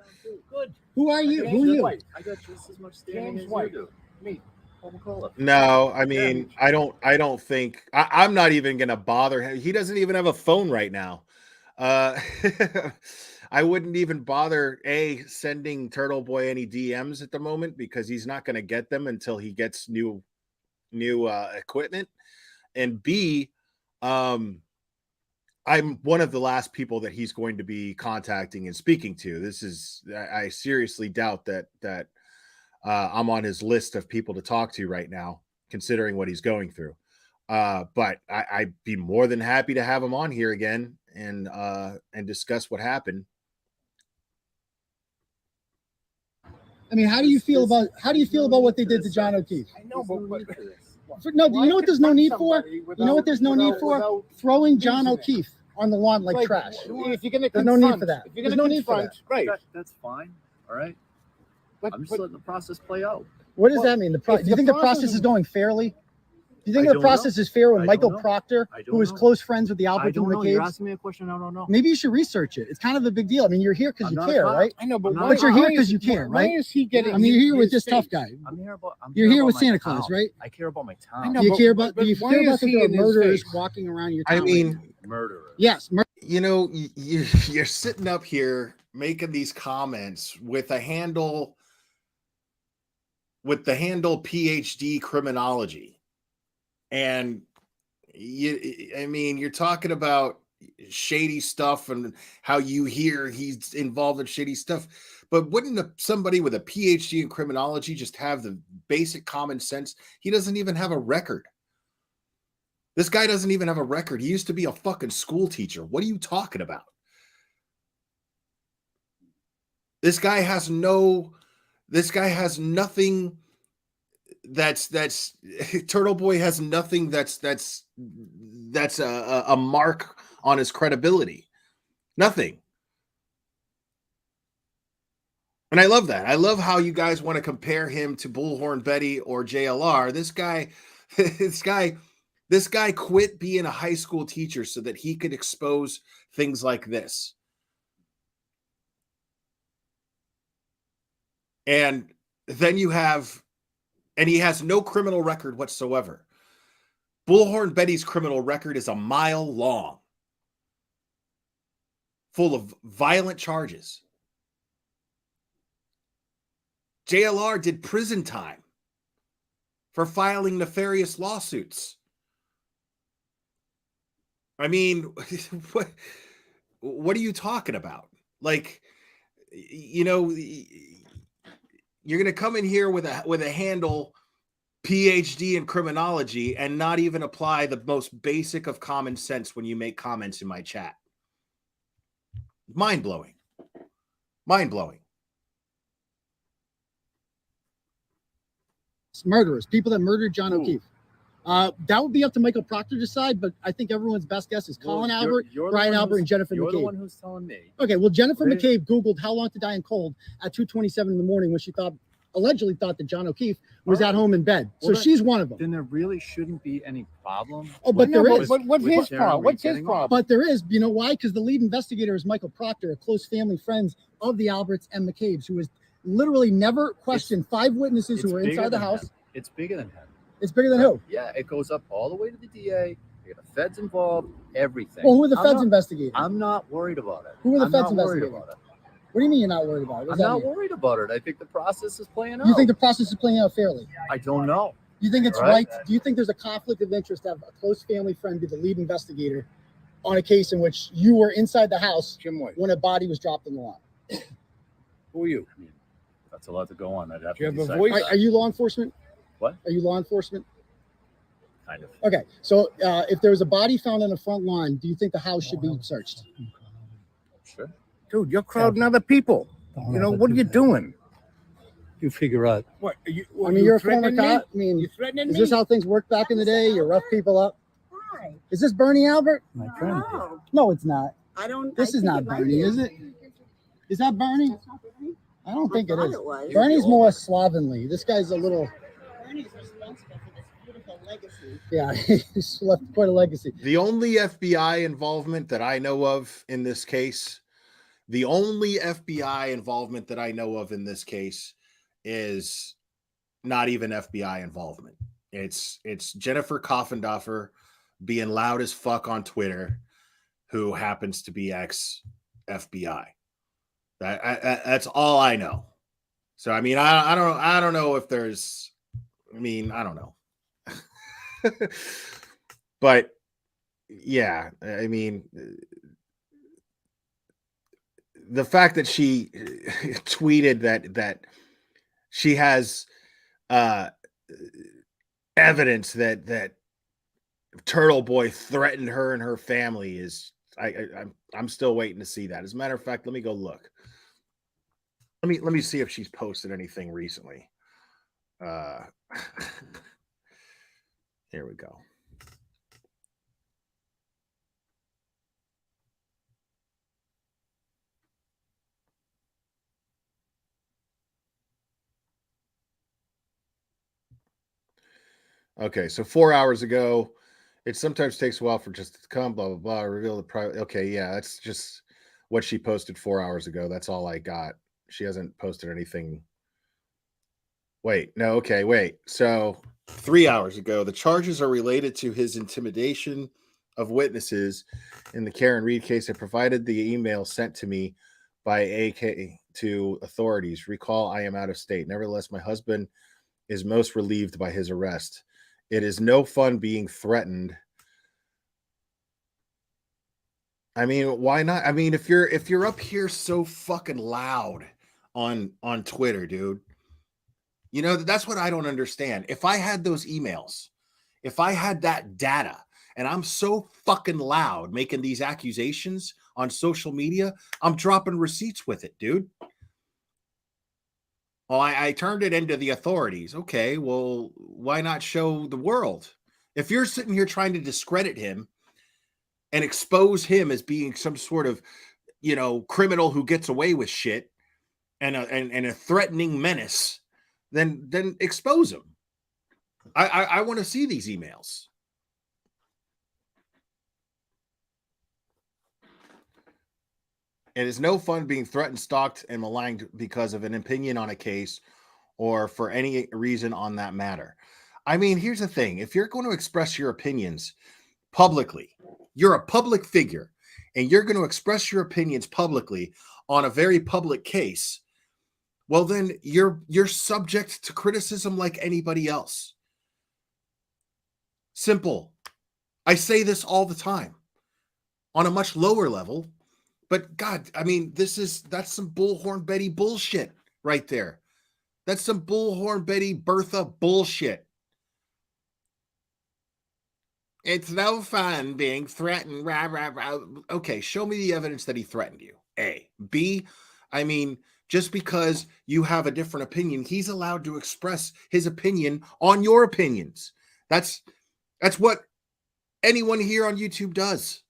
Good. Who are you? Who are you? I got just as much standing as you do. Me. Coca-Cola. No, I mean, I don't think I'm not even gonna bother him. He doesn't even have a phone right now. I wouldn't even bother sending Turtle Boy any DMs at the moment because he's not gonna get them until he gets new equipment. And B, I'm one of the last people that he's going to be contacting and speaking to. I seriously doubt that I'm on his list of people to talk to right now, considering what he's going through. But I'd be more than happy to have him on here again and discuss what happened. I mean, how do you feel about what they did to John O'Keefe? I know, but No, you know what there's no need for? You know what there's no need for? Throwing John O'Keefe on the lawn like trash. If you're gonna There's no need for that. If you're There's gonna no need for that. great. That's fine. All right. But, I'm just letting the process play out. What does that mean? Do you think the process is going fairly? Do you think the process is fair when Michael Proctor, who is close friends with the Alberts and McCabe's? You're asking me a question I don't know. Maybe you should research it. It's kind of a big deal. I mean, you're here because you care, right? I know, but you're here because you care, right? Why is he getting? I mean, you're here with this tough guy. You're here with Santa Claus, right? I care about my town. I know, do you care about that there are murderers walking around your town? I mean, murderers. Yes. You know, you're sitting up here making these comments with the handle PhD criminology. And you're talking about shady stuff and how you hear he's involved in shady stuff. But wouldn't somebody with a PhD in criminology just have the basic common sense? He doesn't even have a record. This guy doesn't even have a record. He used to be a fucking school teacher. What are you talking about? This guy has nothing. That's Turtle Boy has nothing that's a mark on his credibility. Nothing. And I love that. I love how you guys want to compare him to Bullhorn Betty or JLR. This guy quit being a high school teacher so that he could expose things like this. And then he has no criminal record whatsoever. Bullhorn Betty's criminal record is a mile long, full of violent charges. JLR did prison time for filing nefarious lawsuits. I mean, what are you talking about? Like, you know, you're going to come in here with a handle PhD in criminology and not even apply the most basic of common sense when you make comments in my chat. Mind-blowing. Mind-blowing. Murderers, people that murdered John O'Keefe. That would be up to Michael Proctor to decide, but I think everyone's best guess is Colin Albert, Brian Albert, and Jennifer McCabe. You're the one who's telling me. Okay, well, Jennifer McCabe Googled how long to die in cold at 2:27 in the morning when she allegedly thought that John O'Keefe was at home in bed. So she's one of them. Then there really shouldn't be any problem. Oh, but there is. What's his problem? What's his problem? But there is. You know why? Because the lead investigator is Michael Proctor, a close family friend of the Alberts and McCabe's, who has literally never questioned 5 witnesses who were inside the house. It's bigger than him. It's bigger than who? Yeah, it goes up all the way to the DA. You got the feds involved, everything. Well, who are the feds investigating? I'm not worried about it. Who are the feds investigating? investigating? What do you mean you're not worried about it? I'm not worried about it. I think the process is playing out. You think the process is playing out fairly? I don't know. You think it's right? Do you think there's a conflict of interest to have a close family friend be the lead investigator on a case in which you were inside the house when a body was dropped in the lawn? Who are you? I mean, that's a lot to go on. I'd have Do you to have a decide. voice? Are you law enforcement? What? Are you law enforcement? Kind of. Okay, so if there was a body found on the front lawn, do you think the house should be searched? Sure. Dude, you're crowding other people. You know, what are you doing? You figure out. What? Are you, I mean, you're a former threatening me? cop. I mean, You threatening is me? this how things work back in the day? You rough people up? Why? Is this Bernie Albert? My friend. No, No, it's not. I don't. This I is think not it might Bernie, be. is it? Is that Bernie? I don't think it thought is. it was. Bernie's more slovenly. This guy's a little. Bernie's responsible for this beautiful legacy. Yeah, he's left quite a legacy. The only FBI involvement that I know of in this case, is not even FBI involvement. It's Jennifer Coffendorfer being loud as fuck on Twitter, who happens to be ex FBI. That's all I know. So I mean, I don't know if there's. I mean, I don't know. But yeah, I mean, the fact that she tweeted that she has evidence that Turtle Boy threatened her and her family is I'm still waiting to see that. As a matter of fact, let me go look. Let me see if she's posted anything recently. Here we go. Okay, so 4 hours ago, it sometimes takes a while for just to come, blah, blah, blah, reveal the private. Okay, yeah, that's just what she posted 4 hours ago. That's all I got. She hasn't posted anything. Wait, no, okay, wait. So 3 hours ago, the charges are related to his intimidation of witnesses in the Karen Reed case. I provided the email sent to me by AK to authorities. Recall, I am out of state. Nevertheless, my husband is most relieved by his arrest. It is no fun being threatened. I mean, why not? I mean, if you're up here so fucking loud on Twitter, dude, you know, that's what I don't understand. If I had those emails, if I had that data, and I'm so fucking loud making these accusations on social media, I'm dropping receipts with it, dude. Well, I turned it into the authorities. Okay, well, why not show the world? If you're sitting here trying to discredit him and expose him as being some sort of, you know, criminal who gets away with shit and a threatening menace, then expose him. I want to see these emails. It is no fun being threatened, stalked, and maligned because of an opinion on a case or for any reason on that matter. I mean, here's the thing. If you're going to express your opinions publicly, you're a public figure, and you're going to express your opinions publicly on a very public case, well, then you're subject to criticism like anybody else. Simple. I say this all the time on a much lower level. But God, I mean, that's some bullhorn Betty bullshit right there. That's some bullhorn Betty Bertha bullshit. It's no fun being threatened. Rah, rah, rah. Okay, show me the evidence that he threatened you. A. B, I mean, just because you have a different opinion, he's allowed to express his opinion on your opinions. That's what anyone here on YouTube does.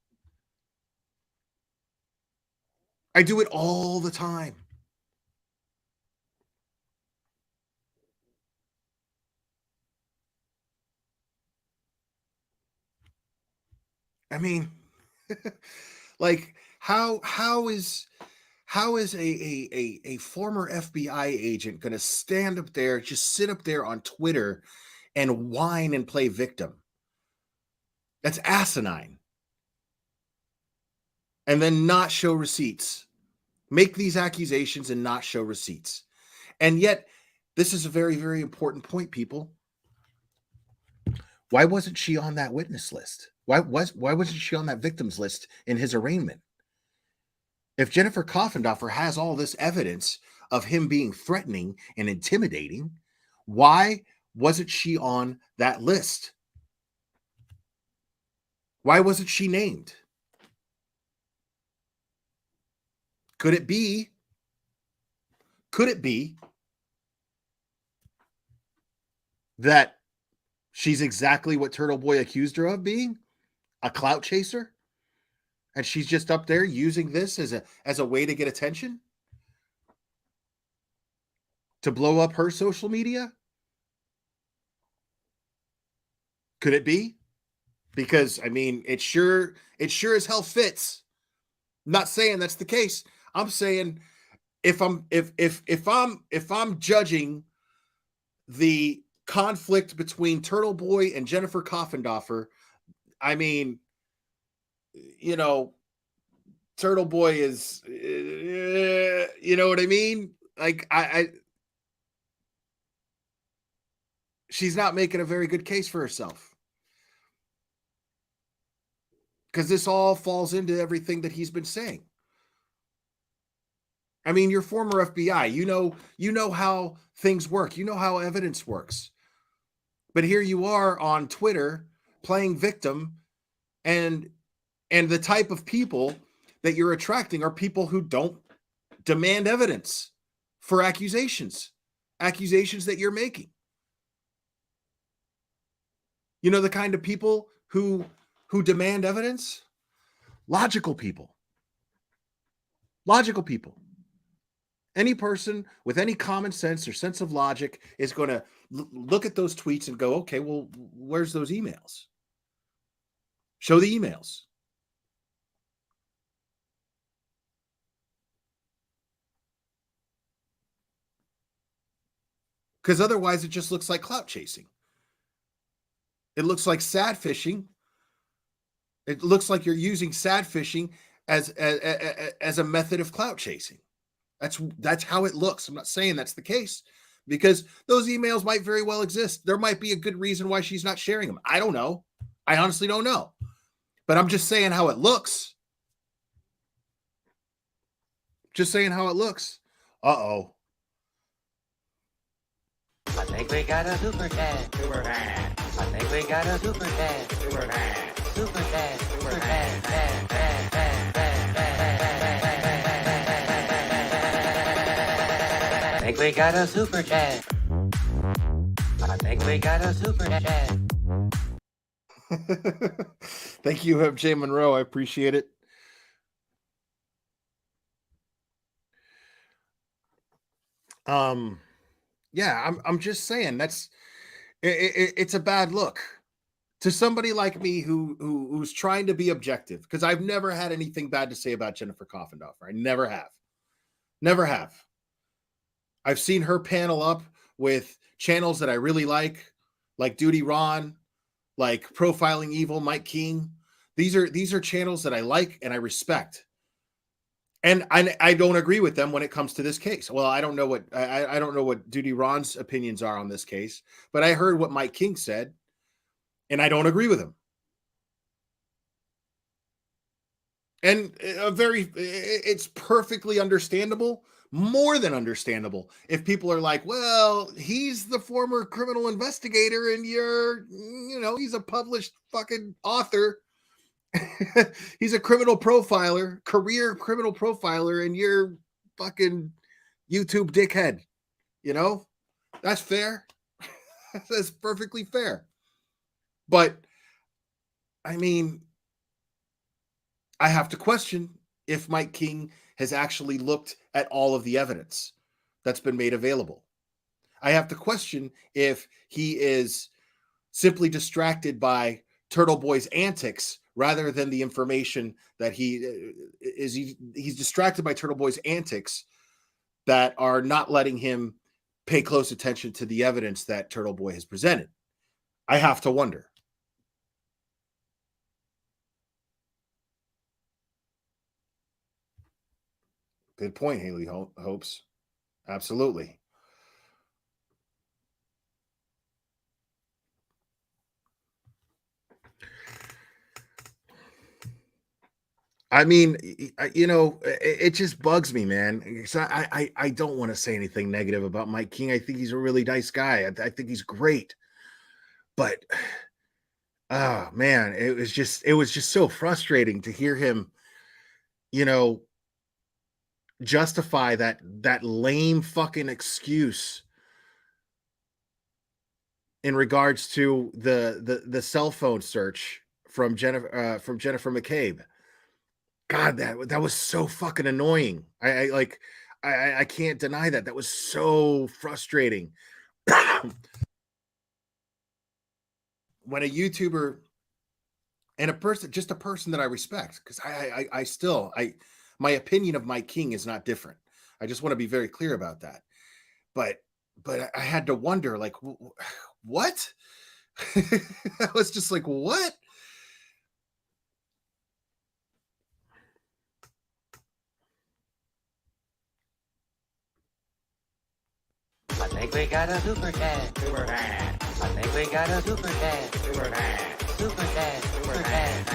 I do it all the time. I mean, like how is a former FBI agent going to stand up there, just sit up there on Twitter and whine and play victim? That's asinine. And then not show receipts. Make these accusations and not show receipts. And yet, this is a very, very important point, people. Why wasn't she on that witness list? Why wasn't she on that victims list in his arraignment? If Jennifer Coffendorfer has all this evidence of him being threatening and intimidating, why wasn't she on that list? Why wasn't she named? Could it be that she's exactly what Turtle Boy accused her of being? a clout chaser? And she's just up there using this as a way to get attention? To blow up her social media? Could it be? Because I mean, it sure as hell fits. I'm not saying that's the case. I'm saying if I'm judging the conflict between Turtle Boy and Jennifer Coffindoffer, I mean, you know, Turtle Boy is, you know what I mean? Like she's not making a very good case for herself. Because this all falls into everything that he's been saying. I mean, you're former FBI. You know how things work. You know how evidence works. But here you are on Twitter playing victim, and the type of people that you're attracting are people who don't demand evidence for accusations that you're making. You know the kind of people who demand evidence? Logical people. Logical people. Any person with any common sense or sense of logic is going to look at those tweets and go, okay, well, where's those emails? Show the emails. Because otherwise it just looks like clout chasing. It looks like sad fishing. It looks like you're using sad fishing as a method of clout chasing. That's how it looks. I'm not saying that's the case, because those emails might very well exist. There might be a good reason why she's not sharing them. I don't know. I honestly don't know. But I'm just saying how it looks. Just saying how it looks. Uh-oh. I think we got a super chat. Super chat. I think we got a super chat. Super chat. Super chat. Super chat. I think we got a super chat. I think we got a super chat. Thank you, FJ Monroe. I appreciate it. Yeah, I'm just saying it's a bad look to somebody like me who's trying to be objective, because I've never had anything bad to say about Jennifer Coffindoffer. I never have. I've seen her panel up with channels that I really like Duty Ron, like Profiling Evil, Mike King. These are channels that I like and I respect. And I don't agree with them when it comes to this case. Well, I don't know what Duty Ron's opinions are on this case, but I heard what Mike King said, and I don't agree with him. And it's perfectly understandable, more than understandable, if people are like, well, he's the former criminal investigator and he's a published fucking author. He's a criminal profiler, career criminal profiler, and you're fucking YouTube dickhead. That's fair. That's perfectly fair. But I mean, I have to question if Mike King has actually looked at all of the evidence that's been made available. I have to question if he is simply distracted by Turtle Boy's antics rather than the information that he's distracted by Turtle Boy's antics that are not letting him pay close attention to the evidence that Turtle Boy has presented. I have to wonder. Good point, Haley Hopes. Absolutely. I mean, it just bugs me, man. I don't want to say anything negative about Mike King. I think he's a really nice guy. I think he's great. But, man, it was just so frustrating to hear him, justify that lame fucking excuse in regards to the cell phone search from Jennifer McCabe. God, that was so fucking annoying. I can't deny that. That was so frustrating. When a YouTuber and a person that I respect, because I still my opinion of Mike King is not different. I just want to be very clear about that. But I had to wonder, like, what? I was just like, what? I think we got a super chat. Super chat. I think we got a super chat. Super chat. Super chat. Super chat.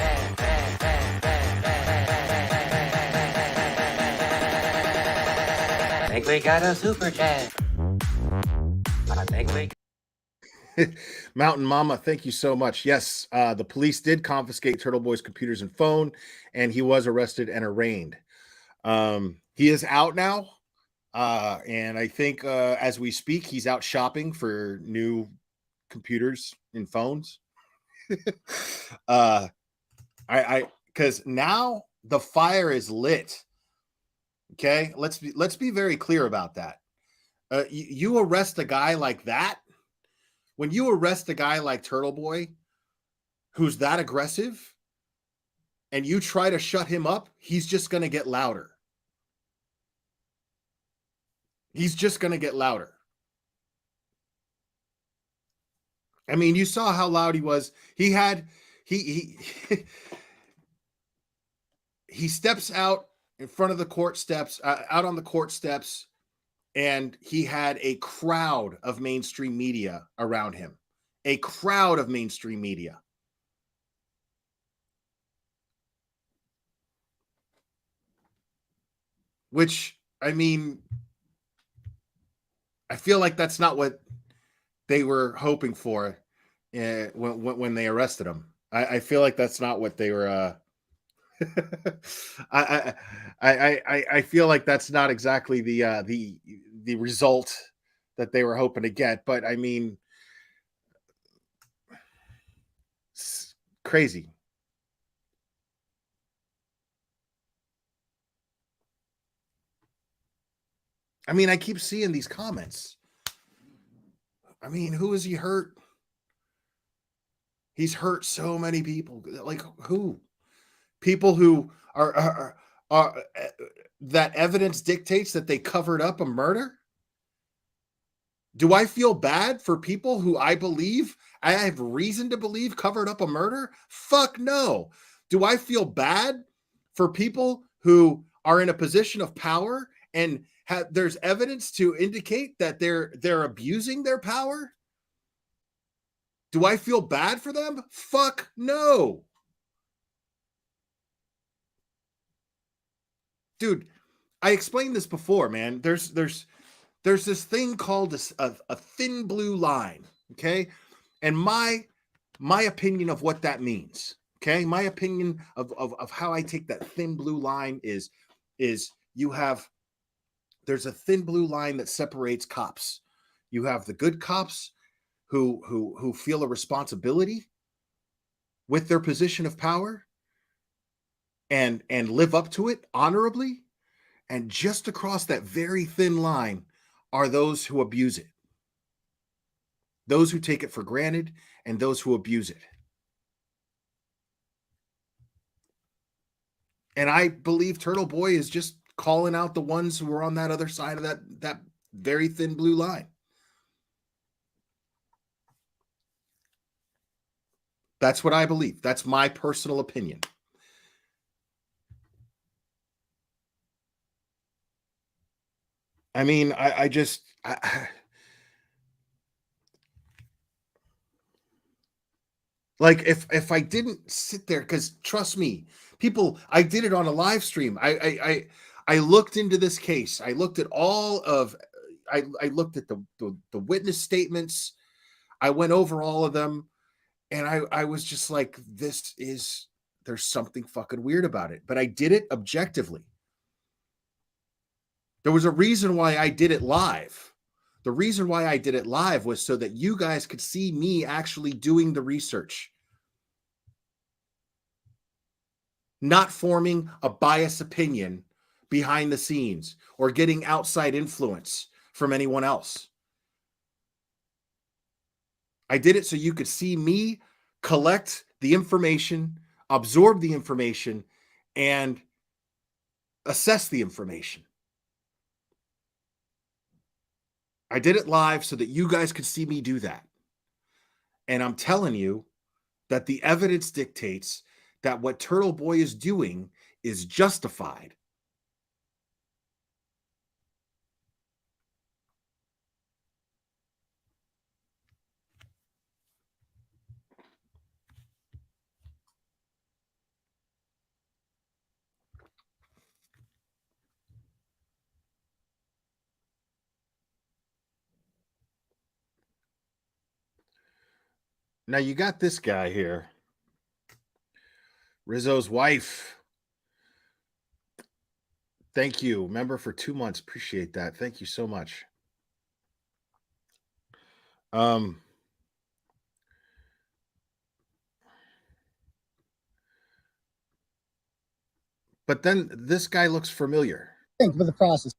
I think we got a super chat. I think we. Mountain Mama, thank you so much. Yes, the police did confiscate Turtle Boy's computers and phone, and he was arrested and arraigned. He is out now, and I think as we speak, he's out shopping for new computers and phones. Because now the fire is lit. Okay, let's be very clear about that. You arrest a guy like that. When you arrest a guy like Turtle Boy, who's that aggressive, and you try to shut him up, he's just going to get louder. He's just going to get louder. I mean, you saw how loud he was. He steps out in front of the court steps, out on the court steps, and he had a crowd of mainstream media around him. A crowd of mainstream media. Which, I mean, I feel like that's not what they were hoping for when they arrested him. I feel like that's not what they were. I feel like that's not exactly the result that they were hoping to get. But I mean, it's crazy. I mean, I keep seeing these comments. I mean, who is he hurt? He's hurt so many people. Like who? People who are that evidence dictates that they covered up a murder? Do I feel bad for people who I have reason to believe covered up a murder? Fuck no. Do I feel bad for people who are in a position of power and there's evidence to indicate that they're abusing their power? Do I feel bad for them? Fuck no. Dude, I explained this before, man. There's this thing called a thin blue line, okay? And my opinion of what that means, okay? My opinion of how I take that thin blue line is there's a thin blue line that separates cops. You have the good cops who feel a responsibility with their position of power and live up to it honorably. And just across that very thin line are those who abuse it. Those who take it for granted and those who abuse it. And I believe Turtle Boy is just calling out the ones who are on that other side of that very thin blue line. That's what I believe. That's my personal opinion. I mean, I like if I didn't sit there, because trust me, people, I did it on a live stream. I looked into this case. I looked at I looked at the witness statements. I went over all of them, and I was just like, there's something fucking weird about it. But I did it objectively. There was a reason why I did it live. The reason why I did it live was so that you guys could see me actually doing the research. not forming a biased opinion behind the scenes or getting outside influence from anyone else. I did it so you could see me collect the information, absorb the information, and assess the information. I did it live so that you guys could see me do that. And I'm telling you that the evidence dictates that what Turtle Boy is doing is justified. Now you got this guy here, Rizzo's wife. Thank you. Member for 2 months. Appreciate that. Thank you so much. But then this guy looks familiar. Think of the process.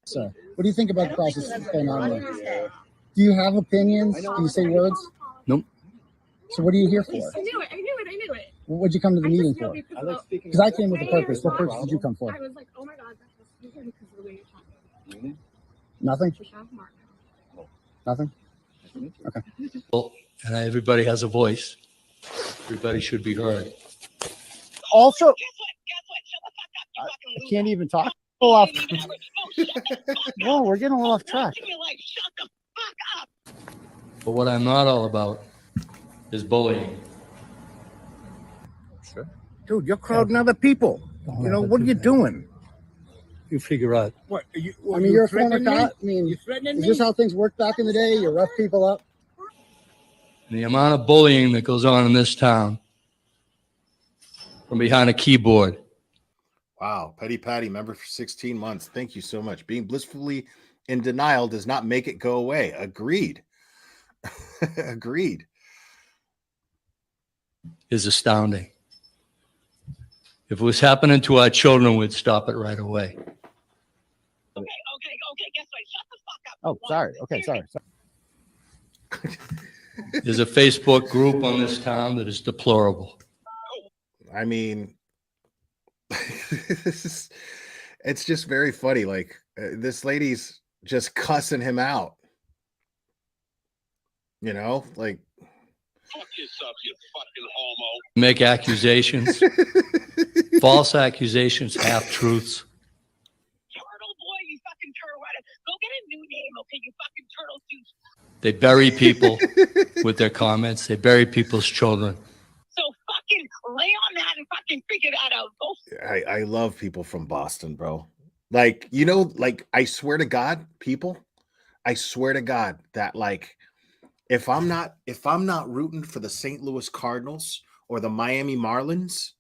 Sir, what do you think about the process that's going on there? Do you have opinions? Do you say words? Nope. So what are you here for? I knew it. What'd you come to the meeting for? Because I came with a purpose. What purpose did you come for? I was like, oh my God, that has to be here because of the way you're talking. Nothing? Nothing? Okay. Well, and everybody has a voice. Everybody should be heard. Also, I can't even talk. Off. Whoa, we're getting a little off track. But what I'm not all about is bullying. Sure. Dude, you're crowding other people. You know, what are you doing? You figure out. What, are you, I mean, you're a former cop. I mean, You threatening is me? this how things worked back in the day? You rough people up? The amount of bullying that goes on in this town from behind a keyboard. Wow. Petty Patty, member for 16 months. Thank you so much. Being blissfully in denial does not make it go away. Agreed. Agreed. Is astounding. If it was happening to our children, we'd stop it right away. Okay, guess what? Shut the fuck up. Oh, sorry. Okay, sorry. There's a Facebook group on this town that is deplorable. I mean, it's just very funny. Like, this lady's just cussing him out. You know, like, fuck yourself, you fucking homo. Make accusations, false accusations, half truths. Turtle boy, you fucking turtle. Go get a new name, okay? You fucking turtle juice. They bury people with their comments. They bury people's children. So fucking lay on that and fucking figure that out. Go. I love people from Boston, bro. Like, you know, like, I swear to God, people, I swear to God that, like, if I'm not rooting for the St. Louis Cardinals or the Miami Marlins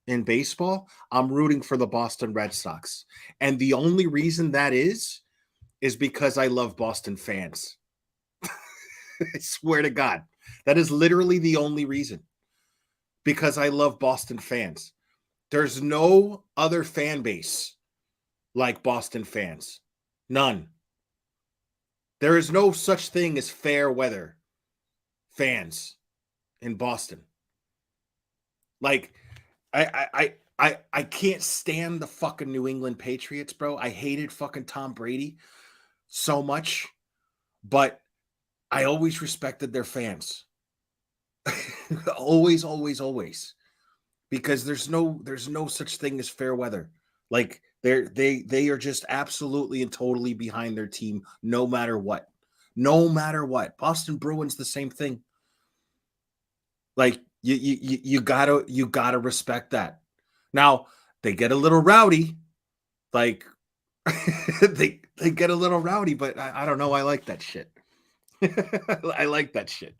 in baseball, I'm rooting for the Boston Red Sox. And the only reason that is because I love Boston fans. I swear to God. That is literally the only reason. Because I love Boston fans. There's no other fan base like Boston fans. None. There is no such thing as fair weather fans in Boston. Like, I can't stand the fucking New England Patriots, bro. I hated fucking Tom Brady so much, but I always respected their fans. always, always, always. Because there's no such thing as fair weather. Like, they are just absolutely and totally behind their team no matter what. No matter what. Boston Bruins, the same thing. Like, you gotta respect that. Now, they get a little rowdy. Like, they get a little rowdy, but I don't know. I like that shit. I like that shit.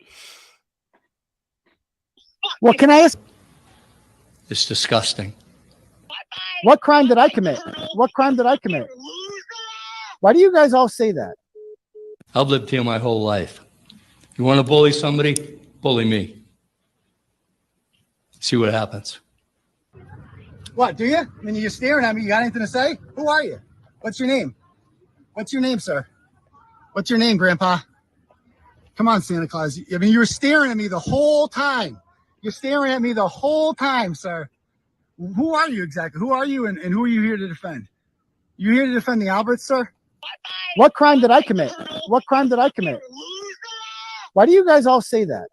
What can I ask? It's disgusting. What crime did I commit? What crime did I commit? Why do you guys all say that? I've lived here my whole life. You want to bully somebody? Bully me. See what happens. What, do you? I mean, you're staring at me. You got anything to say? Who are you? What's your name? What's your name, sir? What's your name, Grandpa? Come on, Santa Claus. I mean, you were staring at me the whole time. You're staring at me the whole time, sir. Who are you exactly? Who are you and who are you here to defend? You here to defend the Alberts, sir? What crime did I commit? What crime did I commit? Why do you guys all say that?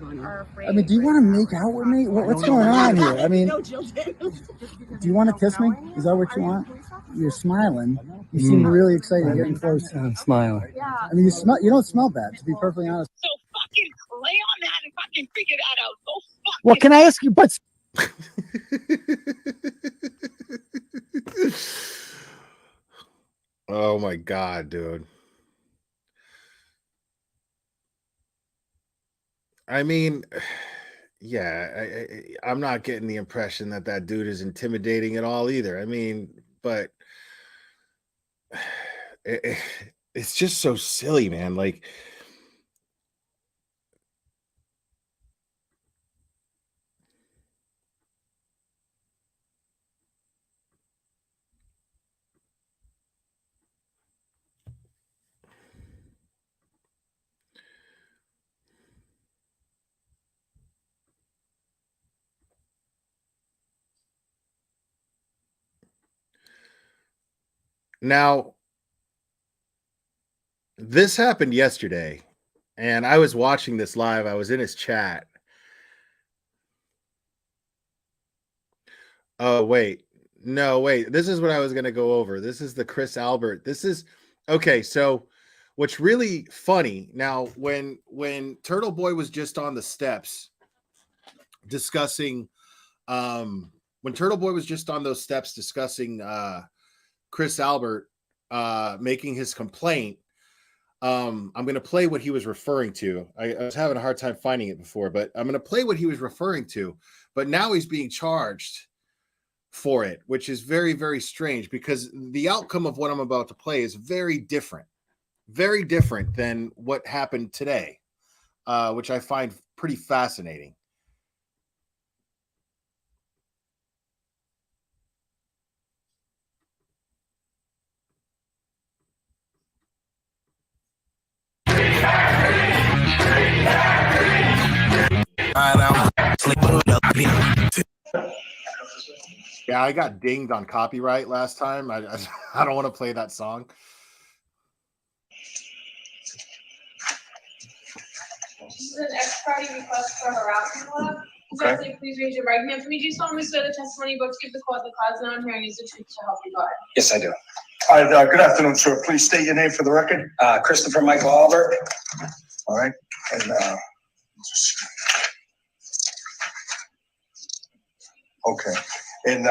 I mean, do you want to make out with me? What's going on here? I mean, do you want to kiss me? Is that what you want? You're smiling. You seem really excited getting close. I'm smiling. I mean, you don't smell bad, to be perfectly honest. So fucking lay on that and fucking figure that out. Go fuck. Well, can I ask you, but Oh my God, dude. I mean, yeah, I'm not getting the impression that that dude is intimidating at all either. I mean, but it's just so silly, man. Like, now, this happened yesterday, and I was watching this live. I was in his chat. Oh, wait. No, wait. This is what I was going to go over. This is the Chris Albert. This is okay. So, what's really funny now, when Turtle Boy was just on the steps discussing, when Turtle Boy was just on those steps discussing Chris Albert making his complaint, I'm going to play what he was referring to. I was having a hard time finding it before, but I'm going to play what he was referring to. But now he's being charged for it, which is very, very strange because the outcome of what I'm about to play is very different than what happened today, which I find pretty fascinating. Yeah, I got dinged on copyright last time. I don't want to play that song. This is an ex parte request for harassment law. Exactly, please raise your right hand for me. Do you solemnly swear the testimony you're about to give the court the cause now I'm hearing is the truth to help you God? Yes, I do. All right, good afternoon, sir. Please state your name for the record. Christopher Michael Albert. All right, and okay, and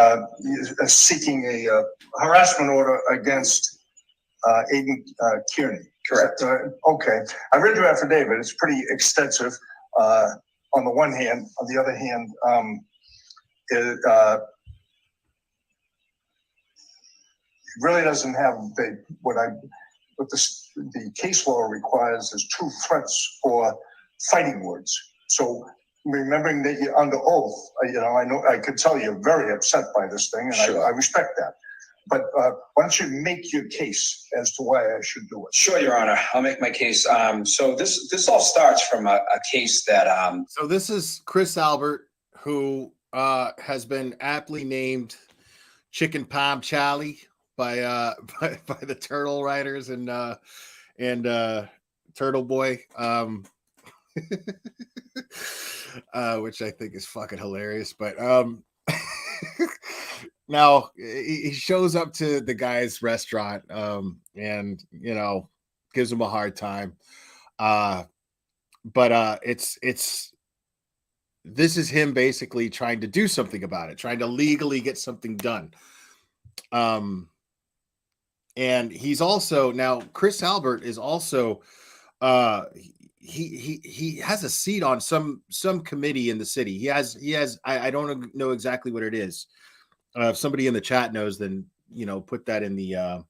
seeking a harassment order against Aiden Kearney. Correct. Okay, I read your affidavit. It's pretty extensive. On the one hand, on the other hand, it really doesn't have what the case law requires is true threats or fighting words. So remembering that you're under oath, I know I could tell you're very upset by this thing, and Sure. I respect that. But why don't you make your case as to why I should do it? Sure, Your Honor. I'll make my case. So this all starts from a case that So this is Chris Albert, who has been aptly named Chicken Palm Charlie by the Turtle writers and Turtle Boy, which I think is fucking hilarious. But now he shows up to the guy's restaurant and gives him a hard time. But this is him basically trying to do something about it, trying to legally get something done. And he's also now Chris Albert is also he has a seat on some committee in the city. He has I don't know exactly what it is. If somebody in the chat knows, then put that in the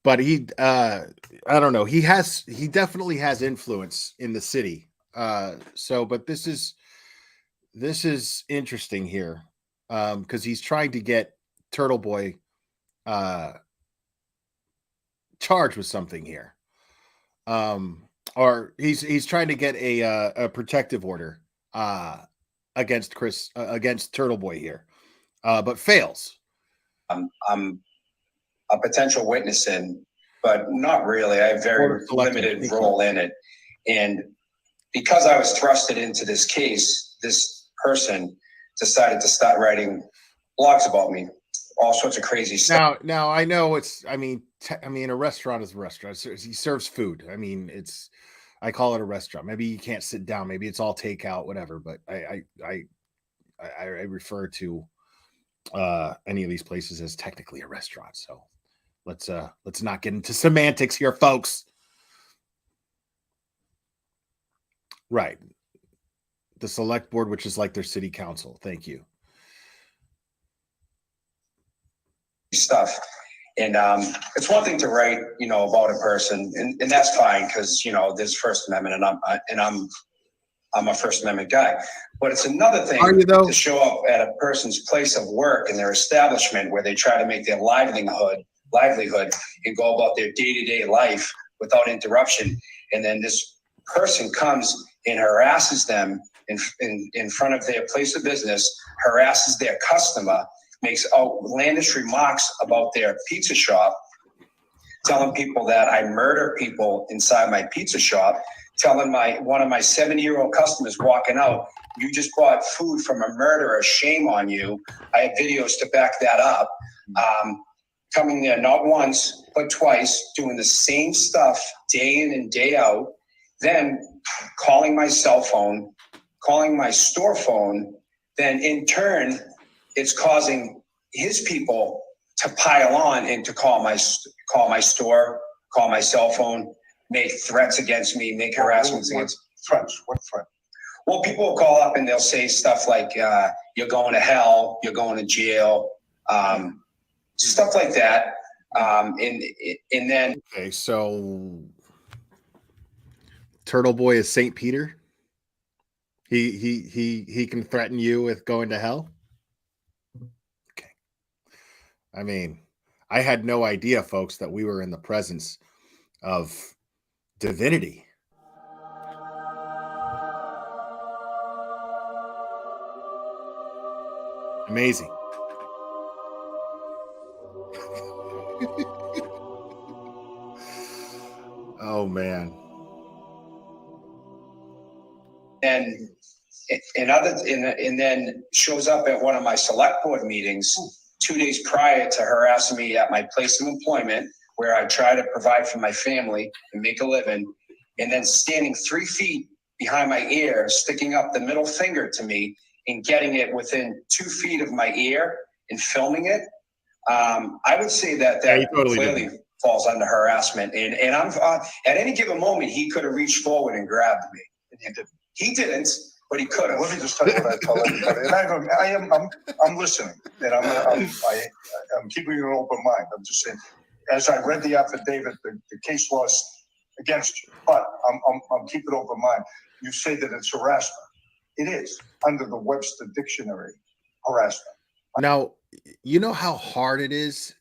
but he I don't know, he definitely has influence in the city. But this is interesting here, because he's trying to get Turtle Boy charged with something here, or he's trying to get a protective order against Turtle Boy here, but fails. I'm a potential witness in, but not really. I have very limited role in it. And because I was thrusted into this case, this person decided to start writing blogs about me, all sorts of crazy stuff. Now I know I mean, a restaurant is a restaurant. He serves food. I mean, I call it a restaurant. Maybe you can't sit down. Maybe it's all takeout, whatever. But I refer to any of these places as technically a restaurant. So let's not get into semantics here, folks. Right. The select board, which is like their city council. Thank you. Stuff. And it's one thing to write, about a person, and that's fine, because there's First Amendment, and I'm a First Amendment guy. But it's another thing to show up at a person's place of work in their establishment where they try to make their livelihood and go about their day-to-day life without interruption. And then this person comes and harasses them in front of their place of business, harasses their customer, makes outlandish remarks about their pizza shop, telling people that I murder people inside my pizza shop, telling one of my 70-year-old customers walking out, you just bought food from a murderer, shame on you. I have videos to back that up. Coming there not once, but twice, doing the same stuff day in and day out, then calling my cell phone, calling my store phone, then in turn, it's causing his people to pile on and to call my store, call my cell phone, make threats against me, make harassments against threats. What threat? Well, people will call up and they'll say stuff like, you're going to hell, you're going to jail, stuff like that. And then. Okay, so Turtle Boy is St. Peter. He can threaten you with going to hell. Okay. I mean, I had no idea, folks, that we were in the presence of divinity. Amazing. Oh man. And then shows up at one of my select board meetings 2 days prior to harassing me at my place of employment, where I try to provide for my family and make a living, and then standing 3 feet behind my ear, sticking up the middle finger to me and getting it within 2 feet of my ear and filming it. I would say that totally clearly falls under harassment. And I'm at any given moment, he could have reached forward and grabbed me. And he didn't, but he could have. Let me just tell you what I tell everybody. And I'm listening, and I'm keeping an open mind. I'm just saying, as I read the affidavit, the case law is against you, but I'm keeping an open mind. You say that it's harassment. It is under the Webster Dictionary, harassment. Now, you know how hard it is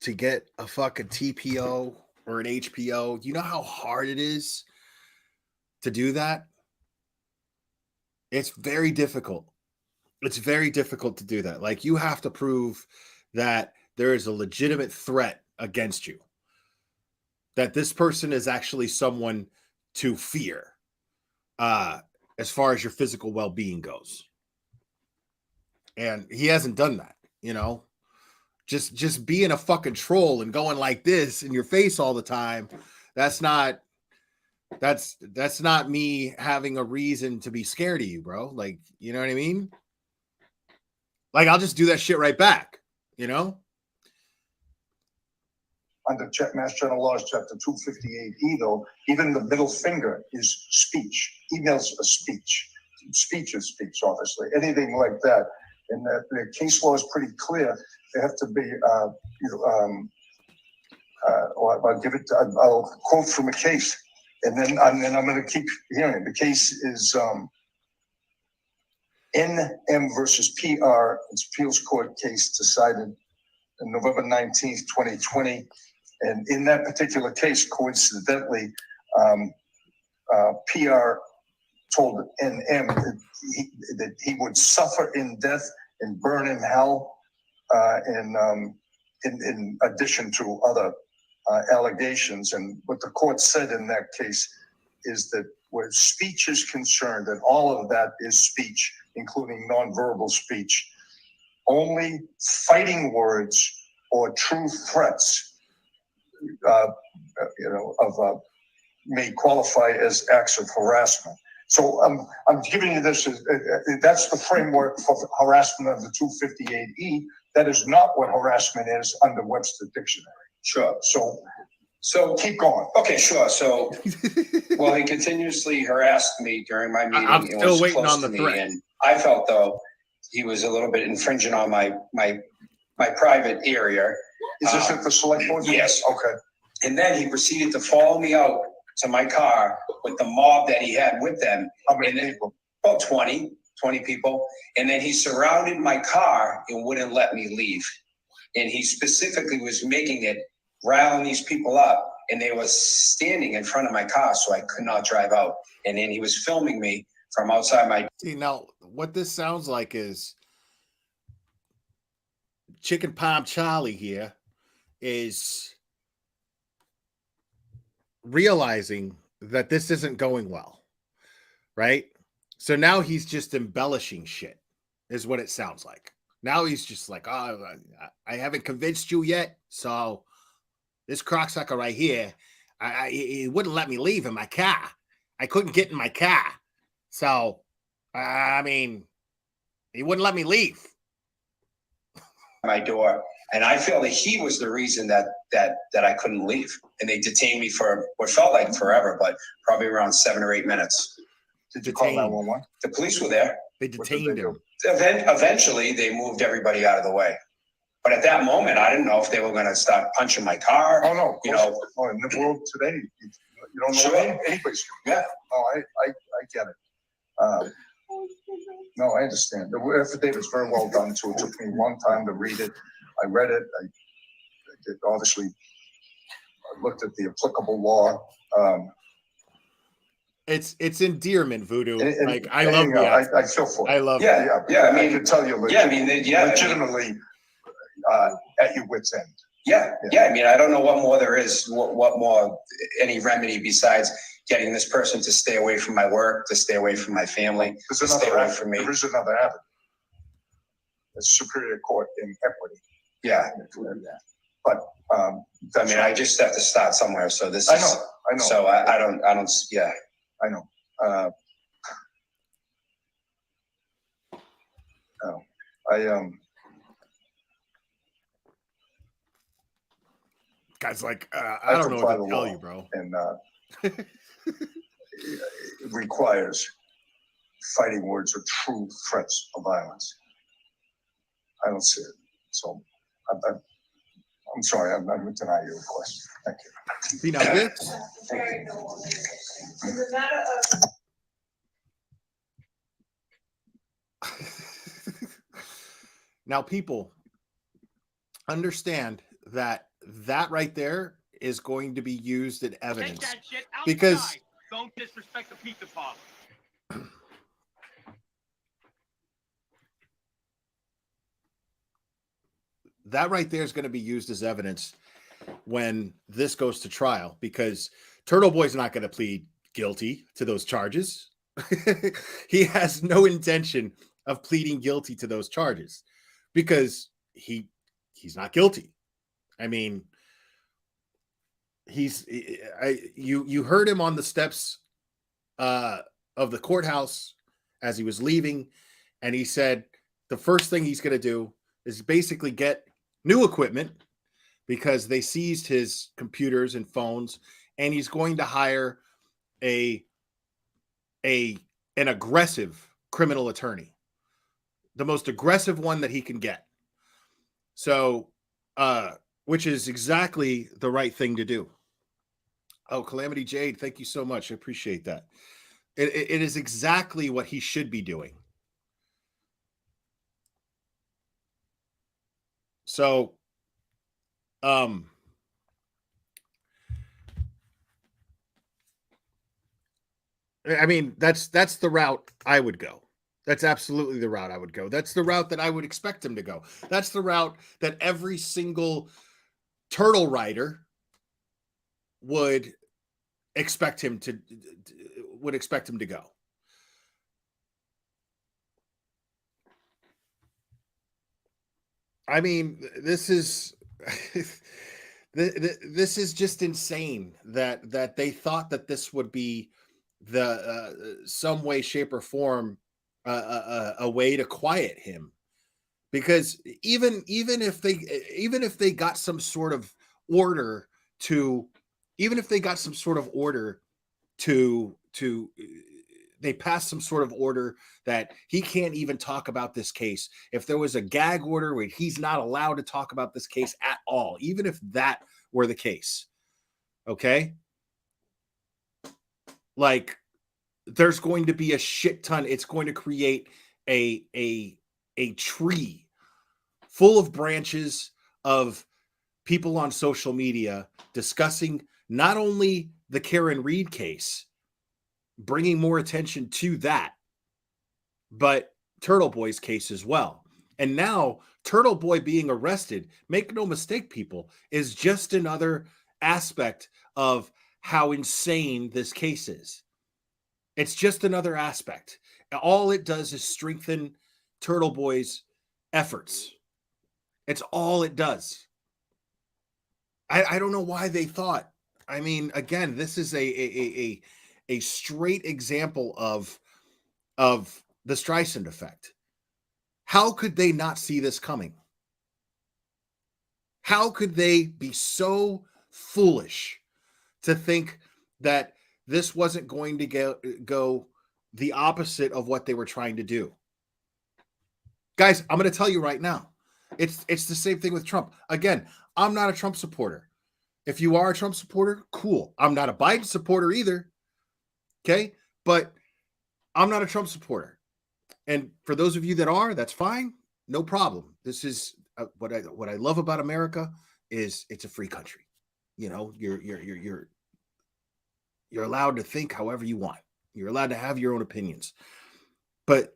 to get a fucking TPO or an HPO? You know how hard it is to do that? It's very difficult. It's very difficult to do that. Like, you have to prove that there is a legitimate threat against you, that this person is actually someone to fear, as far as your physical well-being goes. And he hasn't done that, just being a fucking troll and going like this in your face all the time. That's not me having a reason to be scared of you, bro. Like, you know what I mean? Like, I'll just do that shit right back, Under Mass General Laws, Chapter 258E, though, even the middle finger is speech. Email's a speech. Speech is speech, obviously. Anything like that. And the case law is pretty clear. They have to be or I'll give it, I'll quote from a case, and then I'm going to keep hearing it. The case is NM versus PR. It's appeals court case decided on November 19th, 2020. And in that particular case, coincidentally, PR told NM that he would suffer in death and burn in hell, in addition to other allegations. And what the court said in that case is that where speech is concerned, and all of that is speech, including nonverbal speech, only fighting words or true threats, may qualify as acts of harassment. So I'm giving you this, that's the framework for harassment under 258E. That is not what harassment is under Webster Dictionary. Sure. So keep going. Okay, sure. So, well, he continuously harassed me during my meeting. I'm and still was waiting close on the to me, threat. and I felt though he was a little bit infringing on my private area. Is this at the select board? Yes. Okay. And then he proceeded to follow me out to my car with the mob that he had with them. How many people? About 20 people. And then he surrounded my car and wouldn't let me leave. And he specifically was making it, riling these people up, and they were standing in front of my car, so I could not drive out. And then he was filming me from outside my. See, now what this sounds like is Chicken Palm Charlie here is realizing that this isn't going well, right? So now he's just embellishing shit, is what it sounds like. Now he's just like, oh, I haven't convinced you yet, so this crocksucker right here, he wouldn't let me leave in my car. I couldn't get in my car, so I mean, he wouldn't let me leave my door, and I feel that he was the reason that I couldn't leave, and they detained me for what felt like forever, but probably around 7 or 8 minutes. Did you call 911? The police were there. They detained him. Eventually, they moved everybody out of the way. But at that moment, I didn't know if they were going to start punching my car. Oh no! In the world today, you don't know anybody's. Yeah. No, I get it. No, I understand. The affidavit's very well done too. It took me a long time to read it. I read it. I obviously looked at the applicable law. It's endearment, Voodoo. And I love you. I feel for it. I love yeah. I mean, I can tell you. Legitimately at your wit's end. Yeah. I mean, I don't know what more there is. What more? Any remedy besides getting this person to stay away from my work, to stay away from my family, to stay away from me. There is another avenue. It's Superior Court in equity. Yeah. But I mean, I just have to start somewhere. So this is. I know. So I don't. Yeah. I know. Guys, like, I don't know what to tell you, bro. And it requires fighting words or true threats of violence. I don't see it. So I'm sorry, I'm going to deny your request. Thank you. See, now this. Is it matter Now, people understand that right there is going to be used in evidence. Take that shit outside. Because don't disrespect the pizza parlor. that right there is going to be used as evidence when this goes to trial, because TurtleBoy's not going to plead guilty to those charges. He has no intention of pleading guilty to those charges because he's not guilty. I mean, you heard him on the steps of the courthouse as he was leaving, and he said the first thing he's going to do is basically get new equipment because they seized his computers and phones, and he's going to hire an aggressive criminal attorney, the most aggressive one that he can get. So which is exactly the right thing to do. Oh, Calamity Jade, thank you so much. I appreciate that. It is exactly what he should be doing. So, I mean, that's the route I would go. That's absolutely the route I would go. That's the route that I would expect him to go. That's the route that every single turtle writer would expect him to go. I mean, this is this is just insane that they thought that this would be the some way, shape, or form a way to quiet him, because even if they got some sort of order to they passed some sort of order that he can't even talk about this case. If there was a gag order where he's not allowed to talk about this case at all, even if that were the case, okay? Like, there's going to be a shit ton. It's going to create a tree full of branches of people on social media discussing not only the Karen Reed case, bringing more attention to that, but TurtleBoy's case as well. And now TurtleBoy being arrested, make no mistake, people, is just another aspect of how insane this case is. It's just another aspect. All it does is strengthen TurtleBoy's efforts. It's all it does. I don't know why they thought. I mean, again, this is a straight example of the Streisand effect. How could they not see this coming? How could they be so foolish to think that this wasn't going to go the opposite of what they were trying to do? Guys, I'm going to tell you right now, it's the same thing with Trump. Again, I'm not a Trump supporter. If you are a Trump supporter, cool. I'm not a Biden supporter either. Okay? But I'm not a Trump supporter. And for those of you that are, that's fine. No problem. This is what I love about America is it's a free country. You know, you're allowed to think however you want. You're allowed to have your own opinions. But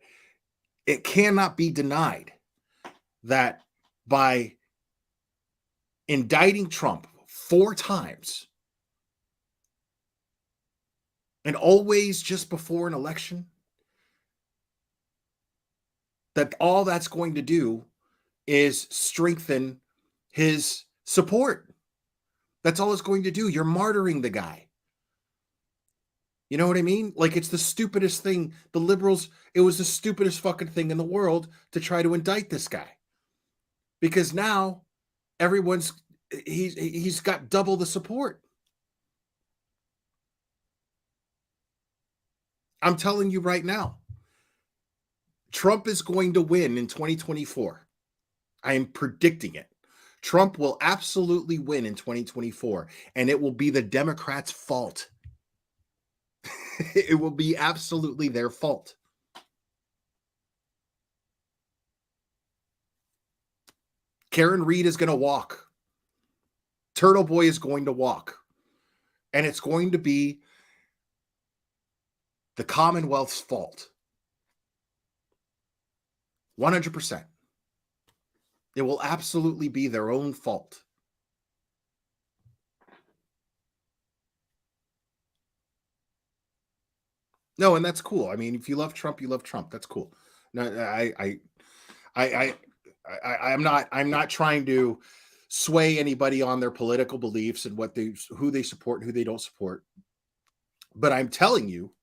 it cannot be denied that by indicting Trump 4 times, and always just before an election, that all that's going to do is strengthen his support. That's all it's going to do. You're martyring the guy. You know what I mean? Like, it's the stupidest thing. The liberals, it was the stupidest fucking thing in the world to try to indict this guy. Because now he's got double the support. I'm telling you right now, Trump is going to win in 2024. I am predicting it. Trump will absolutely win in 2024, and it will be the Democrats' fault. It will be absolutely their fault. Karen Reed is going to walk. TurtleBoy is going to walk. And it's going to be the Commonwealth's fault. 100%. It will absolutely be their own fault. No, and that's cool. I mean, if you love Trump, you love Trump. That's cool. No, I'm not trying to sway anybody on their political beliefs and who they support and who they don't support. But I'm telling you,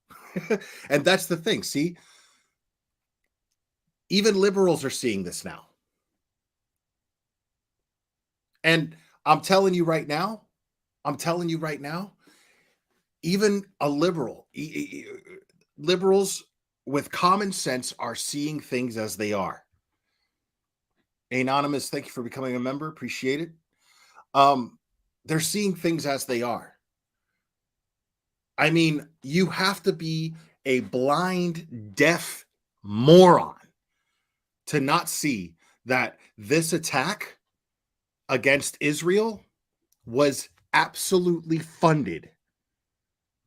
and that's the thing. See, even liberals are seeing this now. And I'm telling you right now, even a liberals with common sense are seeing things as they are. Anonymous, thank you for becoming a member. Appreciate it. they're seeing things as they are. I mean, you have to be a blind, deaf moron to not see that this attack against Israel was absolutely funded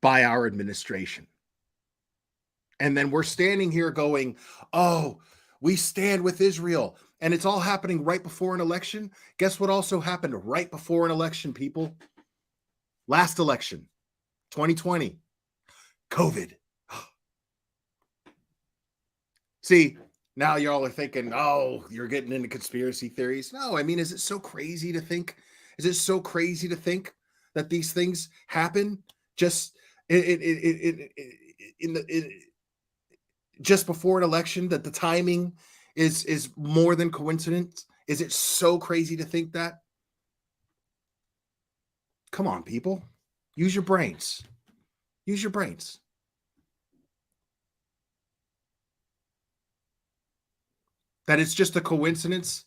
by our administration. And then we're standing here going, oh, we stand with Israel. And it's all happening right before an election. Guess what also happened right before an election, people? Last election, 2020, COVID. See, now y'all are thinking, oh, you're getting into conspiracy theories. No, I mean, is it so crazy to think? Is it so crazy to think that these things happen just just before an election, that the timing is more than coincidence? Is it so crazy to think that? Come on, people. Use your brains. Use your brains. That it's just a coincidence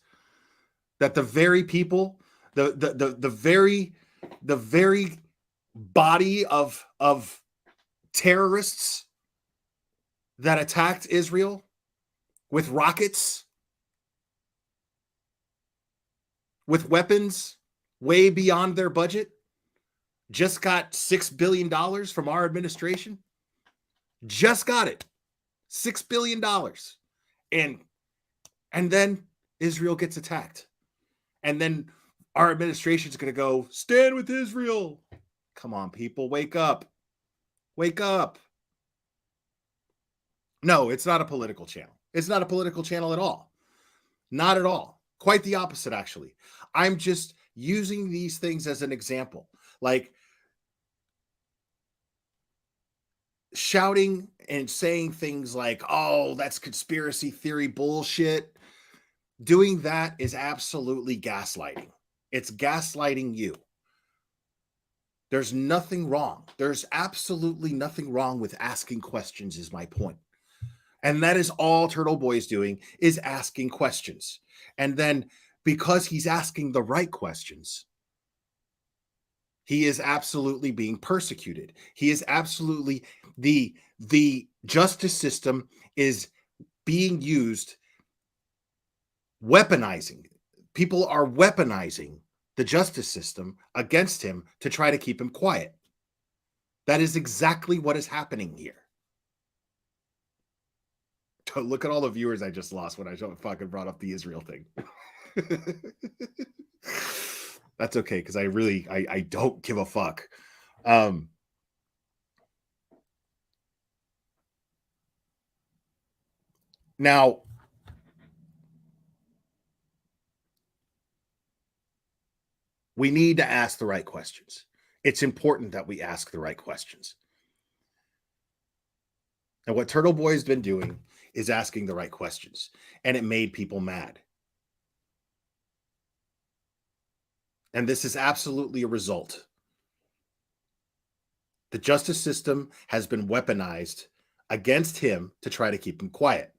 that the very people, the very body of terrorists that attacked Israel with rockets, with weapons way beyond their budget, just got $6 billion from our administration. Just got it. $6 billion. And then Israel gets attacked. And then our administration is going to go, stand with Israel. Come on, people, wake up. Wake up. No, it's not a political channel. It's not a political channel at all. Not at all. Quite the opposite, actually. I'm just using these things as an example. Like shouting and saying things like, oh, that's conspiracy theory bullshit. Doing that is absolutely gaslighting. It's gaslighting you. There's nothing wrong. There's absolutely nothing wrong with asking questions, is my point. And that is all Turtle Boy is doing, is asking questions. And then because he's asking the right questions, he is absolutely being persecuted. He is absolutely, the justice system is being used, weaponizing. People are weaponizing the justice system against him to try to keep him quiet. That is exactly what is happening here. Look at all the viewers I just lost when I fucking brought up the Israel thing. That's okay, because I don't give a fuck. Now, we need to ask the right questions. It's important that we ask the right questions. And what Turtle Boy has been doing is asking the right questions. And it made people mad. And this is absolutely a result. The justice system has been weaponized against him to try to keep him quiet.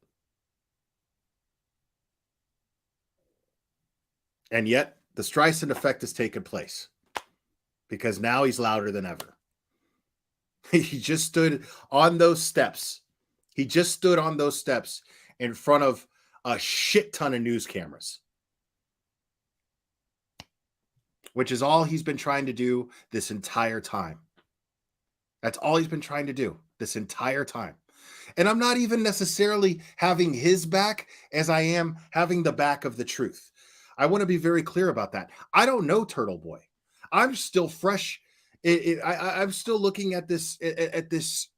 And yet, the Streisand effect has taken place because now he's louder than ever. He just stood on those steps. He just stood on those steps in front of a shit ton of news cameras, which is all he's been trying to do this entire time. That's all he's been trying to do this entire time. And I'm not even necessarily having his back as I am having the back of the truth. I want to be very clear about that. I don't know Turtle Boy. I'm still fresh. I'm still looking at this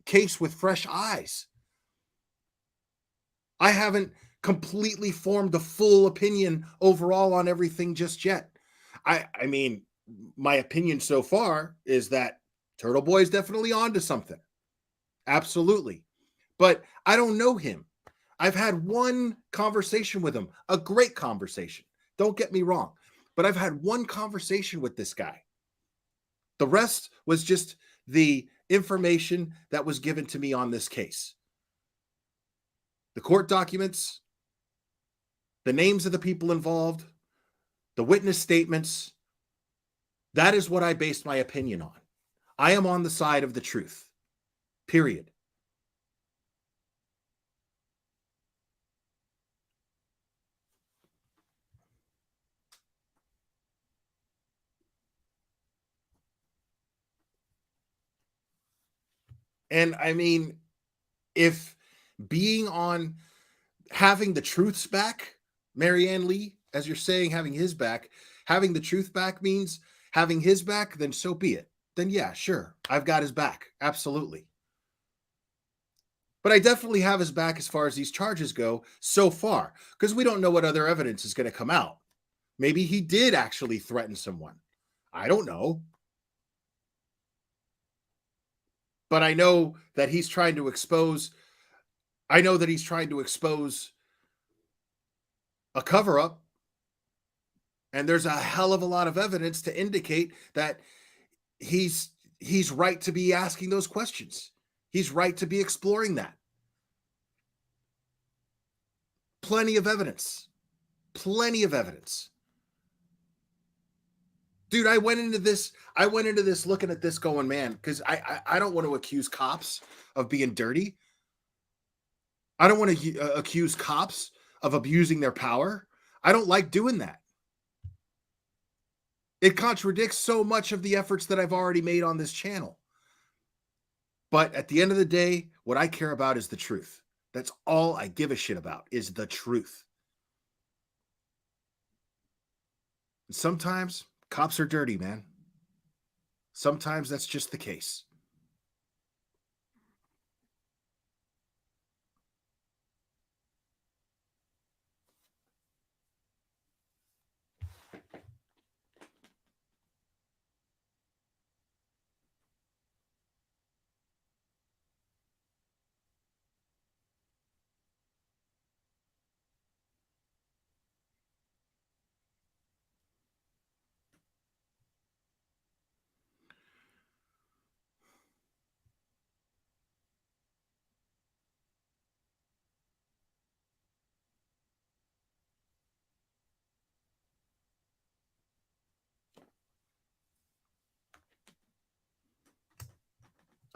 case with fresh eyes. I haven't completely formed a full opinion overall on everything just yet. I mean, my opinion so far is that Turtle Boy is definitely onto something. Absolutely. But I don't know him. I've had one conversation with him, a great conversation. Don't get me wrong. But I've had one conversation with this guy. The rest was just the information that was given to me on this case. The court documents, the names of the people involved, the witness statements, That is what I based my opinion on. I am on the side of the truth. Period. And I mean, if being on, having the truth's back, Marianne Lee, as you're saying, having his back, having the truth back means having his back, then so be it. Then yeah, sure, I've got his back. Absolutely. But I definitely have his back as far as these charges go so far, because we don't know what other evidence is going to come out. Maybe he did actually threaten someone. I don't know. But I know that he's trying to expose, a cover-up. And there's a hell of a lot of evidence to indicate that he's right to be asking those questions. He's right to be exploring that. Plenty of evidence. Plenty of evidence. Dude, I went into this looking at this going, man, because I don't want to accuse cops of being dirty. I don't want to accuse cops of abusing their power. I don't like doing that. It contradicts so much of the efforts that I've already made on this channel. But at the end of the day, what I care about is the truth. That's all I give a shit about, is the truth. And sometimes cops are dirty, man. Sometimes that's just the case.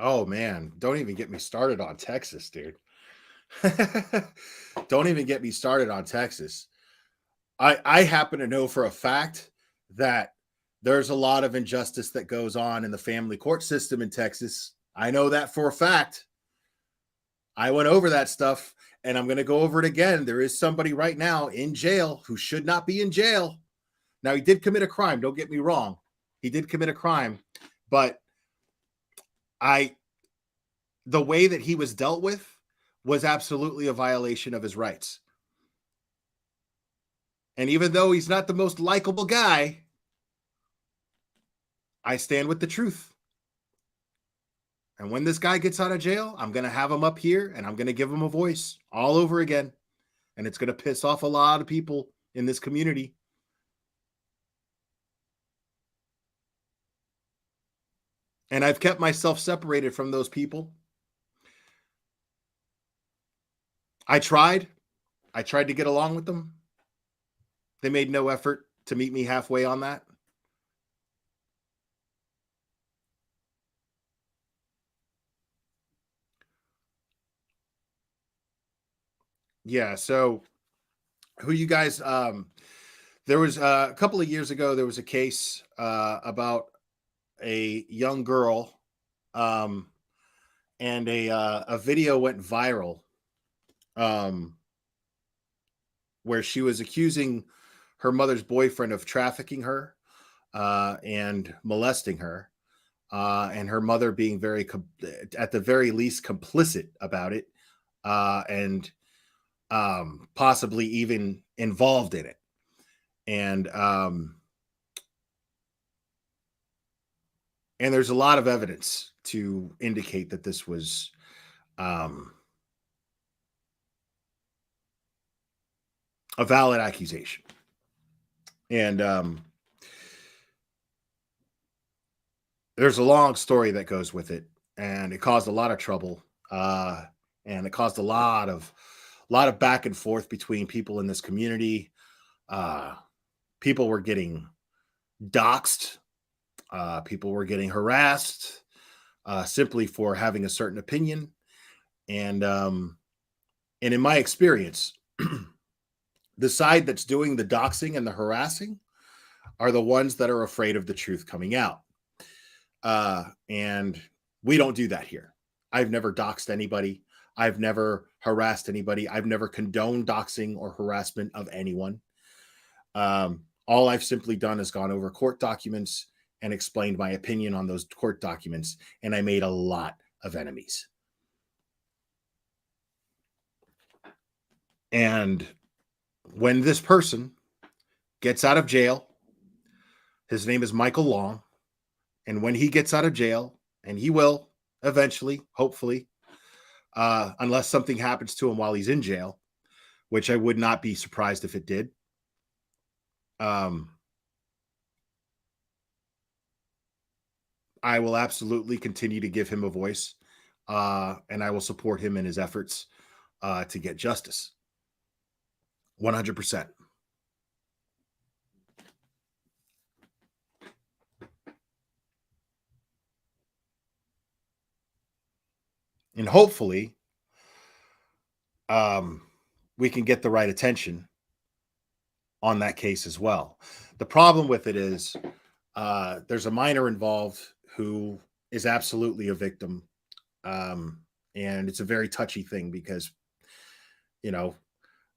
Oh, man. Don't even get me started on Texas, dude. Don't even get me started on Texas. I happen to know for a fact that there's a lot of injustice that goes on in the family court system in Texas. I know that for a fact. I went over that stuff, and I'm going to go over it again. There is somebody right now in jail who should not be in jail. Now, he did commit a crime. Don't get me wrong. He did commit a crime, but the way that he was dealt with was absolutely a violation of his rights. And even though he's not the most likable guy, I stand with the truth. And when this guy gets out of jail, I'm going to have him up here and I'm going to give him a voice all over again. And it's going to piss off a lot of people in this community. And I've kept myself separated from those people. I tried to get along with them. They made no effort to meet me halfway on that. Yeah, so who you guys, there was a couple of years ago, there was a case about a young girl, and a video went viral where she was accusing her mother's boyfriend of trafficking her and molesting her, and her mother being at the very least complicit about it, and possibly even involved in it. And there's a lot of evidence to indicate that this was a valid accusation. And there's a long story that goes with it, and it caused a lot of trouble, and it caused a lot of back and forth between people in this community. People were getting doxxed People were getting harassed simply for having a certain opinion. And in my experience, the side that's doing the doxing and the harassing are the ones that are afraid of the truth coming out. And we don't do that here. I've never doxed anybody. I've never harassed anybody. I've never condoned doxing or harassment of anyone. All I've simply done is gone over court documents and explained my opinion on those court documents, and I made a lot of enemies. And when this person gets out of jail, his name is Michael Long, and when he gets out of jail, and he will eventually, hopefully, unless something happens to him while he's in jail, which I would not be surprised if it did. I will absolutely continue to give him a voice, and I will support him in his efforts to get justice. 100%. And hopefully, we can get the right attention on that case as well. The problem with it is there's a minor involved who is absolutely a victim. And it's a very touchy thing because, you know,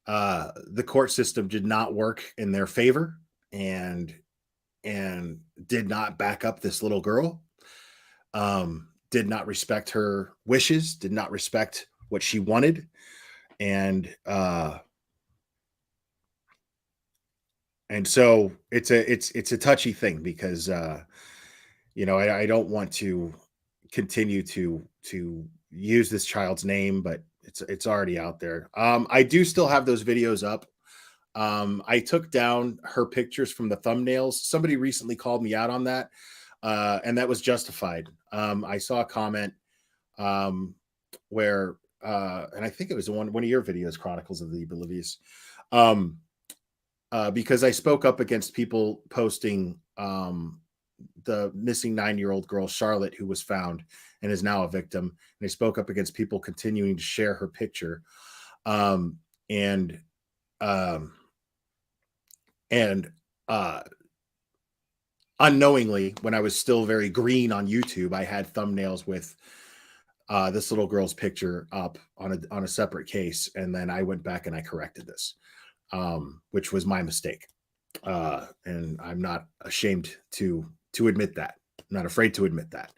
the court system did not work in their favor and did not back up this little girl. Did not respect her wishes, did not respect what she wanted. And so it's a touchy thing because, you know, I don't want to continue to use this child's name, but it's already out there. I do still have those videos up. I took down her pictures from the thumbnails. Somebody recently called me out on that. And that was justified. I saw a comment where, and I think it was one of your videos, Chronicles of the Oblivious, because I spoke up against people posting the missing 9-year-old girl, Charlotte, who was found and is now a victim. And I spoke up against people continuing to share her picture. Unknowingly, when I was still very green on YouTube, I had thumbnails with this little girl's picture up on a separate case. And then I went back and I corrected this, which was my mistake. And I'm not ashamed to admit that. I'm not afraid to admit that.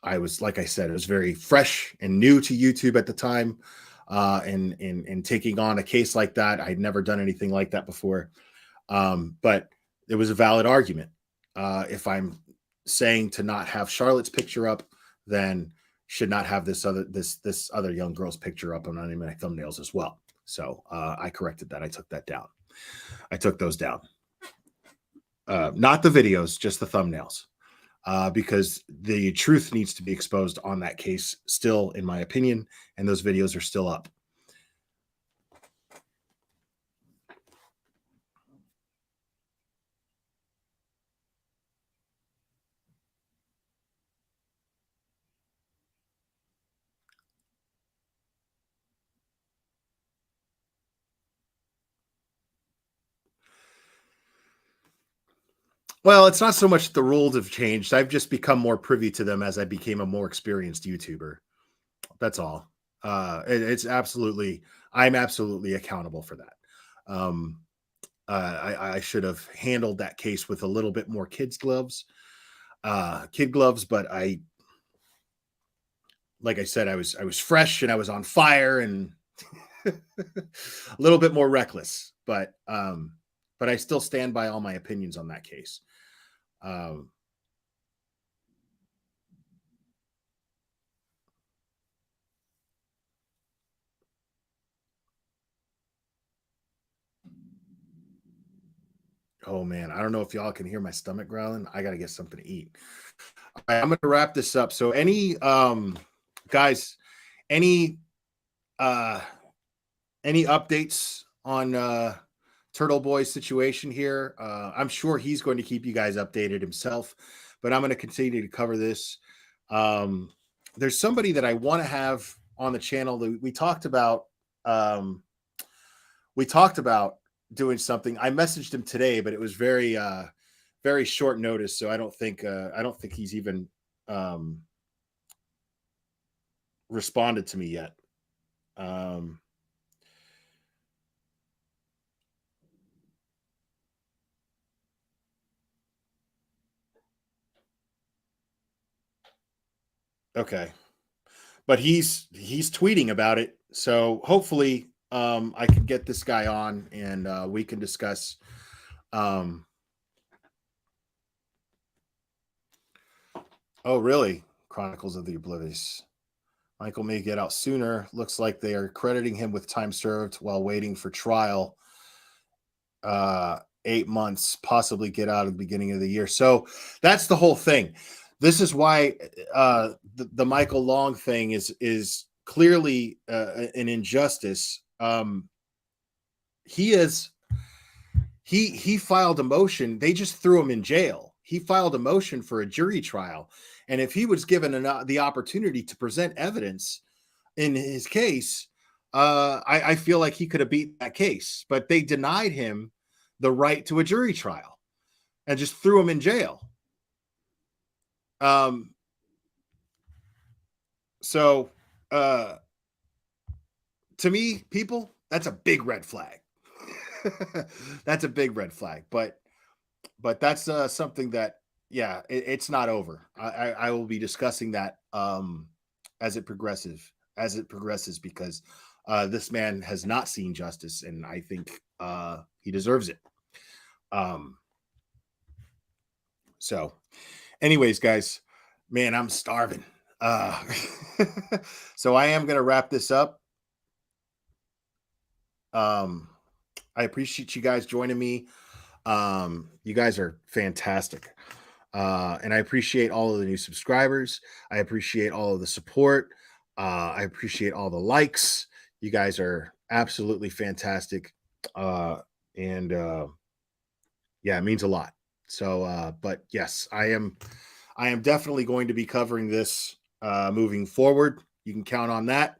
I was, like I said, it was very fresh and new to YouTube at the time. And taking on a case like that, I'd never done anything like that before. But it was a valid argument. If I'm saying to not have Charlotte's picture up, then should not have this other young girl's picture up on any of my thumbnails as well. So I corrected that. I took that down. I took those down. Not the videos, just the thumbnails. Because the truth needs to be exposed on that case still, in my opinion, and those videos are still up. Well, it's not so much the rules have changed. I've just become more privy to them as I became a more experienced YouTuber. That's all. I'm absolutely accountable for that. I should have handled that case with a little bit more kid gloves, but like I said, I was fresh and I was on fire and a little bit more reckless, but I still stand by all my opinions on that case. Oh man, I don't know if y'all can hear my stomach growling. I got to get something to eat. All right, I'm going to wrap this up. So any guys, any updates on TurtleBoy's situation here. I'm sure he's going to keep you guys updated himself, but I'm going to continue to cover this. There's somebody that I want to have on the channel that we talked about. We talked about doing something. I messaged him today, but it was very, very short notice. So I don't think he's even responded to me yet. Okay. But he's tweeting about it. So hopefully I can get this guy on and we can discuss oh, really? Chronicles of the Oblivious. Michael may get out sooner. Looks like they are crediting him with time served while waiting for trial. 8 months, possibly get out at the beginning of the year. So that's the whole thing. This is why the Michael Long thing is clearly an injustice. He filed a motion. They just threw him in jail. He filed a motion for a jury trial. And if he was given the opportunity to present evidence in his case, I feel like he could have beat that case. But they denied him the right to a jury trial and just threw him in jail. So to me, people, that's a big red flag. That's a big red flag. But that's something that, yeah, it's not over. I will be discussing that as it progresses, because this man has not seen justice, and I think he deserves it. So anyways, guys, man, I'm starving. So I am going to wrap this up. I appreciate you guys joining me. You guys are fantastic. And I appreciate all of the new subscribers. I appreciate all of the support. I appreciate all the likes. You guys are absolutely fantastic. Yeah, it means a lot. So, but yes, I am definitely going to be covering this moving forward. You can count on that.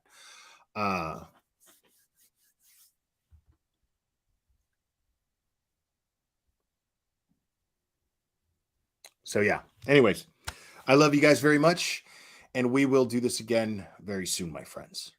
So yeah, anyways, I love you guys very much, and we will do this again very soon, my friends.